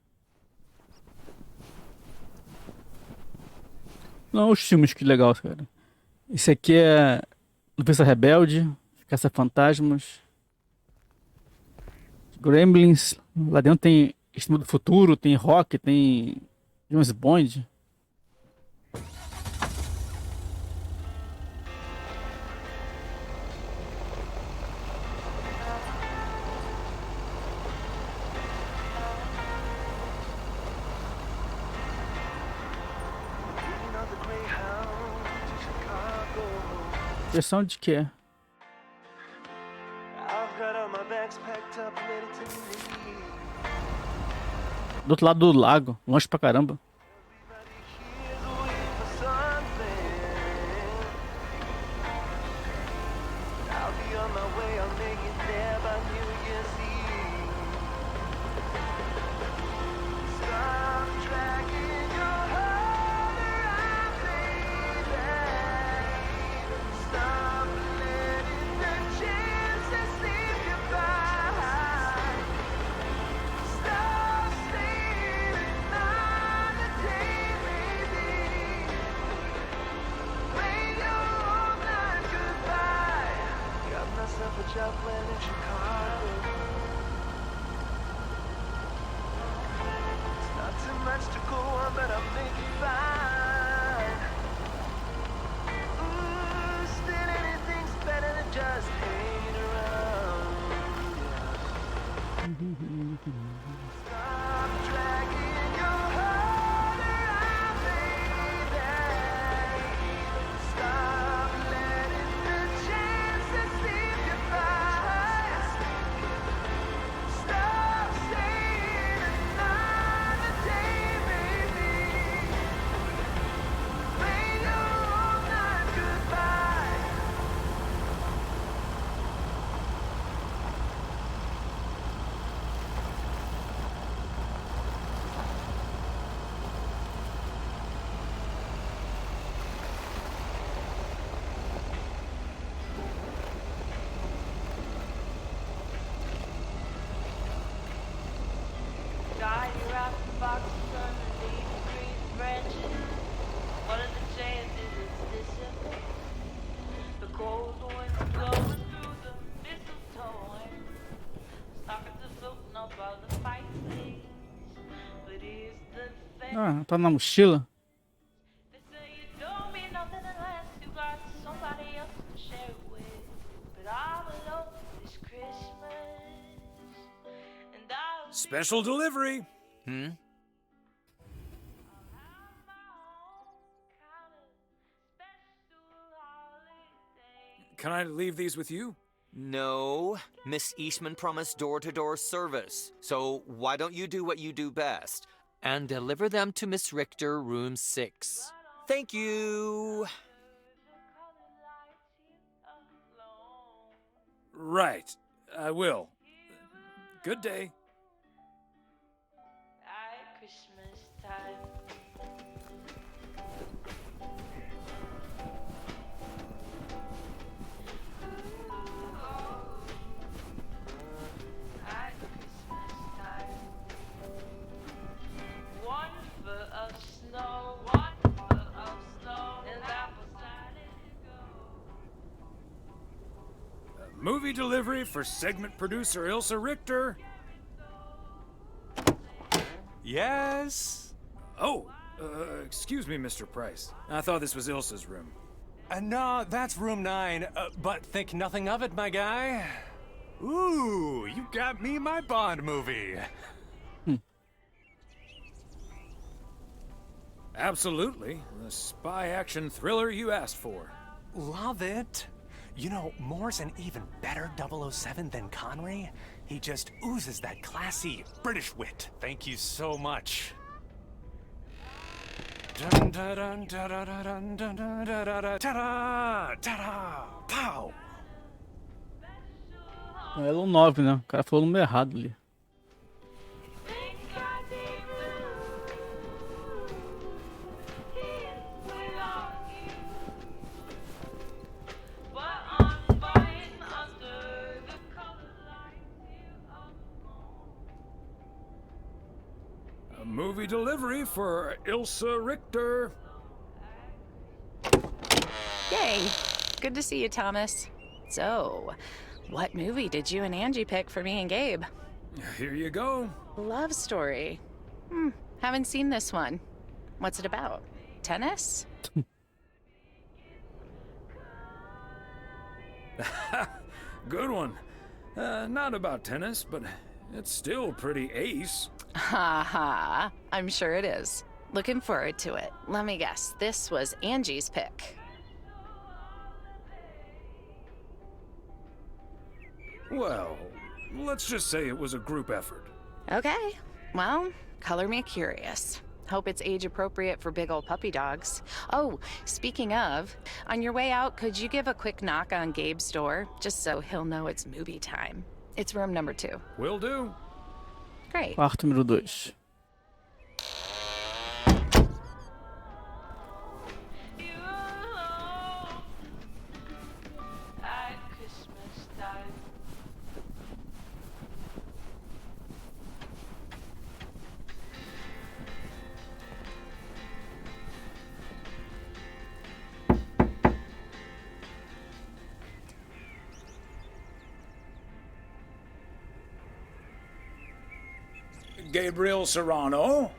Não, os filmes, que legal, cara. Esse aqui é Noviça Rebelde, Caça-Fantasmas, Gremlins. Lá dentro tem Estima do Futuro, tem Rock, tem James Bond. Versão de quê? Do outro lado do lago, longe pra caramba. Ah, tá na mochila. Special delivery. Can I leave these with you? No, Miss Eastman promised door-to-door service. So why don't you do what you do best and deliver them to Miss Richter, room 6. Thank you. Right, I will. Good day. Movie delivery for segment producer Ilsa Richter. Yes? Oh, excuse me, Mr. Price. I thought this was Ilsa's room. No, that's room 9, but think nothing of it, my guy. Ooh, you got me my Bond movie. Absolutely. The spy action thriller you asked for. Love it. You know, Moore's an even better 007 than Connery. He just oozes that classy British wit. Thank you so much. Dun dun dun dun dun dun dun dun dun ta-da! Ta-da! Pow! Ela é um 9, né? O cara falou o número errado ali. A movie delivery for Ilsa Richter. Yay! Good to see you, Thomas. So, what movie did you and Angie pick for me and Gabe? Here you go. Love story. Haven't seen this one. What's it about? Tennis? Good one. Not about tennis, but it's still pretty ace. Ha ha. I'm sure it is. Looking forward to it. Let me guess. This was Angie's pick. Well, let's just say it was a group effort. Okay. Well, color me curious. Hope it's age appropriate for big old puppy dogs. Oh, speaking of, on your way out, could you give a quick knock on Gabe's door, just so he'll know it's movie time? It's room number 2. Will do. Great. Quarto número 2. Gabriel Serrano,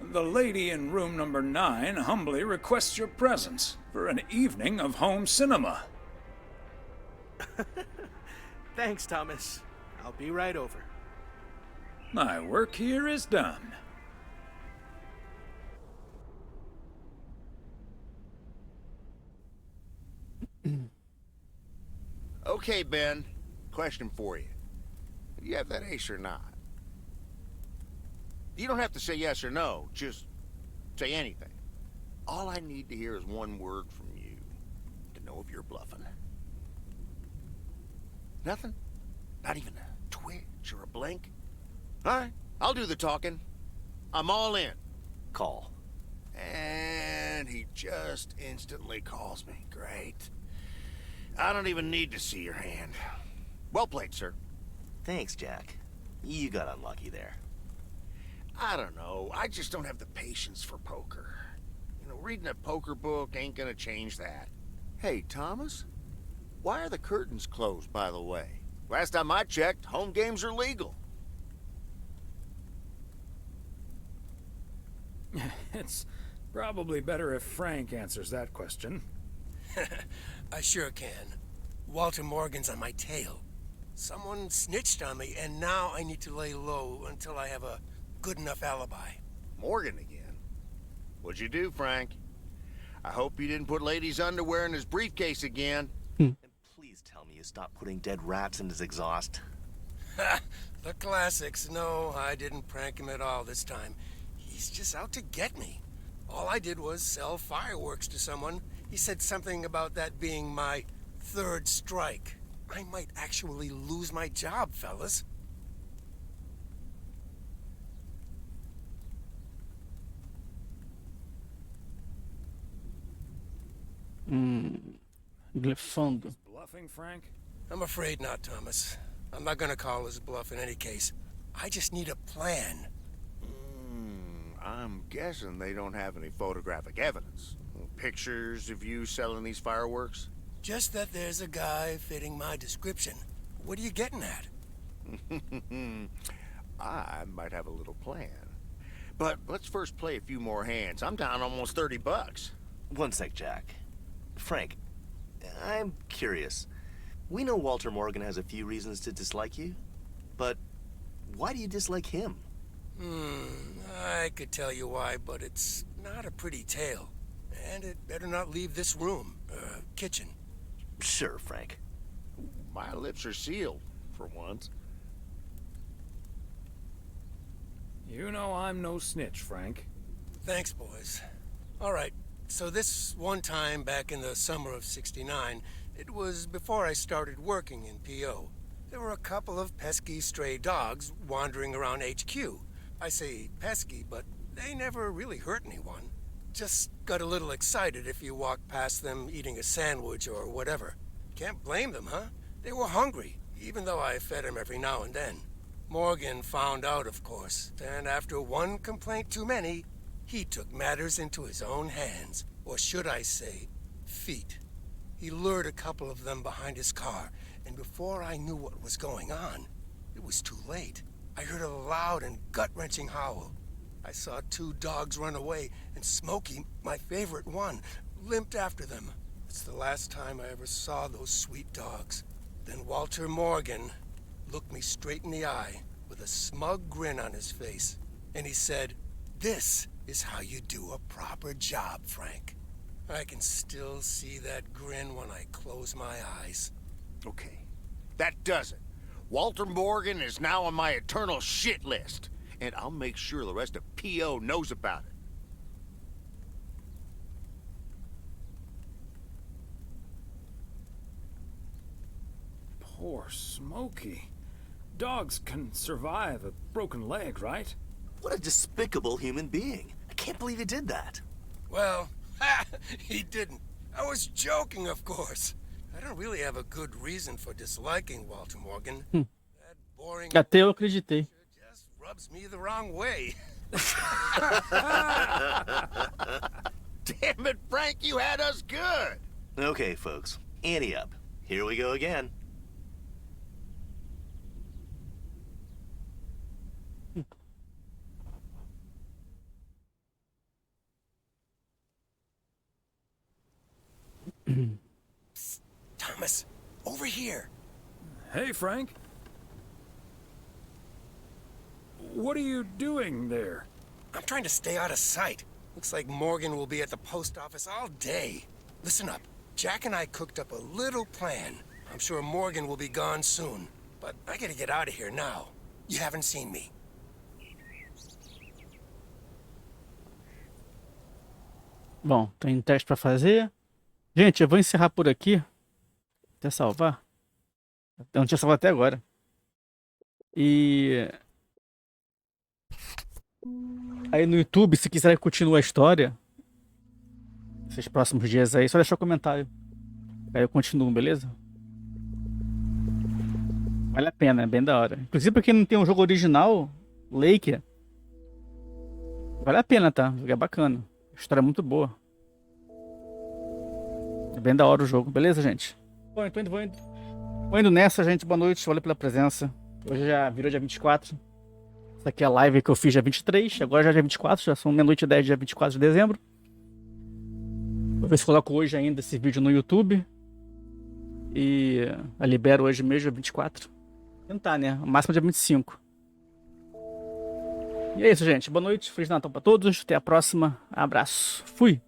the lady in room number 9 humbly requests your presence for an evening of home cinema. Thanks, Thomas. I'll be right over. My work here is done. Okay, Ben. Question for you. Do you have that ace or not? You don't have to say yes or no. Just say anything. All I need to hear is one word from you to know if you're bluffing. Nothing? Not even a twitch or a blink? All right, I'll do the talking. I'm all in. Call. And he just instantly calls me. Great. I don't even need to see your hand. Well played, sir. Thanks, Jack. You got unlucky there. I don't know. I just don't have the patience for poker. You know, reading a poker book ain't gonna change that. Hey, Thomas? Why are the curtains closed, by the way? Last time I checked, home games are legal. It's probably better if Frank answers that question. I sure can. Walter Morgan's on my tail. Someone snitched on me, and now I need to lay low until I have a good enough alibi. Morgan again? What'd you do, Frank? I hope you didn't put ladies' underwear in his briefcase again. And please tell me you stopped putting dead rats in his exhaust. Ha! The classics. No, I didn't prank him at all this time. He's just out to get me. All I did was sell fireworks to someone. He said something about that being my third strike. I might actually lose my job, fellas. Glefando. Bluffing, Frank? I'm afraid not, Thomas. I'm not gonna call his bluff in any case. I just need a plan. I'm guessing they don't have any photographic evidence. Pictures of you selling these fireworks? Just that there's a guy fitting my description. What are you getting at? I might have a little plan. But let's first play a few more hands. I'm down almost 30 bucks. One sec, Jack. Frank, I'm curious. We know Walter Morgan has a few reasons to dislike you, but why do you dislike him? I could tell you why, but it's not a pretty tale. And it better not leave this room, kitchen. Sure, Frank. My lips are sealed, for once. You know I'm no snitch, Frank. Thanks, boys. All right, so this one time back in the summer of '69, it was before I started working in P.O. There were a couple of pesky stray dogs wandering around HQ. I say pesky, but they never really hurt anyone. Just got a little excited if you walk past them eating a sandwich or whatever. Can't blame them, huh? They were hungry, even though I fed them every now and then. Morgan found out, of course, and after one complaint too many, he took matters into his own hands, or should I say, feet. He lured a couple of them behind his car, and before I knew what was going on, it was too late. I heard a loud and gut-wrenching howl. I saw two dogs run away, and Smokey, my favorite one, limped after them. It's the last time I ever saw those sweet dogs. Then Walter Morgan looked me straight in the eye with a smug grin on his face, and he said, "This is how you do a proper job, Frank." I can still see that grin when I close my eyes. Okay, that does it. Walter Morgan is now on my eternal shit list, and I'll make sure the rest of PO knows about it. Poor Smokey. Dogs can survive a broken leg, right? What a despicable human being. I can't believe he did that. Well, he didn't. I was joking, of course. I don't really have a good reason for disliking Walter Morgan. That boring Até eu acreditei. just rubs me the wrong way. Damn it, Frank, you had us good. Okay, folks. Ante up. Here we go again. Psst, Thomas, over here. Hey, Frank. What are you doing there? I'm trying to stay out of sight. Looks like Morgan will be at the post office all day. Listen up. Jack and I cooked up a little plan. I'm sure Morgan will be gone soon. But I gotta get out of here now. You haven't seen me. Bom, tem teste pra fazer. Gente, eu vou encerrar por aqui. Até salvar. Eu não tinha salvado até agora. E... aí no YouTube, se quiser continuar a história, esses próximos dias aí, só deixar um comentário. Aí eu continuo, beleza? Vale a pena, é bem da hora. Inclusive pra quem não tem um jogo original, Lake, vale a pena, tá? O jogo é bacana. A história é muito boa. É bem da hora o jogo, beleza, gente? Bom, então vou indo nessa, gente. Boa noite, valeu pela presença. Hoje já virou dia 24. Essa aqui é a live que eu fiz dia 23. Agora já é dia 24, já são meia-noite e 10, dia 24 de dezembro. Vou ver se coloco hoje ainda esse vídeo no YouTube. E a libero hoje mesmo, dia 24. Tentar, né? O máximo dia 25. E é isso, gente. Boa noite, Feliz Natal pra todos. Até a próxima. Abraço. Fui.